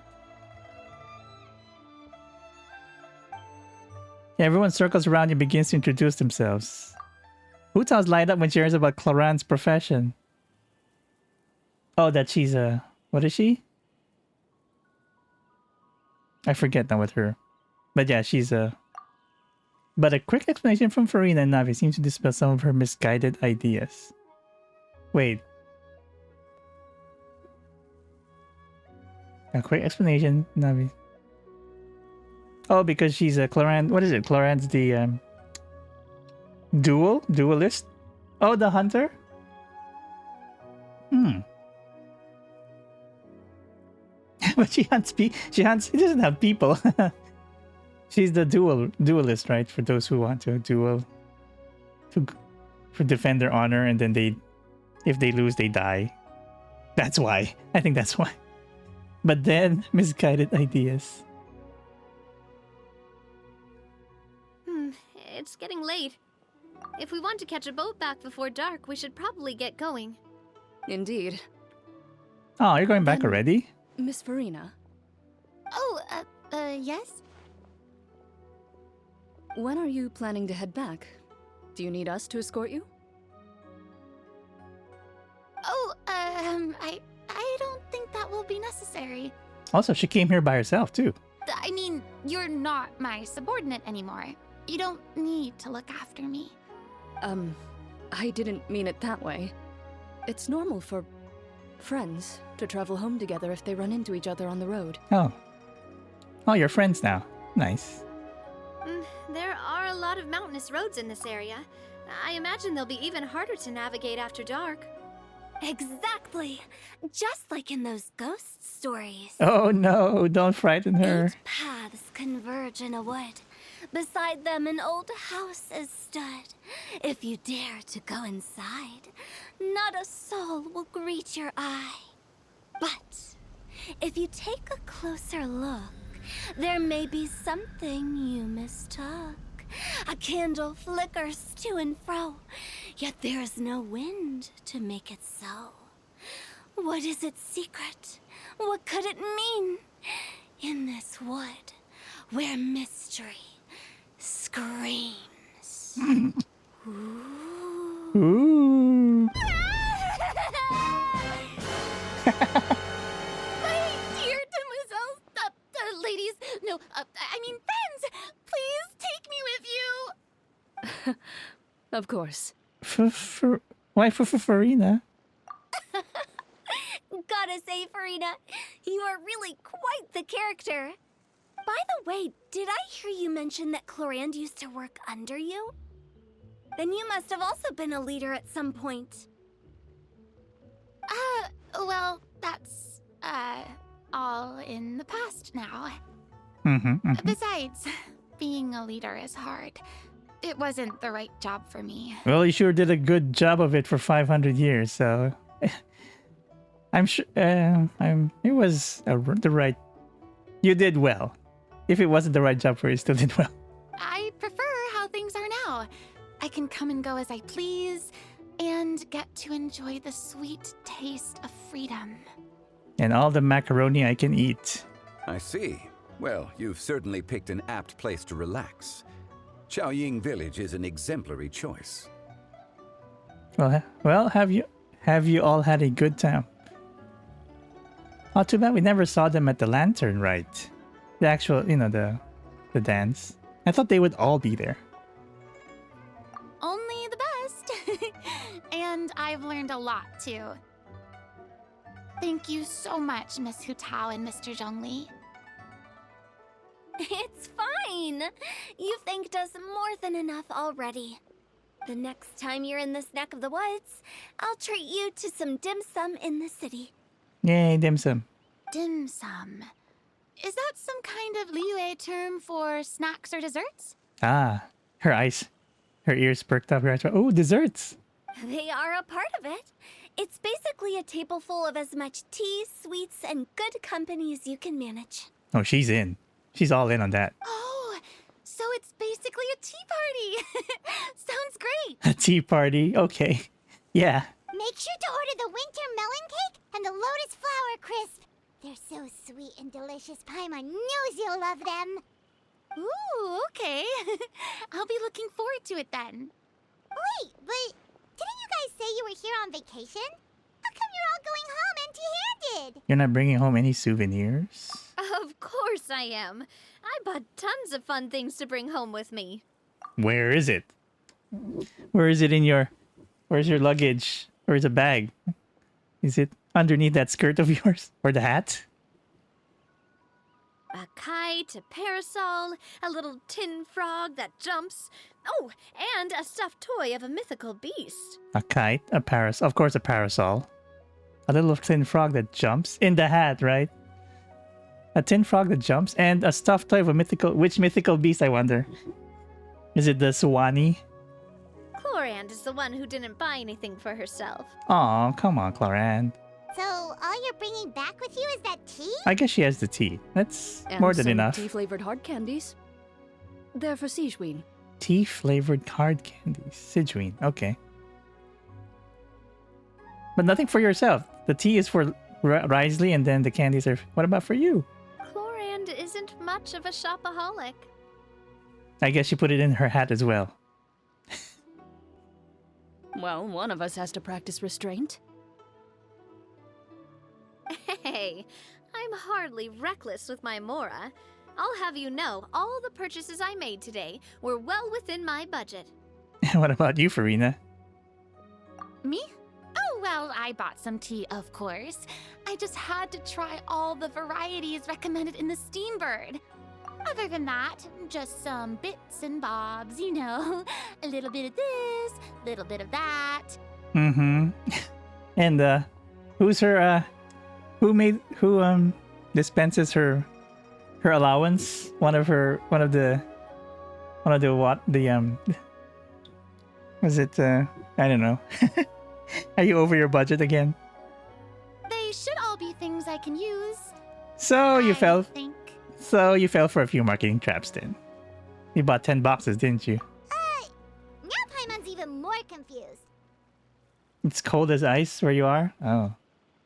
Yeah, everyone circles around and begins to introduce themselves. Hu Tao's light up when she hears about Clorinde's profession. Oh, that she's a... What is she? I forget now with her. But yeah, she's a... But a quick explanation from Furina and Navi seems to dispel some of her misguided ideas. Wait. A quick explanation, Navi. Oh, because she's a Clorinde. What is it? Clorinde's the duelist. Oh, the hunter. But she hunts. She doesn't have people. She's the duelist, right? For those who want to duel, for defend their honor, and then if they lose, they die. That's why. I think that's why. But then misguided ideas. It's getting late. If we want to catch a boat back before dark, we should probably get going. Indeed. Oh, you're going back already? Miss Furina. Oh, yes? When are you planning to head back? Do you need us to escort you? Oh, I don't think that will be necessary. Also, she came here by herself, too. I mean, you're not my subordinate anymore. You don't need to look after me. I didn't mean it that way. It's normal for friends to travel home together if they run into each other on the road. Oh. Oh, you're friends now. Nice. There are a lot of mountainous roads in this area. I imagine they'll be even harder to navigate after dark. Exactly. Just like in those ghost stories. Oh no, don't frighten her. 8 paths converge in a wood. Beside them an old house is stood. If you dare to go inside, not a soul will greet your eye. But if you take a closer look, there may be something you mistook. A candle flickers to and fro, yet there is no wind to make it so. What is its secret? What could it mean? In this wood, where mystery screams. Ooh. My dear demoiselles, ladies, no, I mean friends, please take me with you. Of course. Why for Furina? Gotta say, Furina, you are really quite the character. By the way, did I hear you mention that Clorinde used to work under you? Then you must have also been a leader at some point. Well, that's, all in the past now. Besides, being a leader is hard. It wasn't the right job for me. Well, you sure did a good job of it for 500 years, so... I'm sure. It was the right. You did well. If it wasn't the right job for you, you still did well. I prefer how things are now. I can come and go as I please, and get to enjoy the sweet taste of freedom. And all the macaroni I can eat. I see. Well, you've certainly picked an apt place to relax. Qiaoying Village is an exemplary choice. Well, have you all had a good time? Oh, too bad we never saw them at the lantern, right? The actual, the dance. I thought they would all be there. Only the best. And I've learned a lot, too. Thank you so much, Miss Hu Tao and Mr. Zhongli. It's fine. You've thanked us more than enough already. The next time you're in this neck of the woods, I'll treat you to some dim sum in the city. Yay, dim sum. Dim sum. Is that some kind of Liyue term for snacks or desserts? Ah, her ears perked up. Her eyes were, oh, desserts. They are a part of it. It's basically a table full of as much tea, sweets, and good company as you can manage. Oh, she's in. She's all in on that. Oh, so it's basically a tea party. Sounds great. A tea party? Okay. Yeah. Make sure to order the winter melon cake and the lotus flower crisp. They're so sweet and delicious. Paimon knows you'll love them. Ooh, okay. I'll be looking forward to it then. Wait, but didn't you guys say you were here on vacation? How come you're all going home empty-handed? You're not bringing home any souvenirs? Of course I am. I bought tons of fun things to bring home with me. Where is it? Where is it in your... Where's your luggage? Where's a bag? Is it underneath that skirt of yours? Or the hat? A kite, a parasol, a little tin frog that jumps. Oh, and a stuffed toy of a mythical beast. A kite, a parasol. Of course, a parasol. A little tin frog that jumps. In the hat, right? A tin frog that jumps. And a stuffed toy of a mythical... Which mythical beast, I wonder? Is it the Suwani? Clorinde is the one who didn't buy anything for herself. Aw, come on, Clorinde. So, all you're bringing back with you is that tea? I guess she has the tea. That's And more than some enough. tea-flavored hard candies. They're for Xianyun. Tea-flavored hard candies. Sijuin. Okay. But nothing for yourself. The tea is for Risley and then the candies are... What about for you? Clorinde isn't much of a shopaholic. I guess she put it in her hat as well. Well, one of us has to practice restraint. Hey, I'm hardly reckless with my Mora. I'll have you know, all the purchases I made today were well within my budget. What about you, Furina? Me? Oh, well, I bought some tea, of course. I just had to try all the varieties recommended in the Steambird. Other than that, just some bits and bobs, you know. A little bit of this, a little bit of that. Mm-hmm. And, who's her, who dispenses her allowance? Was it, I don't know. Are you over your budget again? They should all be things I can use. So you fell. think. So you fell for a few marketing traps then. You bought 10 boxes, didn't you? Now Paimon's even more confused. It's cold as ice where you are? Oh.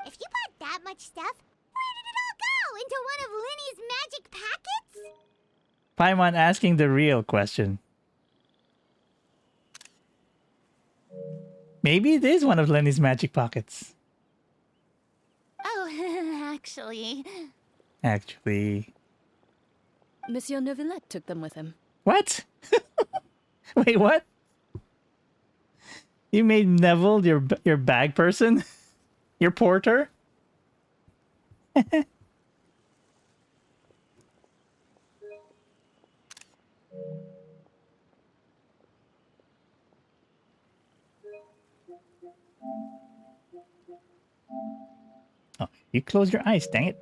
If you bought that much stuff, where did it all go? Into one of Linny's magic packets? Paimon asking the real question. Maybe it is one of Lenny's magic pockets. Oh, actually. Actually. Monsieur Neuvillette took them with him. What? Wait, what? You made Neville your bag person? Your porter? Oh, you close your eyes, dang it.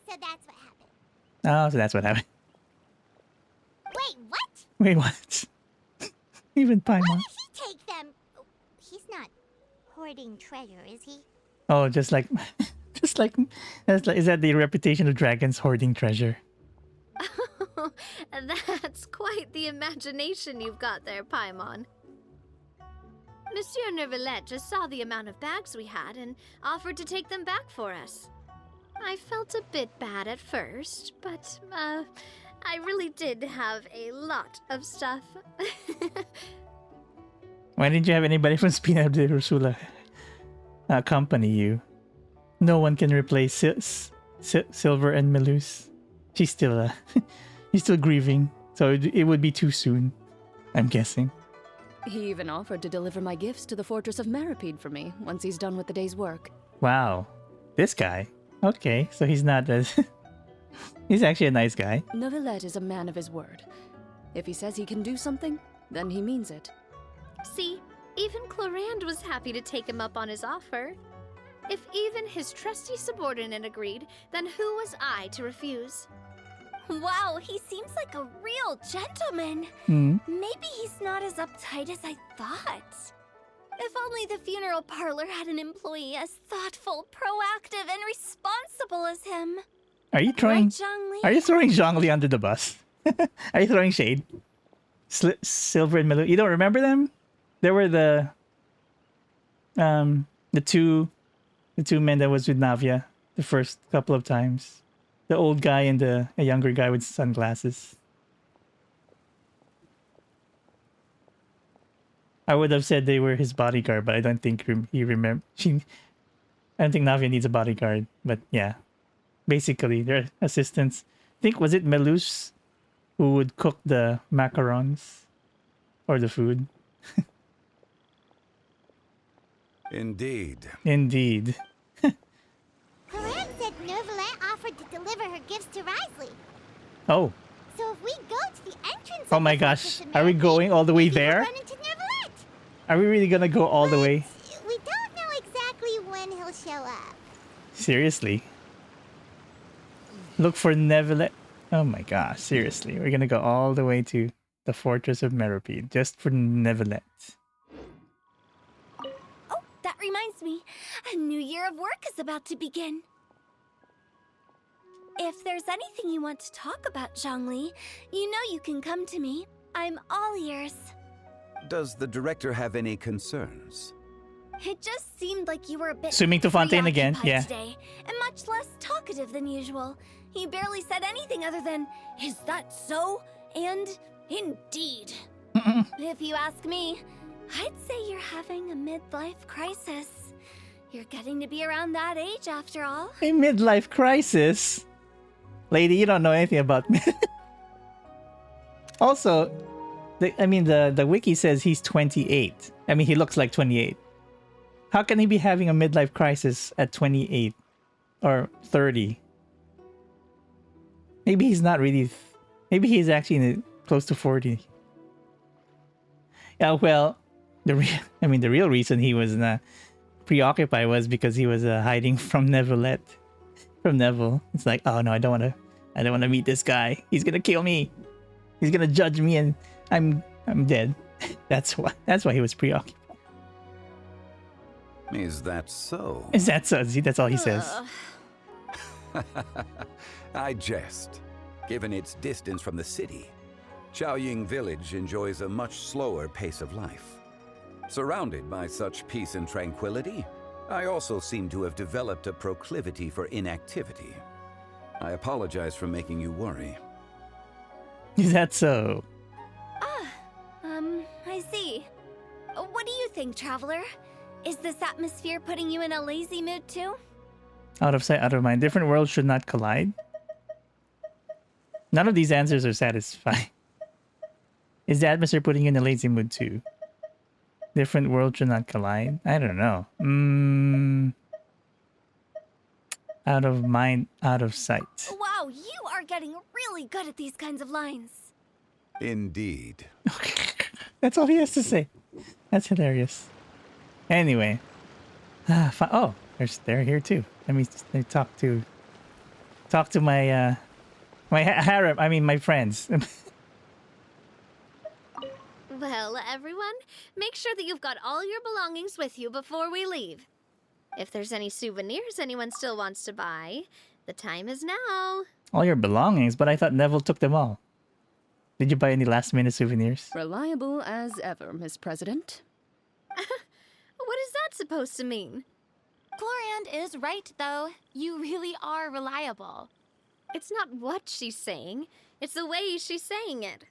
So that's what happened. Oh, so that's what happened. Wait, what? Wait, what? Even Why Paimon. did he take them? He's not hoarding treasure, is he? Oh, just like, just like, is that the reputation of dragons hoarding treasure? That's quite the imagination you've got there, Paimon. Monsieur Neuvillette just saw the amount of bags we had and offered to take them back for us. I felt a bit bad at first, but, I really did have a lot of stuff. Why didn't you have anybody from Spina de Ursula accompany you? No one can replace Silver and Melus. She's still, he's still grieving, so it would be too soon, I'm guessing. He even offered to deliver my gifts to the Fortress of Meripede for me once he's done with the day's work. Wow, this guy. Okay, so he's not as... he's actually a nice guy. Neuvillette is a man of his word. If he says he can do something, then he means it. See, even Clorinde was happy to take him up on his offer. If even his trusty subordinate agreed, then who was I to refuse? Wow, he seems like a real gentleman. Maybe he's not as uptight as I thought. If only the funeral parlor had an employee as thoughtful, proactive, and responsible as him. Are you throwing... Right, Zhongli? Are you throwing Zhongli under the bus? Are you throwing shade? Silver and Melus. You don't remember them? They were the two men that was with Navia the first couple of times. The old guy and a younger guy with sunglasses. I would have said they were his bodyguard, but I don't think he remember. I don't think Navia needs a bodyguard, but yeah. Basically, they're assistants. I think, was it Melus who would cook the macarons? Or the food? Indeed. Indeed. Clorinde said Neuvillette offered to deliver her gifts to Risley. Oh. So if we go to the entrance Oh of my the gosh. Fortress of Are we Meripede, going all the way maybe we'll there? run into Neuvillette. Are we really gonna go all the way? We don't know exactly when he'll show up. Seriously? Look for Neuvillette. Oh my gosh, seriously. We're gonna go all the way to the Fortress of Meripede just for Neuvillette. Oh, that reminds me. A new year of work is about to begin. If there's anything you want to talk about, Zhongli, you know you can come to me. I'm all ears. Does the director have any concerns? It just seemed like you were a bit Swimming to Fontaine again, preoccupied yeah. today, and much less talkative than usual. He barely said anything other than, "Is that so?" and "Indeed." If you ask me, I'd say you're having a midlife crisis. You're getting to be around that age after all. A midlife crisis? Lady, you don't know anything about me. Also, the wiki says he's 28. I mean, he looks like 28. How can he be having a midlife crisis at 28 or 30? Maybe he's not really. Maybe he's actually close to 40. Yeah, well, the real reason he was preoccupied was because he was hiding from Neuvillette, from Neville. It's like, oh no, I don't want to meet this guy. He's gonna kill me. He's gonna judge me, and I'm dead. That's why he was preoccupied. Is that so? Is that so? See, that's all he says. I jest. Given its distance from the city, Qiaoying village enjoys a much slower pace of life. Surrounded by such peace and tranquility, I also seem to have developed a proclivity for inactivity. I apologize for making you worry. Is that so? I see. What do you think, Traveler? Is this atmosphere putting you in a lazy mood too? Out of sight, out of mind. Different worlds should not collide. None of these answers are satisfying. Is the atmosphere putting you in a lazy mood too? Different worlds should not collide? I don't know. Out of mind, out of sight. Wow, you are getting really good at these kinds of lines. Indeed. That's all he has to say. That's hilarious. Anyway. Oh, they're here too. Let me talk to my harem. I mean, my friends. Well, everyone, make sure that you've got all your belongings with you before we leave. If there's any souvenirs anyone still wants to buy, the time is now. All your belongings? But I thought Neville took them all. Did you buy any last-minute souvenirs? Reliable as ever, Miss President. What is that supposed to mean? Clorinde is right, though. You really are reliable. It's not what she's saying. It's the way she's saying it.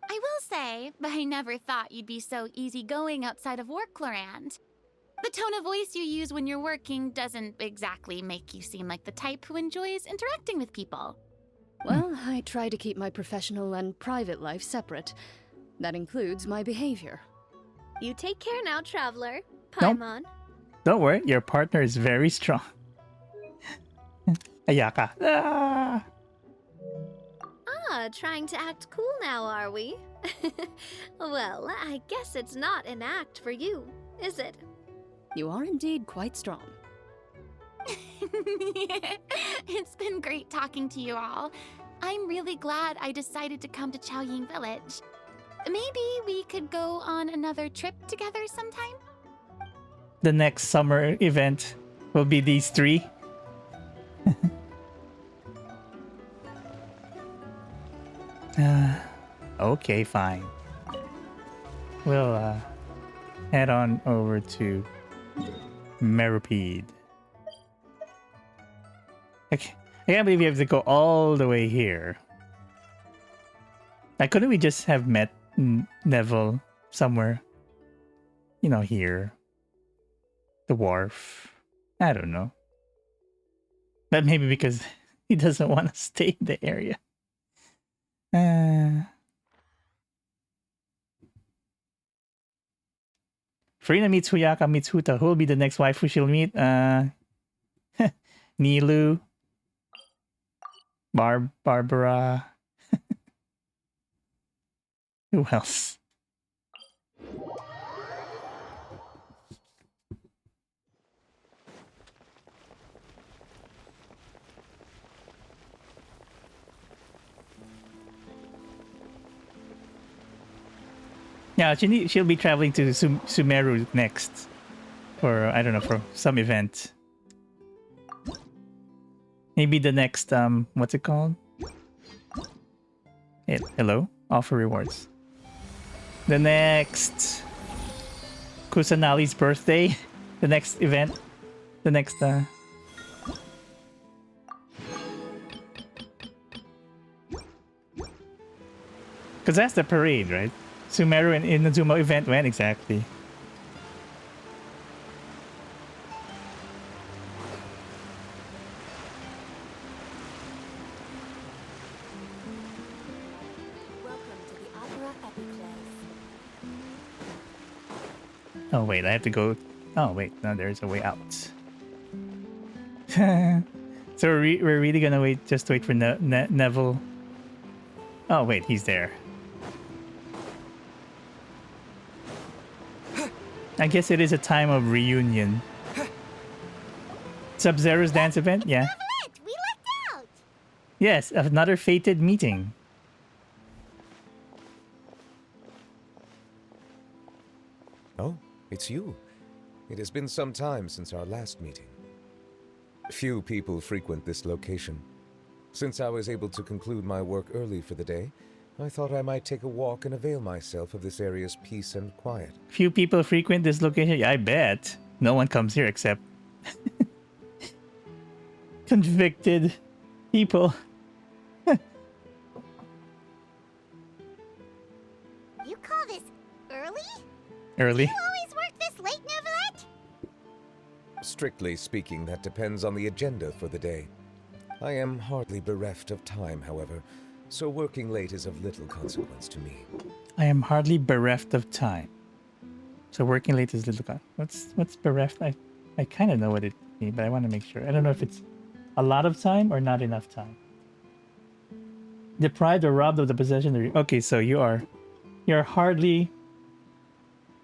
I will say, I never thought you'd be so easygoing outside of work, Clorinde. The tone of voice you use when you're working doesn't exactly make you seem like the type who enjoys interacting with people. Well, I try to keep my professional and private life separate. That includes my behavior. You take care now, Traveler. Nope. Paimon. Don't worry, your partner is very strong. Ayaka. Ah! Trying to act cool now, are we? Well, I guess it's not an act for you, is it? You are indeed quite strong. It's been great talking to you all. I'm really glad I decided to come to Qiaoying Village. Maybe we could go on another trip together sometime? The next summer event will be these three. Okay, fine. We'll head on over to Meripede. Okay. I can't believe you have to go all the way here. Like, couldn't we just have met Neville somewhere? You know, here. The wharf. I don't know. But maybe because he doesn't want to stay in the area. Furina meets Huyaka meets Huta. Who will be the next waifu she'll meet? Nilu. Barbara. Who else? Yeah, she'll be traveling to Sumeru next. For, I don't know, for some event. Maybe the next, what's it called? Hello? Offer rewards. The next... Kusanali's birthday. The next event. The next, Because that's the parade, right? Sumeru and Inazuma event when exactly? Oh wait, I have to go... Oh wait, no, there's a way out. So we're really gonna wait, just wait for Neville. Oh wait, he's there. I guess it is a time of reunion. Sub-Zero's dance event? Yeah. We lucked out! Yes, another fated meeting. Oh, it's you. It has been some time since our last meeting. Few people frequent this location. Since I was able to conclude my work early for the day, I thought I might take a walk and avail myself of this area's peace and quiet. Few people frequent this location? Yeah, I bet. No one comes here except... convicted people. You call this early? Early? Do you always work this late, Neuvillette? Strictly speaking, that depends on the agenda for the day. I am hardly bereft of time, however, so working late is of little consequence to me. I am hardly bereft of time. So working late is little... What's bereft? I kind of know what it means, but I want to make sure. I don't know if it's a lot of time or not enough time. Deprived or robbed of the possession of... Okay, so you're hardly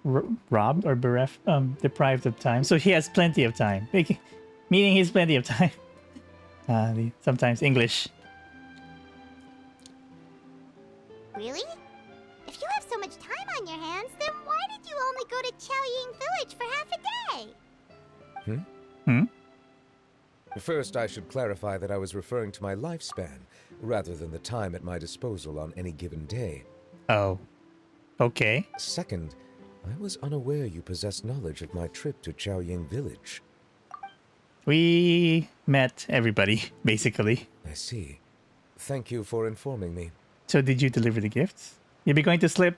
robbed or bereft, deprived of time. So he has plenty of time. Meaning he's plenty of time. Sometimes English. Really? If you have so much time on your First, I should clarify that I was referring to my lifespan, rather than the time at my disposal on any given day. Oh. Okay. Second, I was unaware you possessed knowledge of my trip to Qiaoying village. We met everybody, basically. I see. Thank you for informing me. So did you deliver the gifts? You'll be going to slip.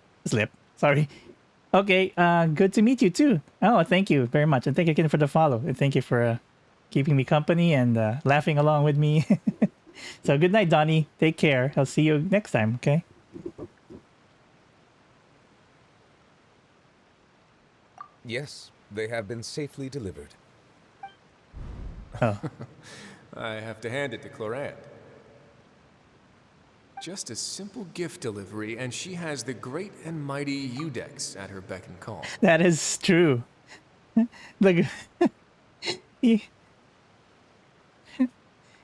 Sorry. Okay, good to meet you too. Oh, thank you very much. And thank you again for the follow. And thank you for keeping me company and laughing along with me. So good night, Donnie. Take care. I'll see you next time, okay? Yes, they have been safely delivered. Oh. I have to hand it to Clorinde. Just a simple gift delivery, and she has the great and mighty Udex at her beck and call. That is true. Look.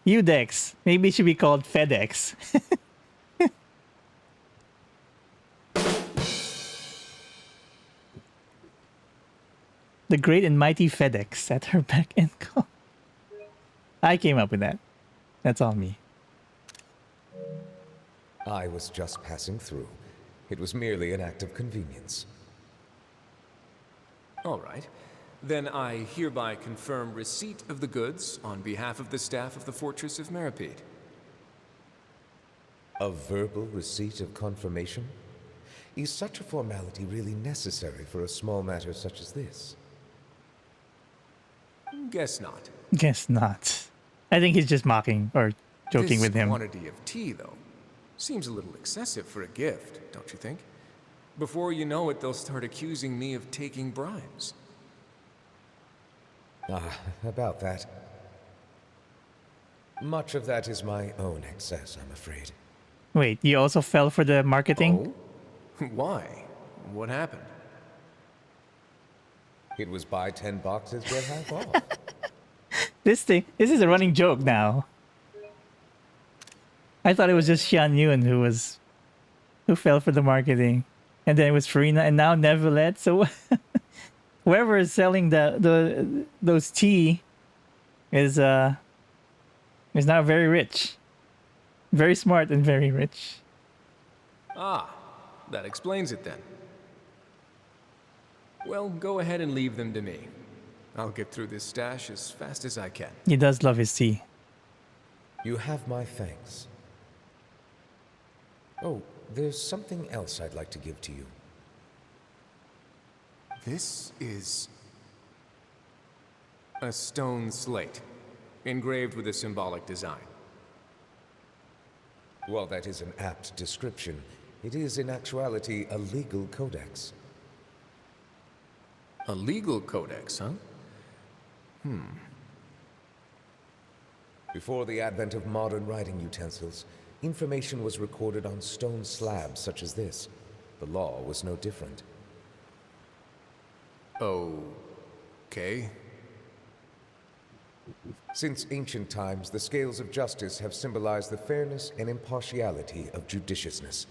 Udex. Maybe it should be called FedEx. The great and mighty FedEx at her beck and call. I came up with that. That's all me. I was just passing through. It was merely an act of convenience. All right. Then I hereby confirm receipt of the goods on behalf of the staff of the Fortress of Meripede. A verbal receipt of confirmation? Is such a formality really necessary for a small matter such as this? Guess not. Guess not. I think he's just mocking or joking with him. This quantity of tea, though, seems a little excessive for a gift, don't you think? Before you know it, they'll start accusing me of taking bribes. About that. Much of that is my own excess, I'm afraid. Wait, you also fell for the marketing? Oh? Why? What happened? It was buy 10 boxes, get half off. This is a running joke now. I thought it was just Xianyun who fell for the marketing. And then it was Furina and now Neuvillette. So whoever is selling those tea is now very rich. Very smart and very rich. Ah, that explains it then. Well, go ahead and leave them to me. I'll get through this stash as fast as I can. He does love his tea. You have my thanks. Oh, there's something else I'd like to give to you. This is a stone slate, engraved with a symbolic design. While that is an apt description, it is in actuality a legal codex. A legal codex, huh? Before the advent of modern writing utensils, information was recorded on stone slabs such as this. The law was no different. Okay. Since ancient times, the scales of justice have symbolized the fairness and impartiality of judiciousness.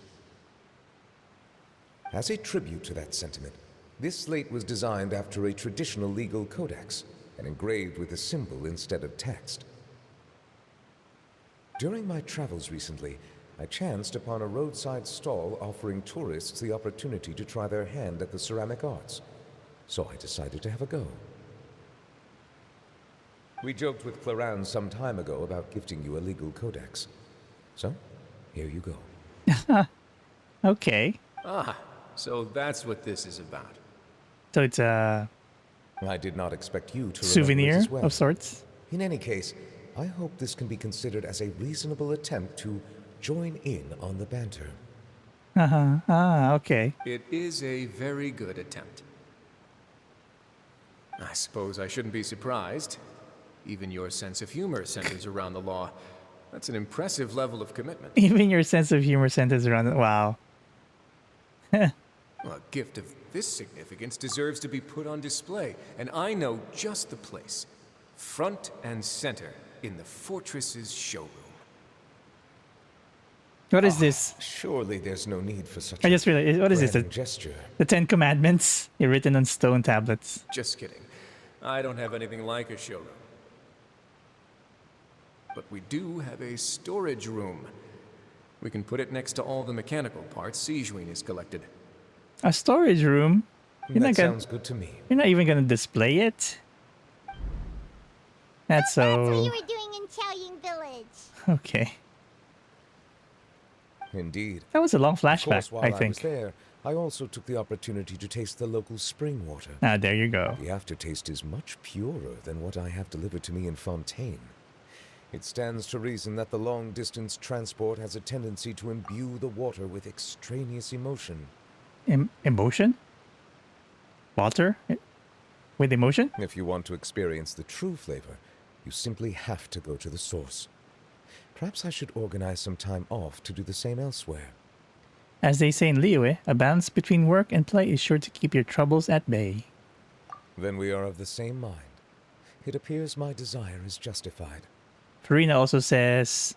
As a tribute to that sentiment, this slate was designed after a traditional legal codex and engraved with a symbol instead of text. During my travels recently, I chanced upon a roadside stall offering tourists the opportunity to try their hand at the ceramic arts, so I decided to have a go. We joked with Clorinde some time ago about gifting you a legal codex. So, here you go. Okay. Ah, so that's what this is about. So it's a I did not expect you to souvenir as well. of sorts. In any case, I hope this can be considered as a reasonable attempt to join in on the banter. Okay. It is a very good attempt. I suppose I shouldn't be surprised. Even your sense of humor centers around the law. That's an impressive level of commitment. Even your sense of humor centers around it. Wow. A gift of this significance deserves to be put on display, and I know just the place. Front and center in the fortress's showroom. What is this? Surely there's no need for such I just realized, what is this? grand gesture. The 10 Commandments written on stone tablets. Just kidding. I don't have anything like a showroom. but we do have a storage room. We can put it next to all the mechanical parts Xianyun has collected. A storage room? That sounds good to me. You're not even gonna display it? That's so... That's what you were doing in Qiaoying Village. Okay. Indeed. That was a long flashback, Of course, while I I was think. there, I also took the opportunity to taste the local spring water. Ah, there you go. The aftertaste is much purer than what I have delivered to me in Fontaine. It stands to reason that the long-distance transport has a tendency to imbue the water with extraneous emotion. Emotion? Water? With emotion? If you want to experience the true flavor, you simply have to go to the source. Perhaps I should organize some time off to do the same elsewhere. As they say in Liyue, a balance between work and play is sure to keep your troubles at bay. Then we are of the same mind. It appears my desire is justified. Furina also says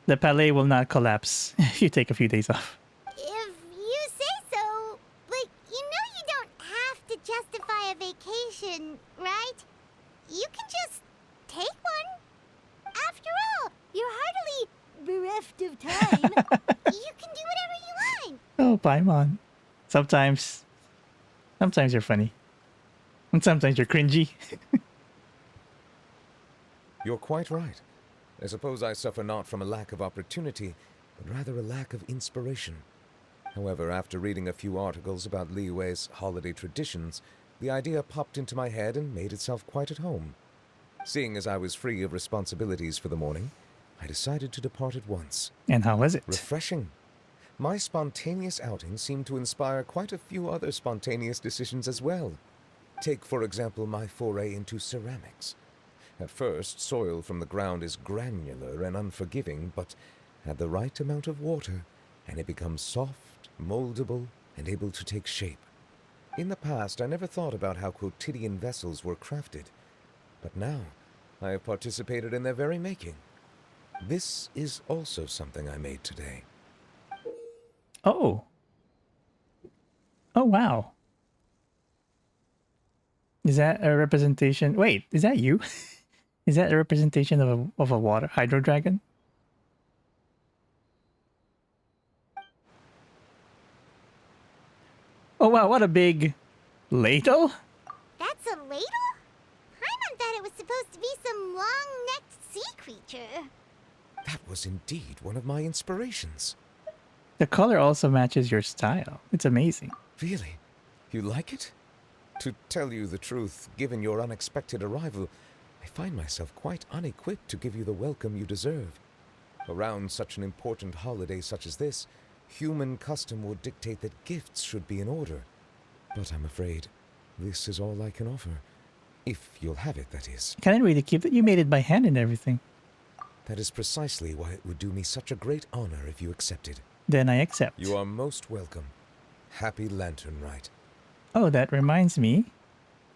the palais will not collapse if you take a few days off. If you say so, but you know you don't have to justify a vacation, right? You can just take one. After all, you're hardly bereft of time. You can do whatever you want. Oh, Paimon. Sometimes you're funny. And sometimes you're cringy. You're quite right. I suppose I suffer not from a lack of opportunity, but rather a lack of inspiration. However, after reading a few articles about Liyue's holiday traditions, the idea popped into my head and made itself quite at home. Seeing as I was free of responsibilities for the morning, I decided to depart at once. And how was it? Refreshing. My spontaneous outing seemed to inspire quite a few other spontaneous decisions as well. Take, for example, my foray into ceramics. At first, soil from the ground is granular and unforgiving, but add the right amount of water, and it becomes soft, moldable, and able to take shape. In the past, I never thought about how quotidian vessels were crafted, but now I have participated in their very making. This is also something I made today. Oh. Oh, wow. Is that a representation? Wait, is that you? Is that a representation of a water hydro dragon? Oh wow, what a big ladle! That's a ladle? Paimon thought it was supposed to be some long-necked sea creature. That was indeed one of my inspirations. The color also matches your style. It's amazing. Really? You like it? To tell you the truth, given your unexpected arrival, I find myself quite unequipped to give you the welcome you deserve. Around such an important holiday such as this, human custom would dictate that gifts should be in order. But I'm afraid this is all I can offer. If you'll have it, that is. Can I really keep it? You made it by hand and everything. That is precisely why it would do me such a great honor if you accepted. Then I accept. You are most welcome. Happy Lantern Rite. Oh, that reminds me.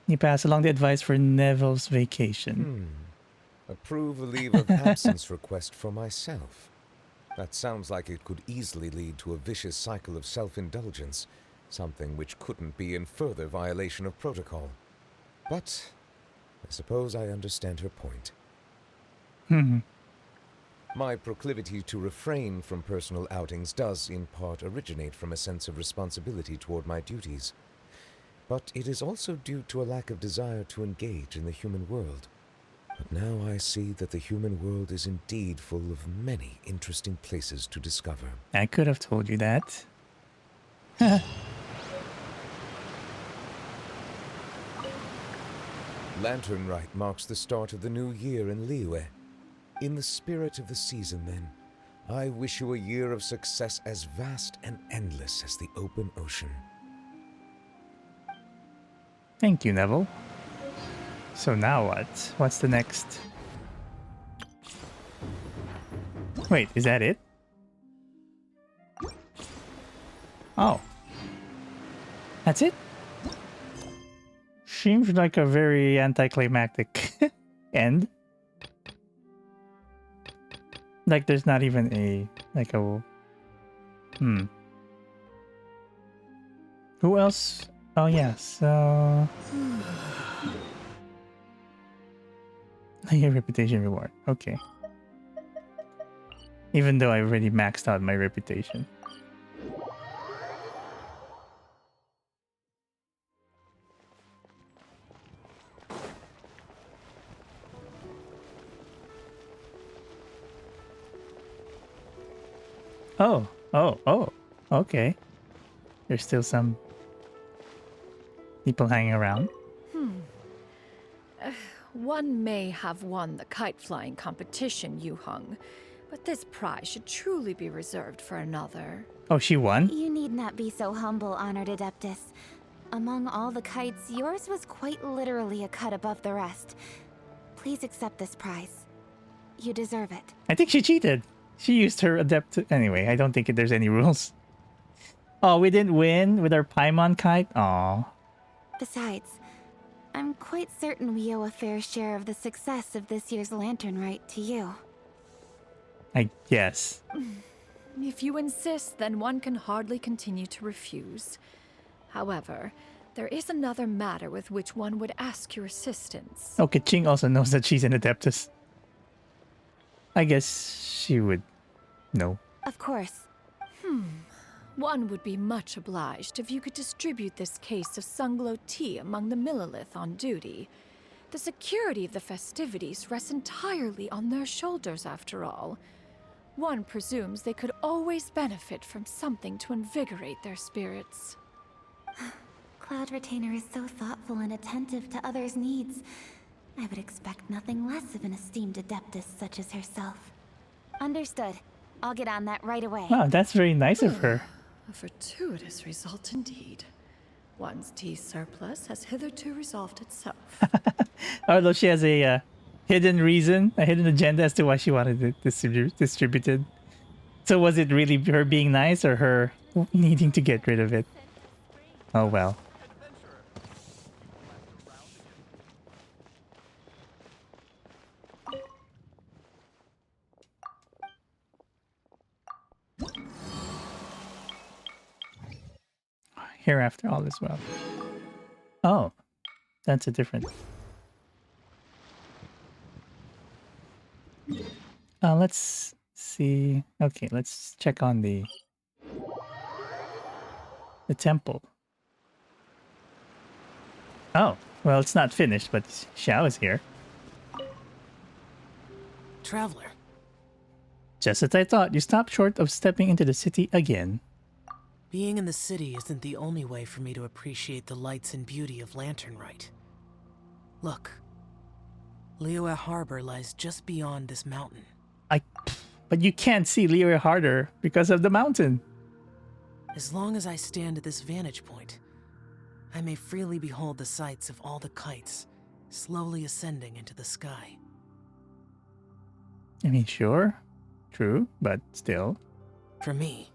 You pass along the advice for Neville's vacation. Approve a leave of absence request for myself. That sounds like it could easily lead to a vicious cycle of self-indulgence, something which couldn't be in further violation of protocol. But I suppose I understand her point. My proclivity to refrain from personal outings does, in part, originate from a sense of responsibility toward my duties. But it is also due to a lack of desire to engage in the human world. But now I see that the human world is indeed full of many interesting places to discover. I could have told you that. Lantern Rite marks the start of the new year in Liyue. In the spirit of the season, then, I wish you a year of success as vast and endless as the open ocean. Thank you, Neville. So now what? What's the next? Wait, is that it? Oh. That's it? Seems like a very anticlimactic end. Like there's not even a... Who else? Oh yeah, so... Your reputation reward. Okay. Even though I already maxed out my reputation. Oh, okay. There's still some people hanging around. One may have won the kite flying competition, Yu Hung, but this prize should truly be reserved for another. Oh, she won? You need not be so humble, honored Adeptus. Among all the kites, yours was quite literally a cut above the rest. Please accept this prize. You deserve it. I think she cheated. She used her adept. Anyway, I don't think there's any rules. Oh, we didn't win with our Paimon kite? Aw. Besides, I'm quite certain we owe a fair share of the success of this year's lantern rite to you. I guess. If you insist, then one can hardly continue to refuse. However, there is another matter with which one would ask your assistance. Oh, Qiqing also knows that she's an Adeptus. I guess she would know. Of course. One would be much obliged if you could distribute this case of Sunglow tea among the Millilith on duty. The security of the festivities rests entirely on their shoulders, after all. One presumes they could always benefit from something to invigorate their spirits. Cloud Retainer is so thoughtful and attentive to others' needs. I would expect nothing less of an esteemed Adeptus such as herself. Understood. I'll get on that right away. Wow, that's very nice of her. A fortuitous result indeed. One's tea surplus has hitherto resolved itself. Although she has a hidden reason, a hidden agenda as to why she wanted it distributed. So was it really her being nice or her needing to get rid of it? Oh well. Hereafter all is well. Oh, that's a different. Let's see. Okay, let's check on the temple. Oh, well, it's not finished, but Xiao is here. Traveler. Just as I thought, you stopped short of stepping into the city again. Being in the city isn't the only way for me to appreciate the lights and beauty of Lantern Rite. Look, Liyue Harbor lies just beyond this mountain. But you can't see Liyue Harbor because of the mountain. As long as I stand at this vantage point, I may freely behold the sights of all the kites slowly ascending into the sky. I mean, sure, true, but still. For me,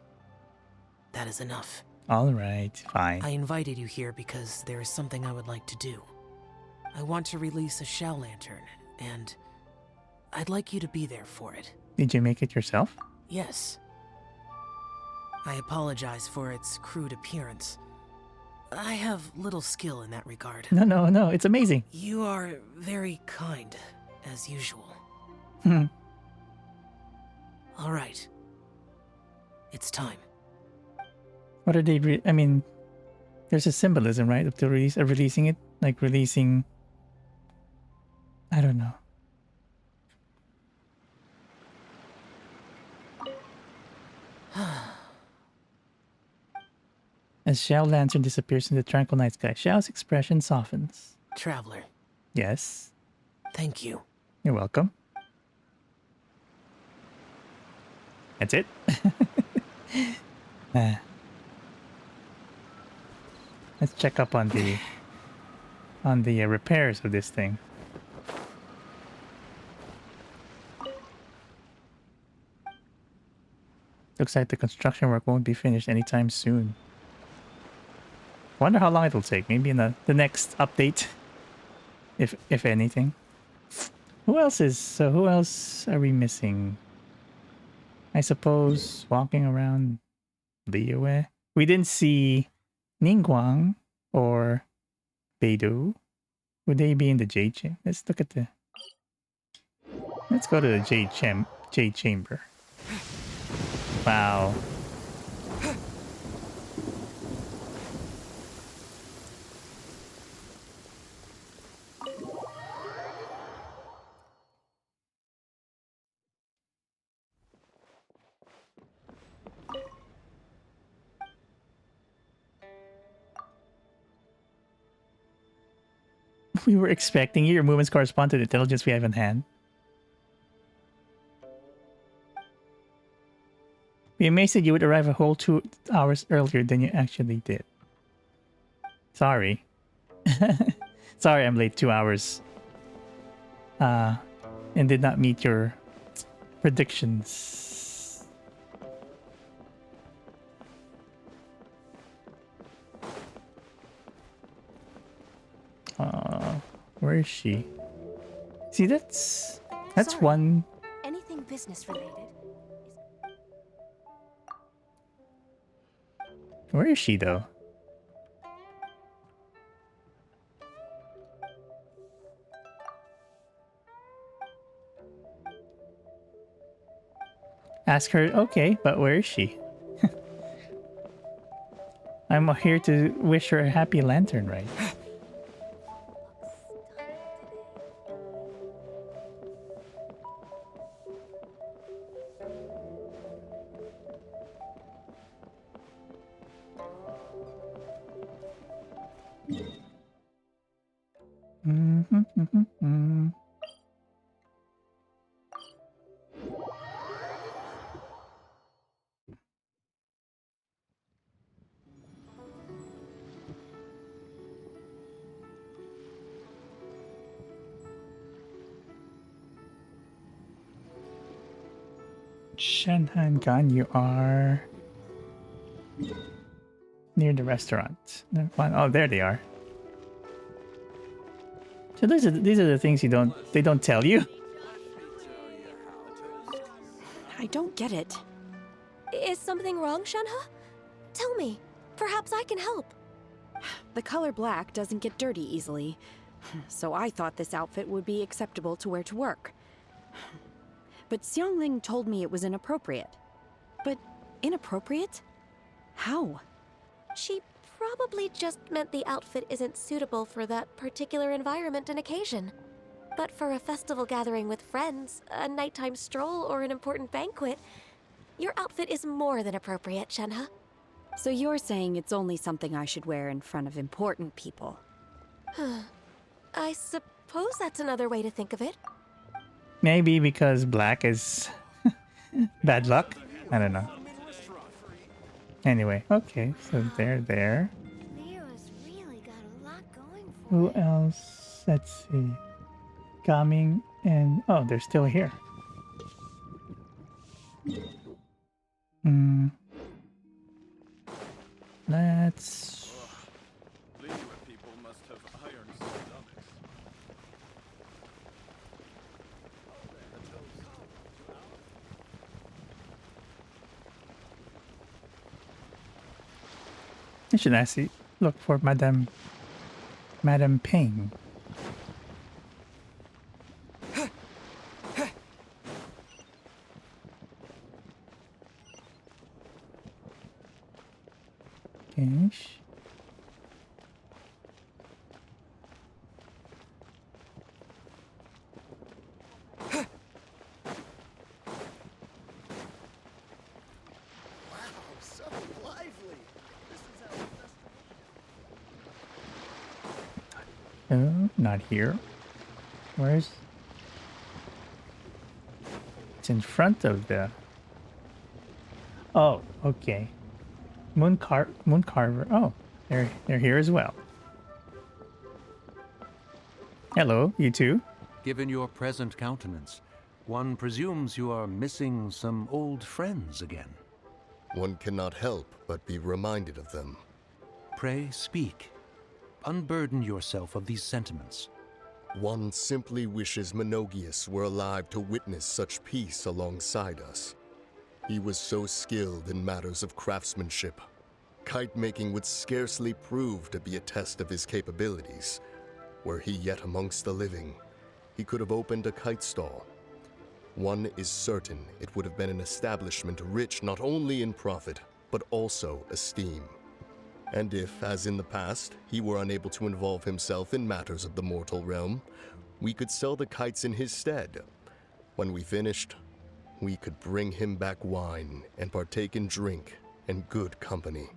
that is enough. All right, fine. I invited you here because there is something I would like to do. I want to release a Xiao lantern, and I'd like you to be there for it. Did you make it yourself? Yes. I apologize for its crude appearance. I have little skill in that regard. No, it's amazing. You are very kind, as usual. All right. It's time. What are they? I mean, there's a symbolism, right, of the release, of releasing it, like releasing. I don't know. As Xiao lantern disappears in the tranquil night sky, Xiao's expression softens. Traveler. Yes. Thank you. You're welcome. That's it. Let's check up on the repairs of this thing. Looks like the construction work won't be finished anytime soon. Wonder how long it'll take. Maybe in the next update, if anything. Who else are we missing? I suppose walking around Liyue. We didn't see Ningguang or Beidou. Would they be in the Jade Chamber? Let's look at the. Let's go to the Jade Chamber. Wow. We were expecting you. Your movements correspond to the intelligence we have in hand. We amazed that you would arrive a whole 2 hours earlier than you actually did. Sorry. Sorry I'm late 2 hours. And did not meet your predictions. Where is she? See, that's Sorry. one. Anything business related? Where is she though? Ask her, okay, but where is she? I'm here to wish her a happy lantern, right? Shenhe and Ganyu are near the restaurant. Oh, there they are. So these are the things they don't tell you. I don't get it. Is something wrong, Shenhe? Tell me. Perhaps I can help. The color black doesn't get dirty easily, so I thought this outfit would be acceptable to wear to work. But Xiangling told me it was inappropriate. But inappropriate? How? She probably just meant the outfit isn't suitable for that particular environment and occasion. But for a festival gathering with friends, a nighttime stroll, or an important banquet, your outfit is more than appropriate, Shenhe. So you're saying it's only something I should wear in front of important people? I suppose that's another way to think of it. Maybe because black is bad luck? I don't know. Anyway, okay, so they're there. Liyue's really got a lot going for Who else? Let's see. Coming and... oh, they're still here. Let's... Liyue people must have iron stomachs. I should actually look for Madame Ping. Okay. So lively. This is how Oh, not here. Where's... it's in front of the... oh, okay. Moon Carver. Oh, they're here as well. Hello, you two. Given your present countenance, one presumes you are missing some old friends again. One cannot help but be reminded of them. Pray speak. Unburden yourself of these sentiments. One simply wishes Menogius were alive to witness such peace alongside us. He was so skilled in matters of craftsmanship. Kite making would scarcely prove to be a test of his capabilities. Were he yet amongst the living, he could have opened a kite stall. One is certain it would have been an establishment rich not only in profit, but also esteem. And if, as in the past, he were unable to involve himself in matters of the mortal realm, we could sell the kites in his stead. When we finished, we could bring him back wine and partake in drink and good company.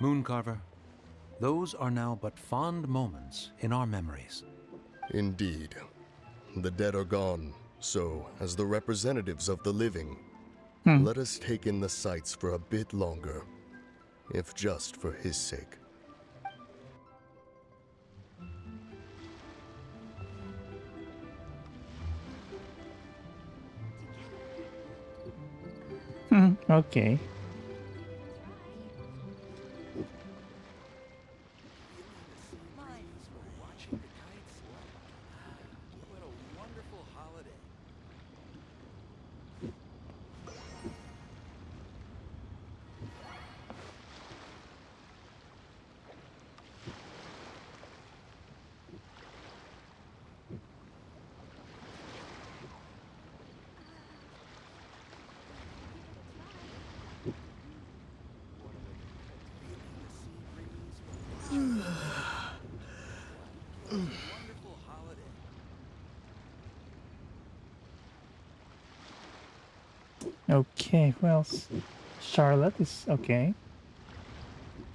Mooncarver, those are now but fond moments in our memories. Indeed. The dead are gone, so, as the representatives of the living, let us take in the sights for a bit longer, if just for his sake. Okay. Okay, well, Charlotte is okay.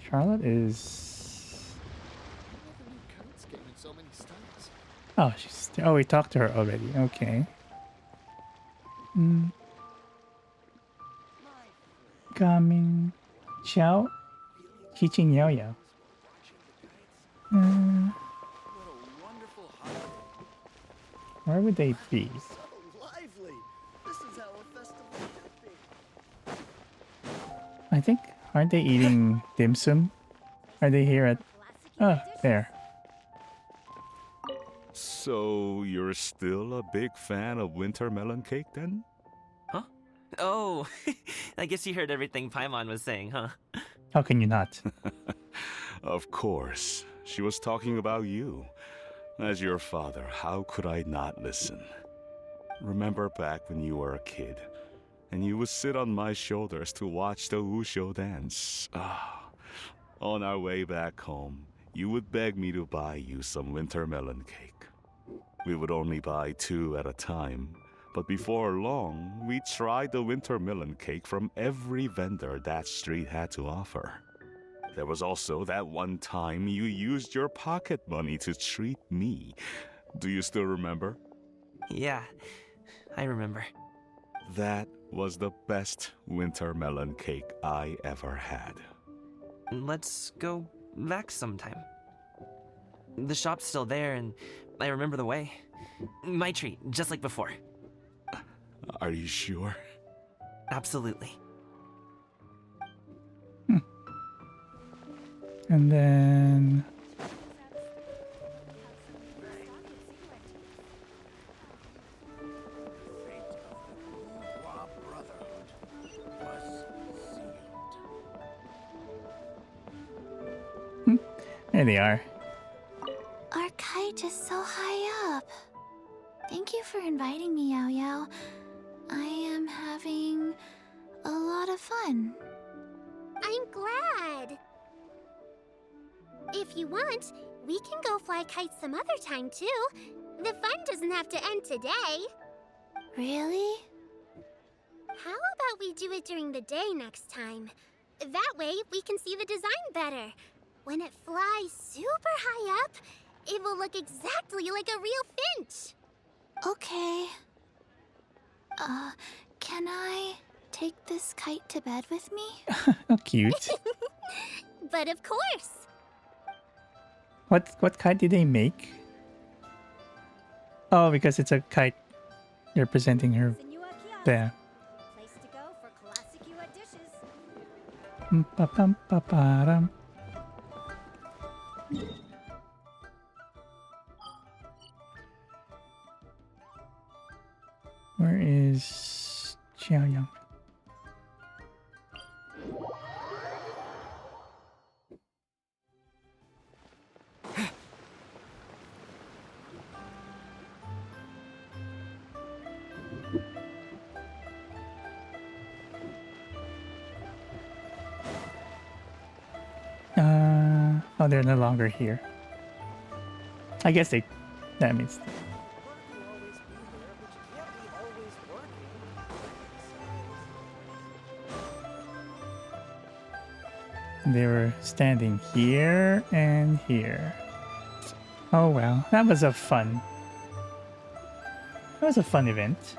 Charlotte is. Oh, she's. Oh, we talked to her already. Okay. Coming. Xiao. Qiqi and Yaoyao. Where would they be? I think, aren't they eating dim sum? Are they here at... Oh, there. So, you're still a big fan of winter melon cake then? Huh? Oh, I guess you heard everything Paimon was saying, huh? How can you not? Of course. She was talking about you. As your father, how could I not listen? Remember back when you were a kid, and you would sit on my shoulders to watch the wushou dance. On our way back home, you would beg me to buy you some winter melon cake. We would only buy 2 at a time, but before long, we tried the winter melon cake from every vendor that street had to offer. There was also that one time you used your pocket money to treat me. Do you still remember? Yeah, I remember. That was the best winter melon cake I ever had. Let's go back sometime. The shop's still there, and I remember the way. My treat, just like before. Are you sure? Absolutely. And then... There they are. Our kite is so high up. Thank you for inviting me, Yaoyao. I am having a lot of fun. I'm glad. If you want, we can go fly kites some other time too. The fun doesn't have to end today. Really? How about we do it during the day next time? That way we can see the design better. When it flies super high up, it will look exactly like a real finch. Okay. Can I take this kite to bed with me? How cute. But of course. What kite did they make? Oh, because it's a kite representing her there. Place to go for classic Yue dishes. Pa-pam-pa-pa-ram. Where is Qiaoying? Oh, they're no longer here. I guess they... That means... They were standing here and here. Oh well, that was a fun... That was a fun event.